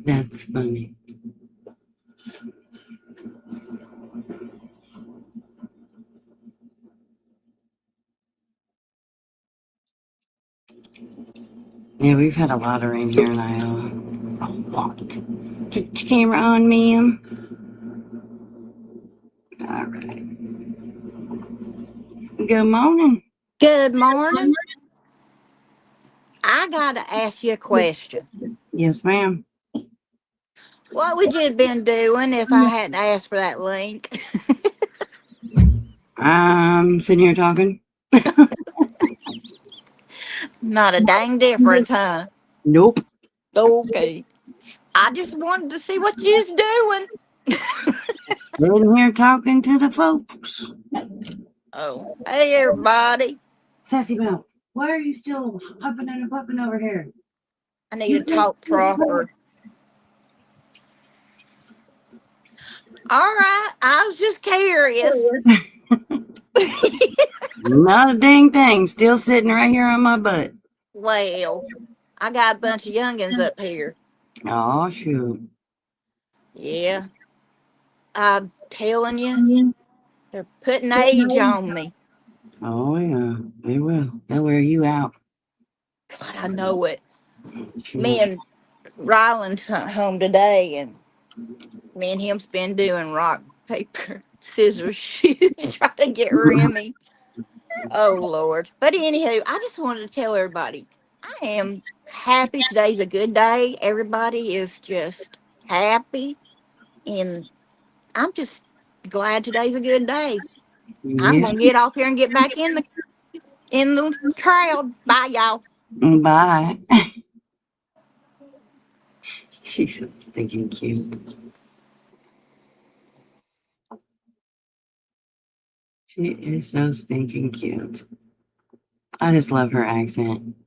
That's funny. Yeah, we've had a lot of rain here in Iowa. A lot. Get your camera on, ma'am. All right. Good morning. Good morning. I got to ask you a question. Yes, ma'am. What would you have been doing if I hadn't asked for that link? I'm sitting here talking. Not a dang difference, huh? Nope. Okay. I just wanted to see what you was doing. Sitting here talking to the folks. Oh, hey, everybody. Sassy Mouth, why are you still huffing and puffing over here? I need to talk proper. All right. I was just curious. Not a dang thing. Still sitting right here on my butt. Well, I got a bunch of youngins up here. Oh, shoot. Yeah. I'm telling you, they're putting age on me. Oh, yeah. They will. They'll wear you out. God, I know it. Shoot. Me and Ryland's home today, and me and him's been doing rock, paper, scissors, shoot, trying to get Remy. Oh, Lord. But anywho, I just wanted to tell everybody I am happy. Today's a good day. Everybody is just happy, and I'm just glad today's a good day. I'm Yeah. gonna get off here and get back in the crowd. Bye, y'all. Bye. She's so stinking cute. She is so stinking cute. I just love her accent.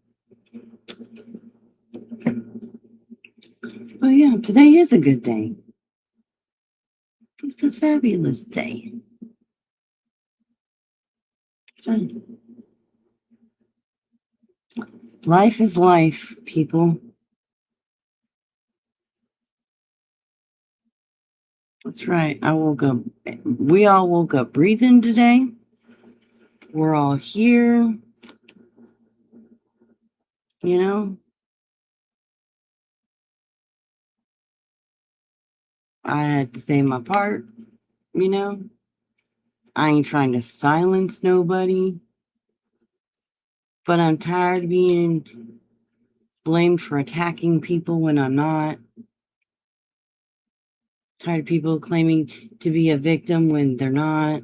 Oh, yeah. Today is a good day. It's a fabulous day. So, life is life, people. That's right. I woke up. We all woke up breathing today. We're all here. You know, I had to say my part. You know, I ain't trying to silence nobody, but I'm tired of being blamed for attacking people when I'm not. Tired of people claiming to be a victim when they're not.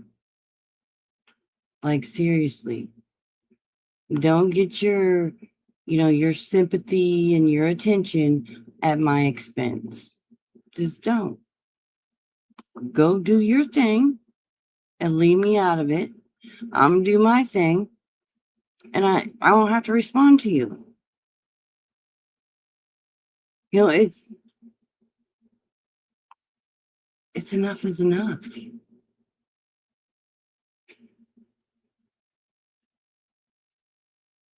Like, seriously, don't get your sympathy and your attention at my expense. Just don't. Go do your thing and leave me out of it. I'm gonna do my thing, and I won't have to respond to you. It's enough is enough.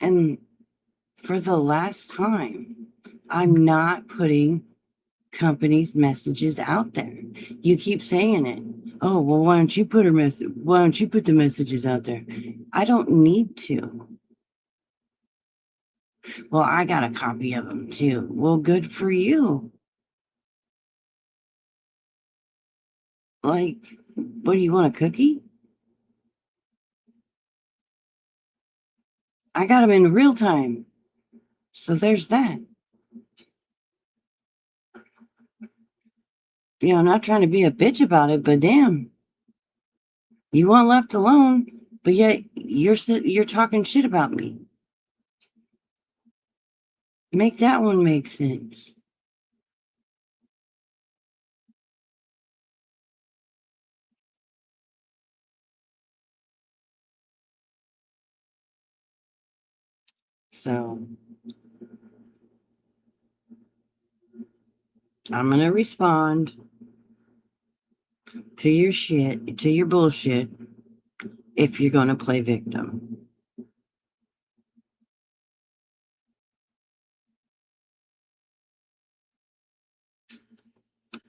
And for the last time, I'm not putting companies' messages out there. You keep saying it. Oh, well, why don't you put why don't you put the messages out there? I don't need to. Well, I got a copy of them too. Well, good for you. Like, what do you want, a cookie? I got them in real time. So there's that. I'm not trying to be a bitch about it, but damn, you want left alone, but yet you're talking shit about me. Make that one make sense. So I'm gonna respond to your shit, to your bullshit, if you're gonna play victim.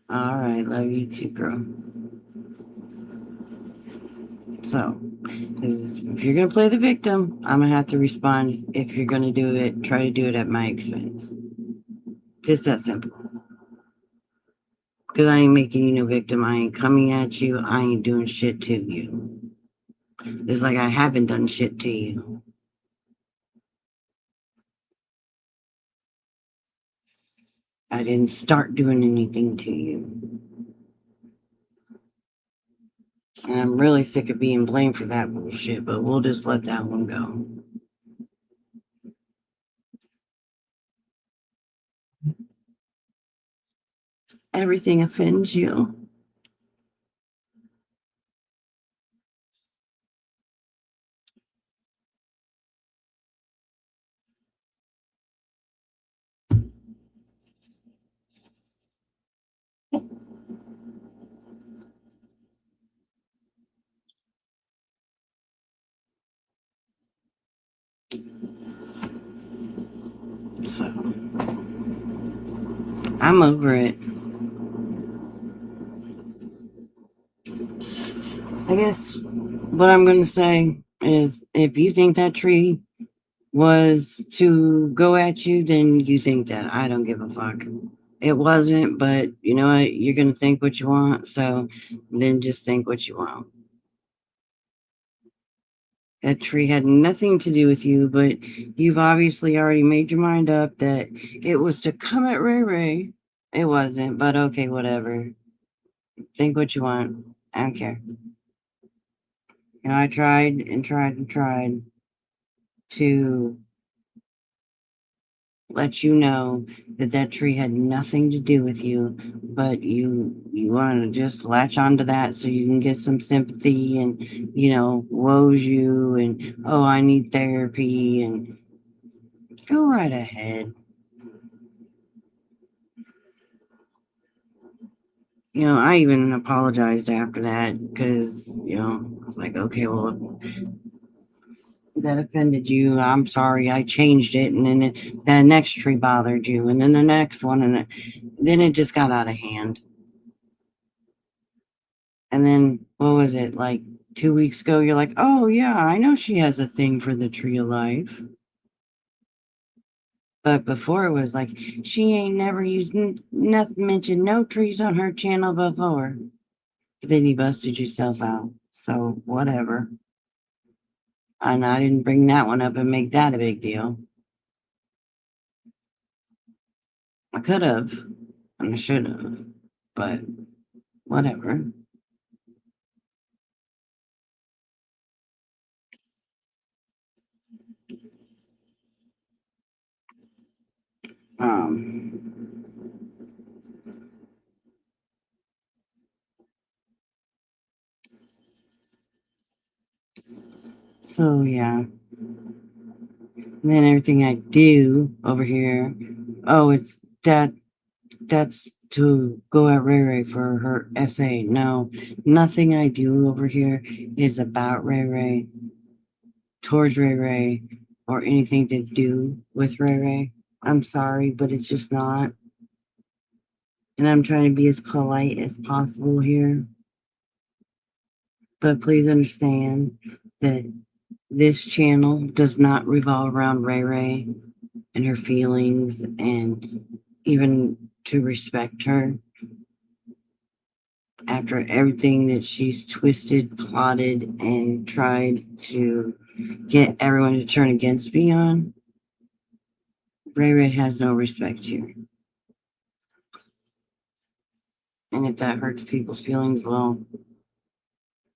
All right, love you too, girl. So, if you're gonna play the victim, I'm gonna have to respond. If you're gonna do it, try to do it at my expense. Just that simple. Because I ain't making you no victim. I ain't coming at you. I ain't doing shit to you. It's like I haven't done shit to you. I didn't start doing anything to you. And I'm really sick of being blamed for that bullshit, but we'll just let that one go. Everything offends you. So, I'm over it. I guess what I'm going to say is if you think that tree was to go at you, then you think that. I don't give a fuck. It wasn't, but you know what? You're going to think what you want. So then just think what you want. That tree had nothing to do with you, but you've obviously already made your mind up that it was to come at Ray Ray. It wasn't, but okay, whatever. Think what you want. I don't care. I tried and tried and tried to let you know that that tree had nothing to do with you, but you want to just latch onto that so you can get some sympathy and woes you and oh, I need therapy, and go right ahead. I even apologized after that because I was like, okay, well, that offended you. I'm sorry. I changed it, and then the next tree bothered you, and then the next one, and then it just got out of hand. And then what was it, like 2 weeks ago? You're like, oh yeah, I know she has a thing for the tree of life. But before it was like she ain't never used nothing, mentioned no trees on her channel before. But then you busted yourself out. So whatever. And I didn't bring that one up and make that a big deal. I could have, and I should have, but whatever. So yeah. And then everything I do over here, oh, it's that's to go at Ray Ray for her essay. No, nothing I do over here is about Ray Ray, towards Ray Ray, or anything to do with Ray Ray. I'm sorry, but it's just not. And I'm trying to be as polite as possible here. But please understand that this channel does not revolve around Ray Ray and her feelings, and even to respect her after everything that she's twisted, plotted, and tried to get everyone to turn against me on. Ray Ray has no respect here. And if that hurts people's feelings, well,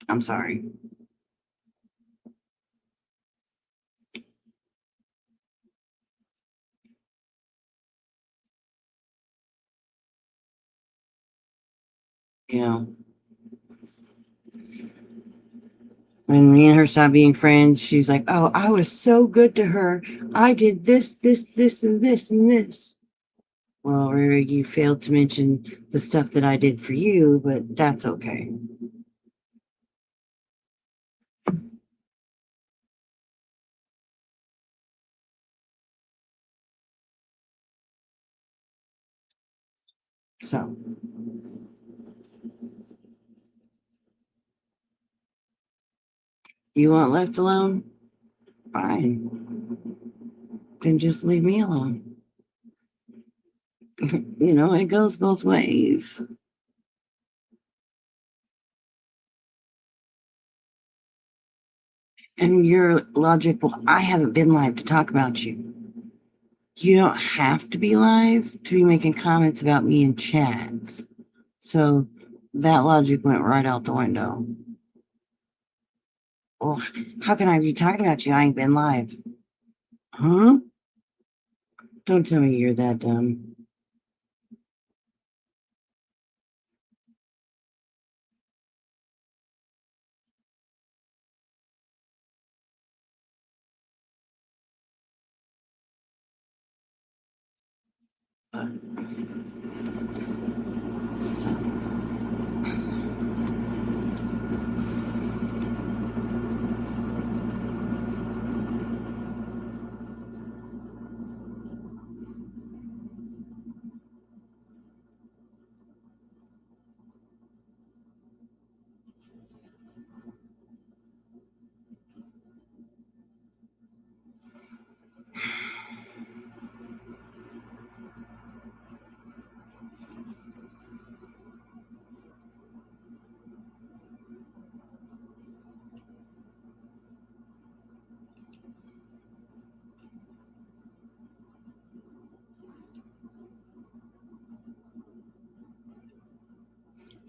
I'm sorry. You know, when me and her stopped being friends, she's like, oh, I was so good to her. I did this, this, and this, and this. Well, Ray Ray, you failed to mention the stuff that I did for you, but that's okay. So, you want left alone? Fine. Then just leave me alone. You know, it goes both ways. And your logic, well, I haven't been live to talk about you. You don't have to be live to be making comments about me in chats. So that logic went right out the window. Well, how can I be talking about you? I ain't been live. Huh? Don't tell me you're that dumb.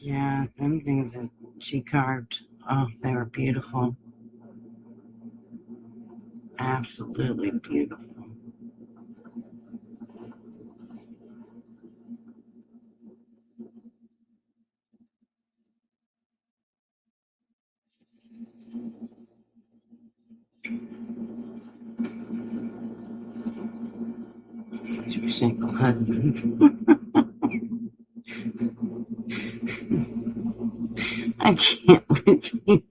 Yeah, them things that she carved, oh, they were beautiful. Absolutely beautiful. Your single husband. I can't with you.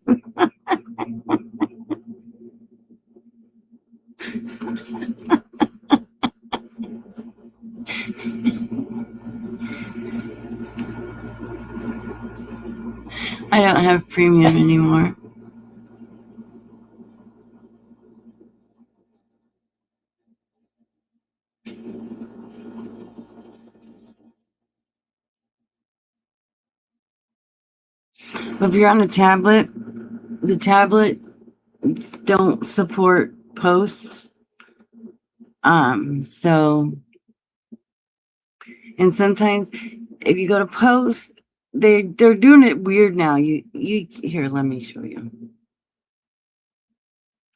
I don't have premium anymore. But if you're on a tablet, the tablet don't support posts. So, and sometimes if you go to post, they're doing it weird now. You here, let me show you.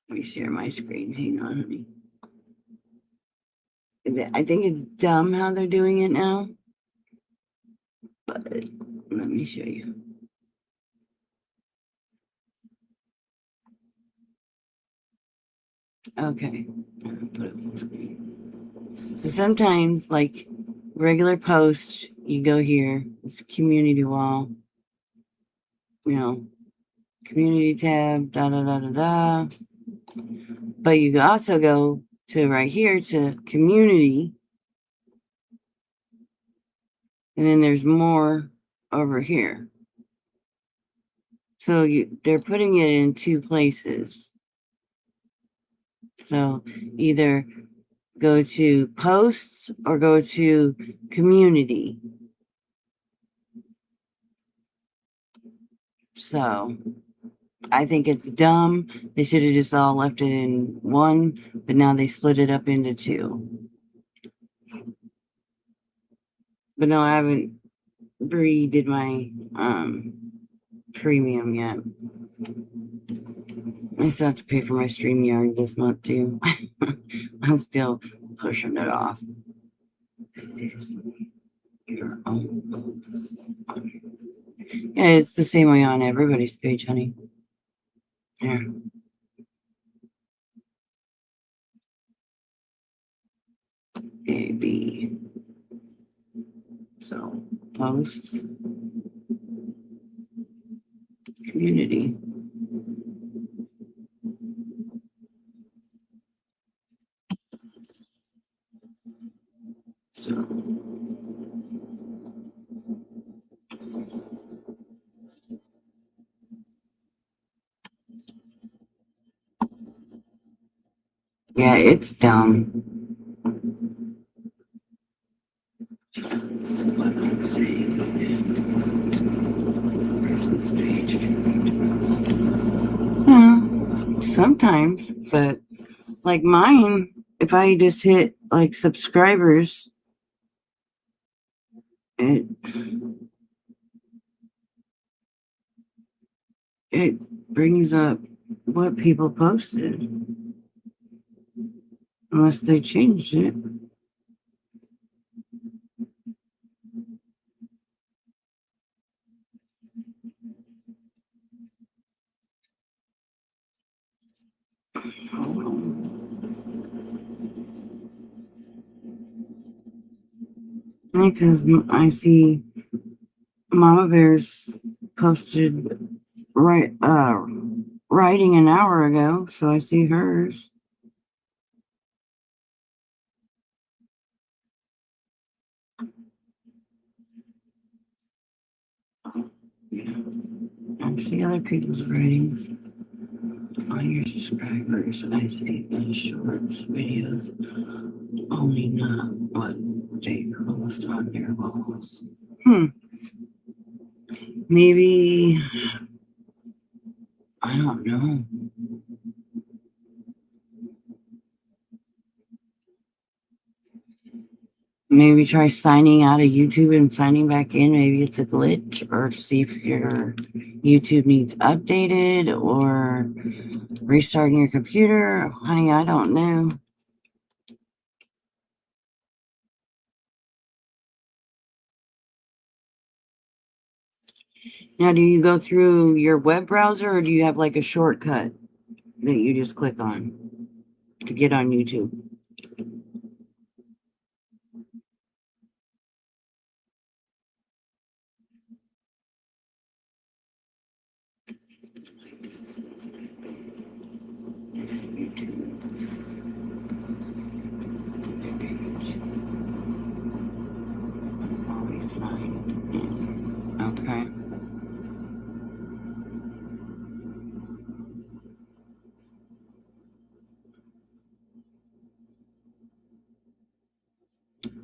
Let me share my screen. Hang on, honey. I think it's dumb how they're doing it now. But let me show you. Okay. So sometimes, like regular post, you go here, it's community wall, community tab, da da da da da. But you can also go to right here to community, and then there's more over here. So they're putting it in two places. So either go to posts or go to community. So I think it's dumb. They should have just all left it in one, but now they split it up into two. But no, I haven't redid my premium yet. I still have to pay for my StreamYard this month too. I'm still pushing it off. Your own posts. Yeah, it's the same way on everybody's page, honey. Yeah. A, B. So, posts, community. So, yeah, it's dumb. That's what I'm saying. Person's page. Sometimes, but like mine, if I just hit like subscribers, it brings up what people posted, unless they changed it. Because I see Mama Bear's posted writing an hour ago, so I see hers. Yeah. I see other people's writings on your subscribers. I see the shorts videos, only not what they post on their walls. Maybe, I don't know. Maybe try signing out of YouTube and signing back in. Maybe it's a glitch, or see if your YouTube needs updated, or restarting your computer. Honey, I don't know. Now, do you go through your web browser, or do you have like a shortcut that you just click on to get on YouTube? Always signed in. Okay.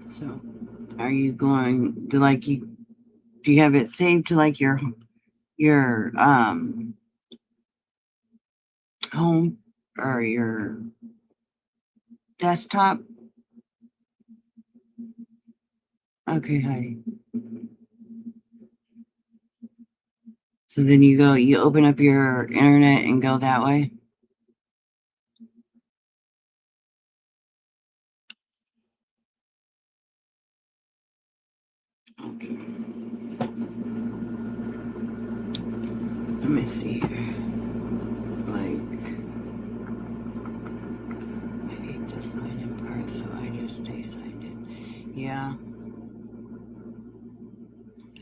So, are you going to like you? Do you have it saved to like your home or your desktop? Okay, honey. So then you open up your internet and go that way. Okay. Let me see here. Like, I hate the sign in part, so I just stay signed in. Yeah.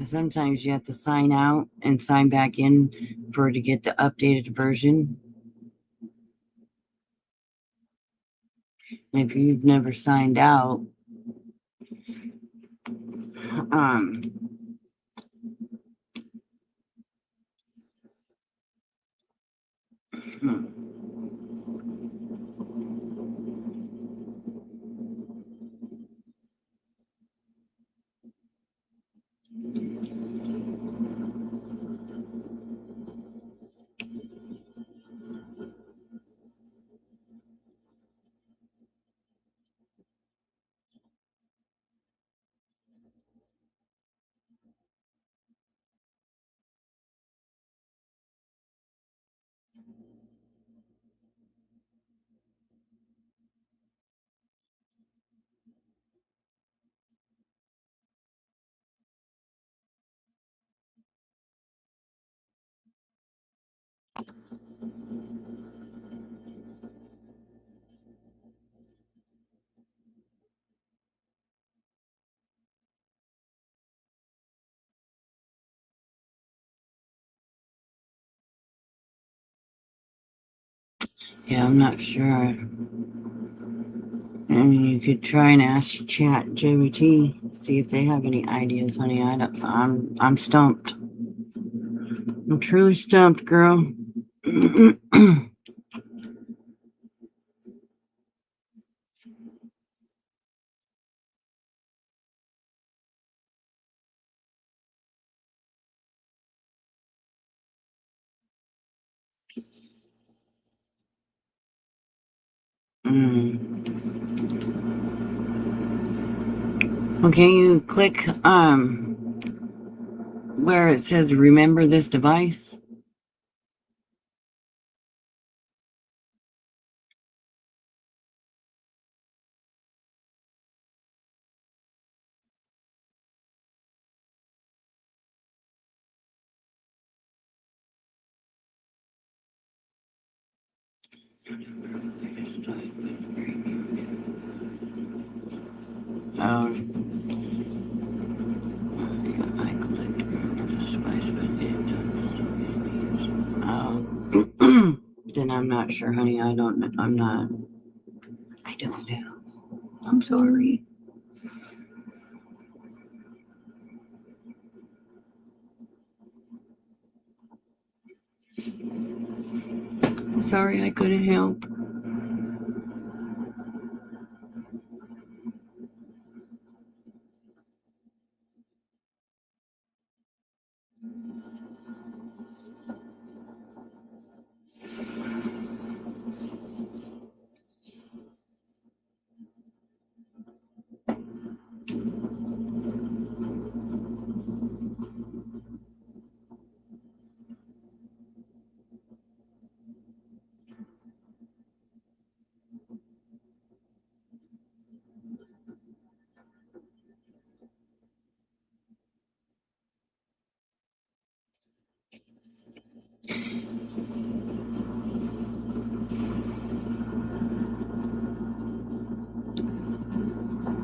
Sometimes you have to sign out and sign back in to get the updated version. And if you've never signed out, um, hmm, yeah, I'm not sure. I mean, you could try and ask Chat JBT, see if they have any ideas, honey. I'm stumped. I'm truly stumped, girl. Okay, you click where it says remember this device. I clicked remember this device, but it does. Then I'm not sure, honey. I don't know. I don't know. I'm sorry. Sorry, I couldn't help.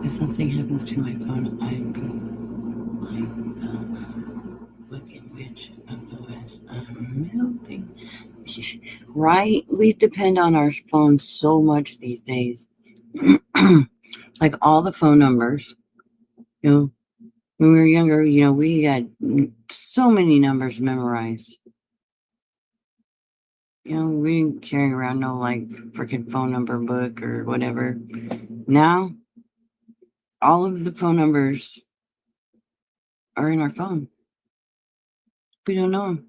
If something happens to my phone, I'd be like, look at which of those I'm melting. Right? We depend on our phones so much these days. Like all the phone numbers. You know, when we were younger, we had so many numbers memorized. We didn't carry around no like freaking phone number book or whatever. Now, all of the phone numbers are in our phone. We don't know them.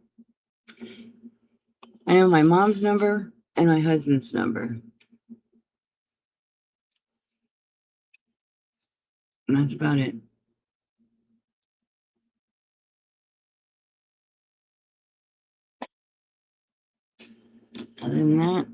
I know my mom's number and my husband's number. And that's about it. Other than that,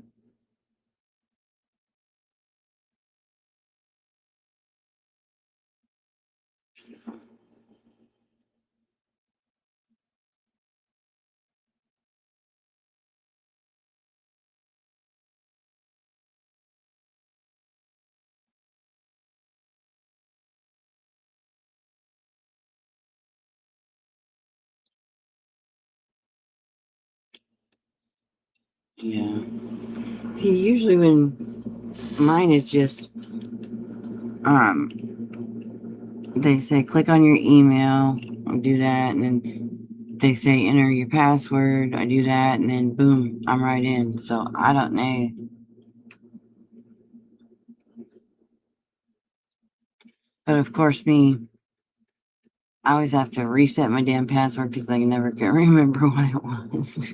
Yeah. See, usually when mine is just, they say click on your email, I'll do that, and then they say enter your password, I do that, and then boom, I'm right in. So I don't know. But of course, I always have to reset my damn password because I never can remember what it was.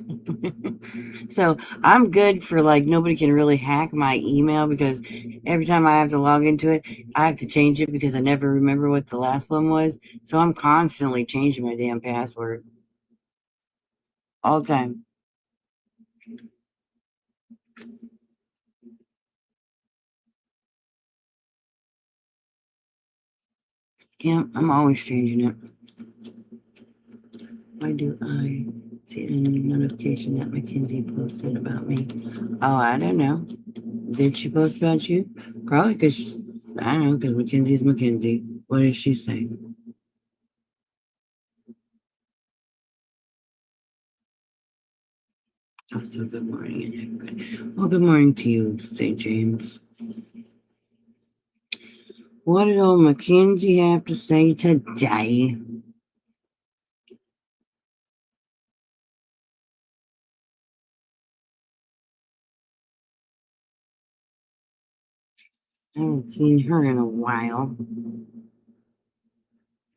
So I'm good for like nobody can really hack my email because every time I have to log into it, I have to change it because I never remember what the last one was. So I'm constantly changing my damn password all the time. Yeah, I'm always changing it. Why do I see a notification that Mackenzie posted about me? Oh, I don't know. Did she post about you? Probably because, I don't know, because Mackenzie's Mackenzie. What did she say? Also, good morning. Well, good morning to you, St. James. What did old Mackenzie have to say today? I haven't seen her in a while. Of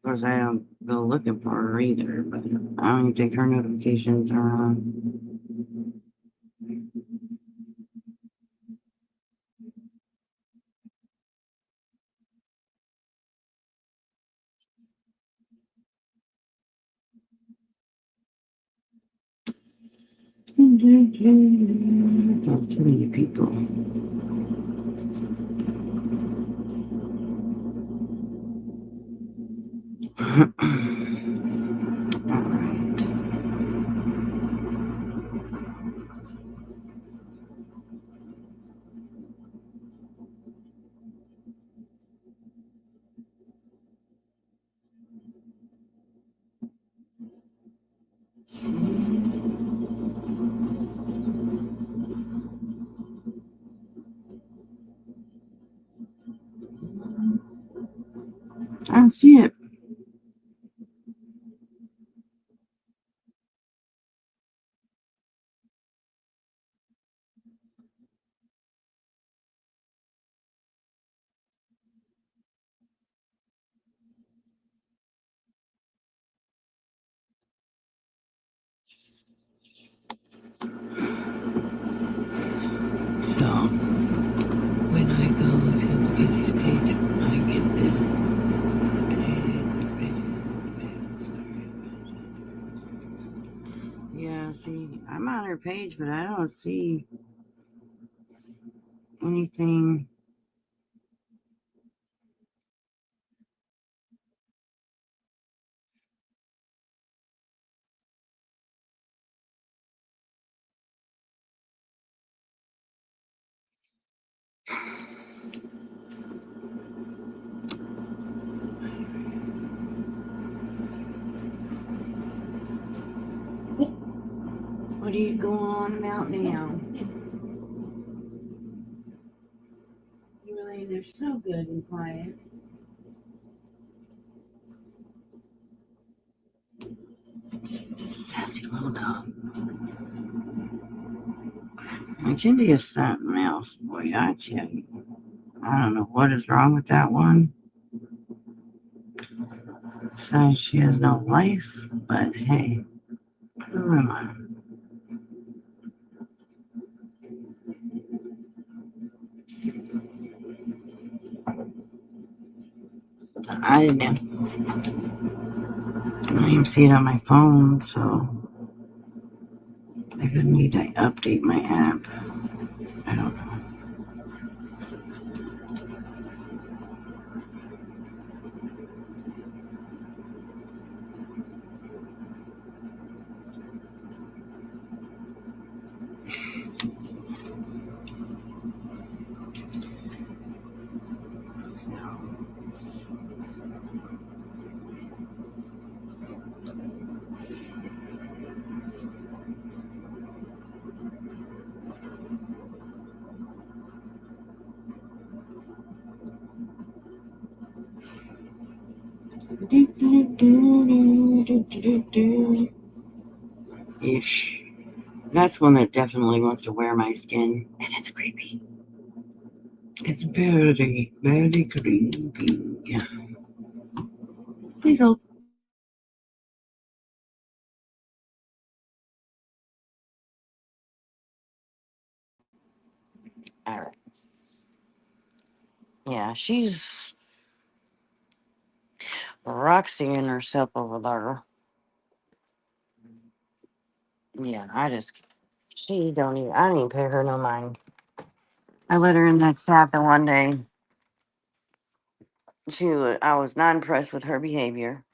course, I don't go looking for her either, but I don't even think her notifications are on. Talk too many people. All right. I don't see it. So when I go to Mackenzie's page, I get the page. This page is yeah, see, I'm on her page, but I don't see anything. What are you going on about now? You really, they're so good and quiet. Sassy little dog. Mackenzie is something else, boy, I tell you. I don't know what is wrong with that one. Besides, she has no life, but hey, who am I? I didn't even see it on my phone, so I could need to update my app. I don't know. So, Ish. That's one that definitely wants to wear my skin, and it's creepy. It's very, very creepy. Yeah. Please hold. All right. Yeah, she's Roxying herself over there. Yeah, she don't even, I don't even pay her no mind. I let her in that chat the one day. I was not impressed with her behavior.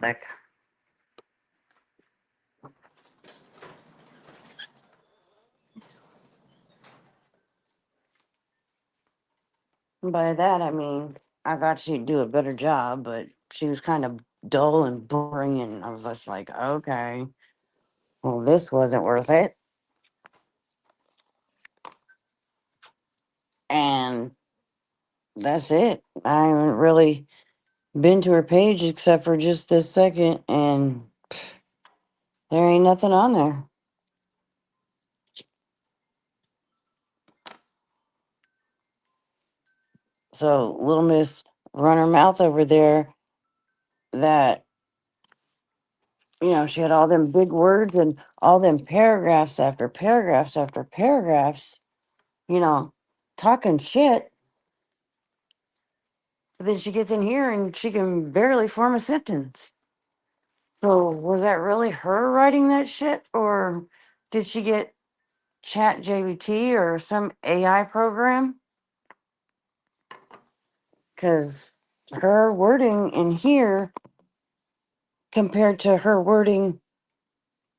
Like, by that I mean, I thought she'd do a better job, but she was kind of dull and boring, and I was just like, okay, well, this wasn't worth it. And that's it. I haven't really been to her page except for just this second, and there ain't nothing on there. So little Miss run her mouth over there that, she had all them big words and all them paragraphs after paragraphs after paragraphs, you know, talking shit. But then she gets in here and she can barely form a sentence. So was that really her writing that shit? Or did she get Chat JBT or some AI program? Because her wording in here compared to her wording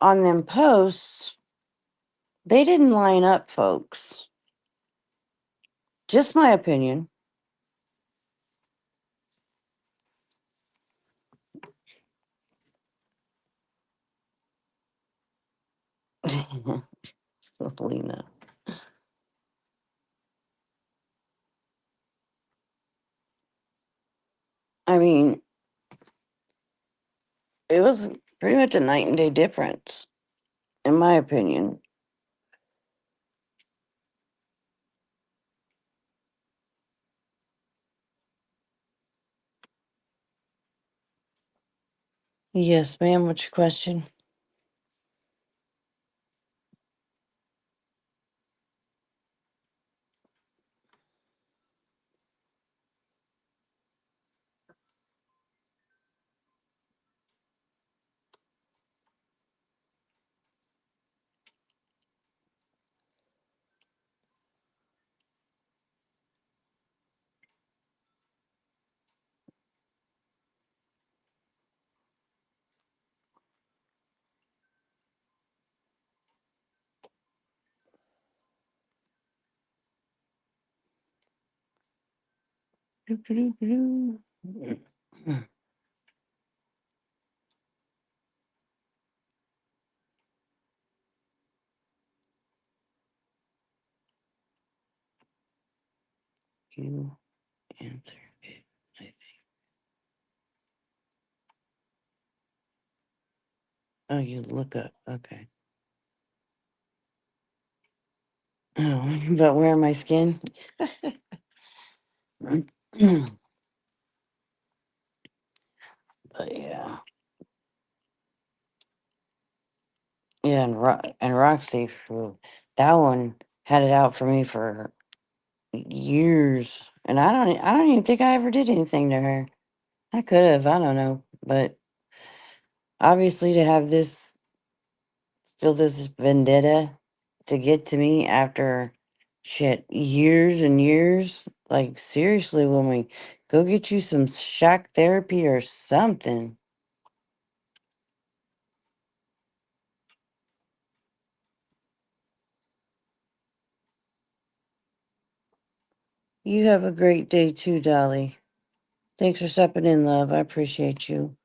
on them posts, they didn't line up, folks. Just my opinion. Lena. I mean, it was pretty much a night and day difference, in my opinion. Yes, ma'am. What's your question? You answer it, I think. Oh, you look up. Okay. Oh, but wearing my skin? But yeah. Yeah, and Roxy, that one had it out for me for years, and I don't even think I ever did anything to her. I could have, I don't know, but obviously to have this vendetta to get to me after shit years and years, like seriously, woman, go get you some shock therapy or something. You have a great day too, Dolly. Thanks for stepping in, love. I appreciate you.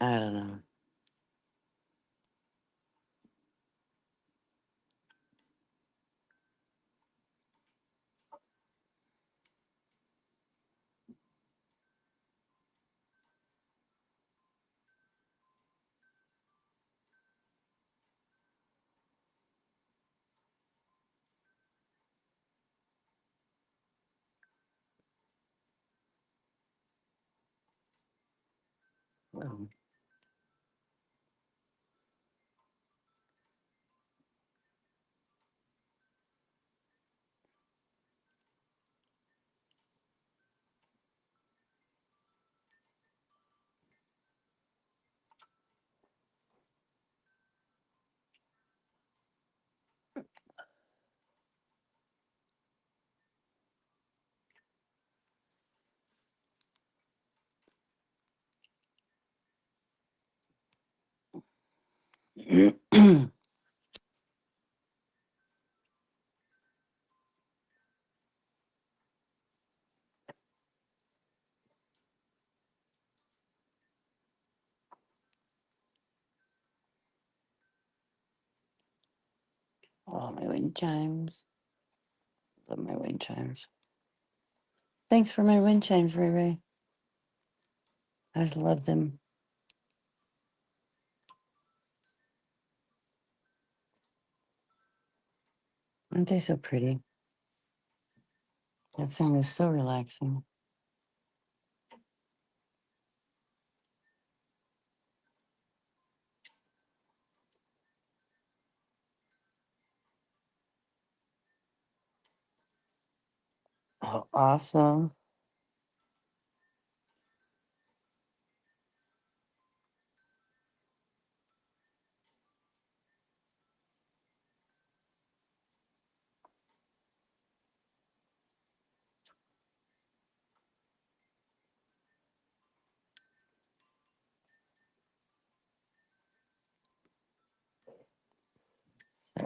I don't know. Well, oh, my wind chimes. Love my wind chimes. Thanks for my wind chimes, Ray Ray. I just love them. Aren't they so pretty? That sound is so relaxing. Oh, awesome.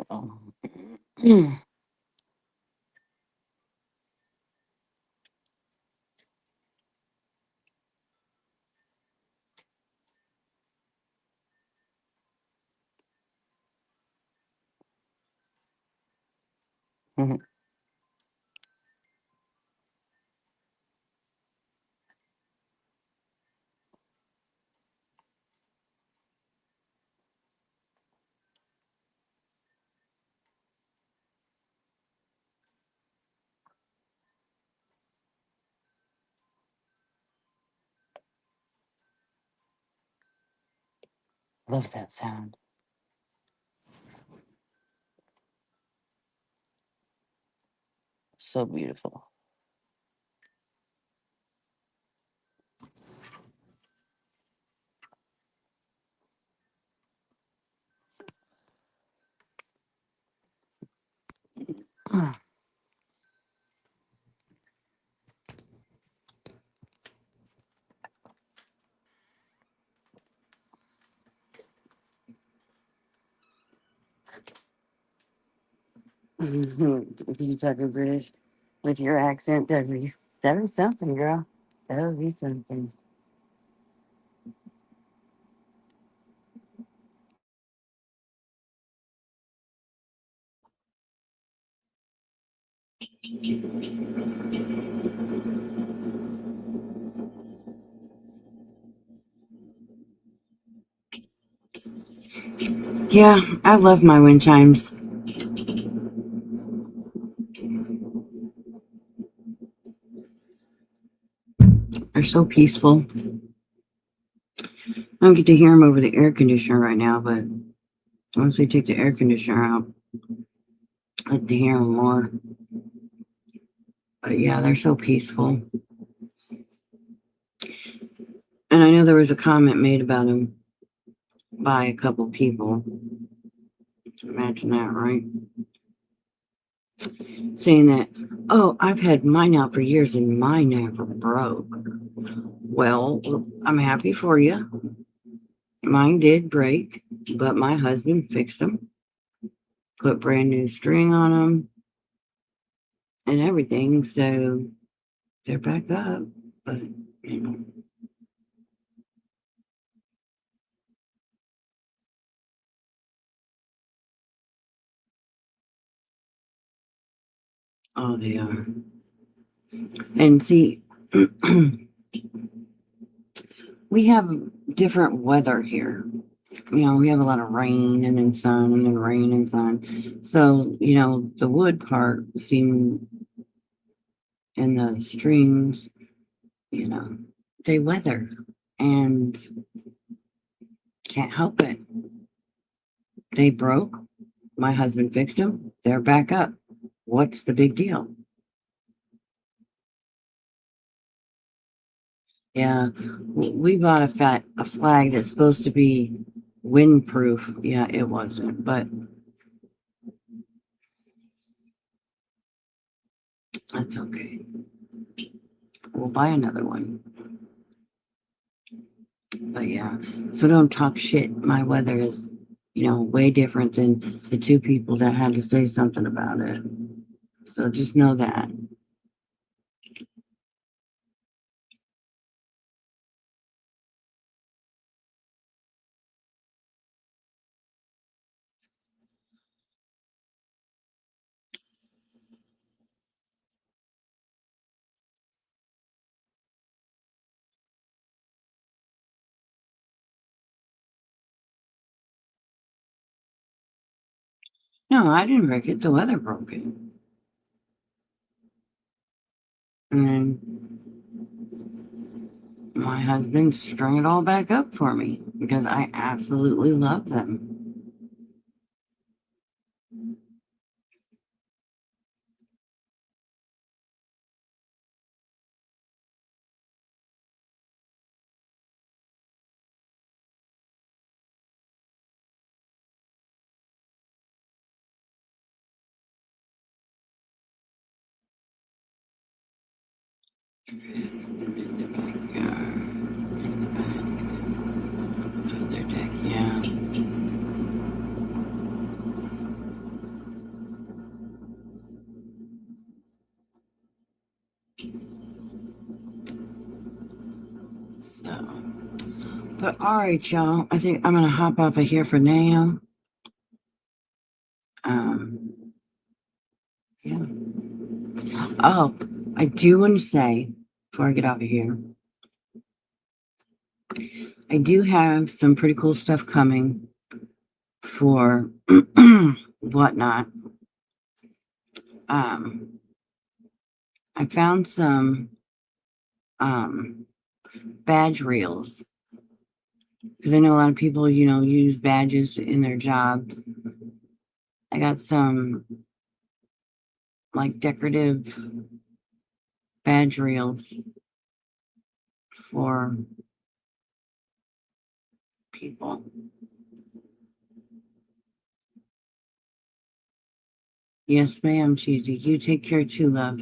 So, love that sound. So beautiful. You talking British with your accent? That'd be something, girl. That would be something. Yeah, I love my wind chimes. They're so peaceful. I don't get to hear them over the air conditioner right now, but once we take the air conditioner out, I like to hear them more. But yeah, they're so peaceful. And I know there was a comment made about them by a couple people. Imagine that, right? Saying that, oh, I've had mine out for years and mine never broke. Well, I'm happy for you. Mine did break, but my husband fixed them, put brand new string on them and everything. So they're back up. But, you know, Oh, they are. And see, we have different weather here. We have a lot of rain and then sun and then rain and sun. So, the wood part seem and the strings, they weather and can't help it. They broke. My husband fixed them. They're back up. What's the big deal? Yeah, we bought a flag that's supposed to be windproof. Yeah, it wasn't, but that's okay. We'll buy another one. But yeah, so don't talk shit. My weather is, way different than the two people that had to say something about it. So just know that. No, I didn't break it. The weather broke it. And my husband strung it all back up for me because I absolutely love them. In the backyard, in the back of their deck, yeah. So, but all right, y'all. I think I'm gonna hop off of here for now. Yeah. Oh, I do want to say before I get off of here, I do have some pretty cool stuff coming for whatnot. I found some badge reels because I know a lot of people, use badges in their jobs. I got some like decorative badge reels for people. Yes, ma'am, Cheesy. You take care too, love.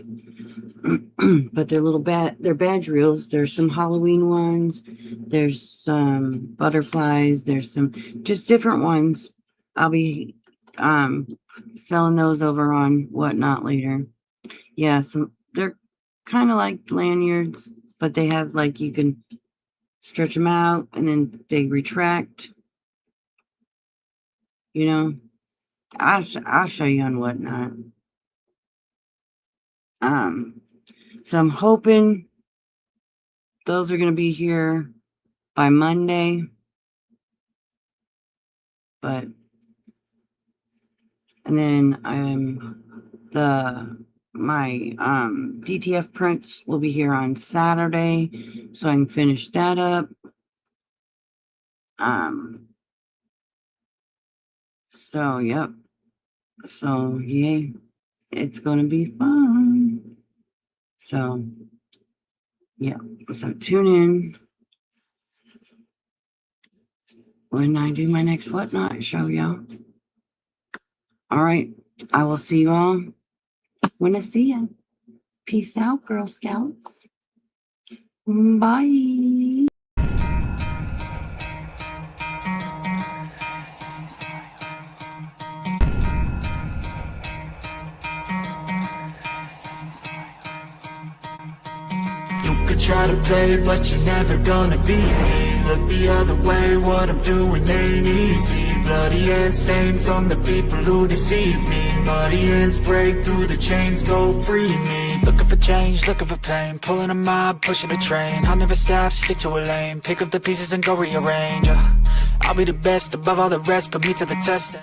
But they're badge reels. There's some Halloween ones. There's some butterflies. There's some just different ones. I'll be selling those over on Whatnot later. Yeah, they're kind of like lanyards, but they have like you can stretch them out and then they retract. I'll show you on Whatnot. So I'm hoping those are going to be here by Monday. And then my DTF prints will be here on Saturday, so I can finish that up. So yep. So yay, it's gonna be fun. So yeah. So tune in when I do my next Whatnot show, y'all. All right. I will see you all when I see you. Peace out, Girl Scouts. Bye. You could try to play, but you're never gonna beat me. Look the other way, what I'm doing ain't easy. Bloody and stained from the people who deceive me. muddy hands break through the chains, go free me. Looking for change, looking for pain, pulling a mob, pushing a train. I'll never stop, stick to a lane, pick up the pieces and go rearrange. I'll be the best above all the rest, put me to the test.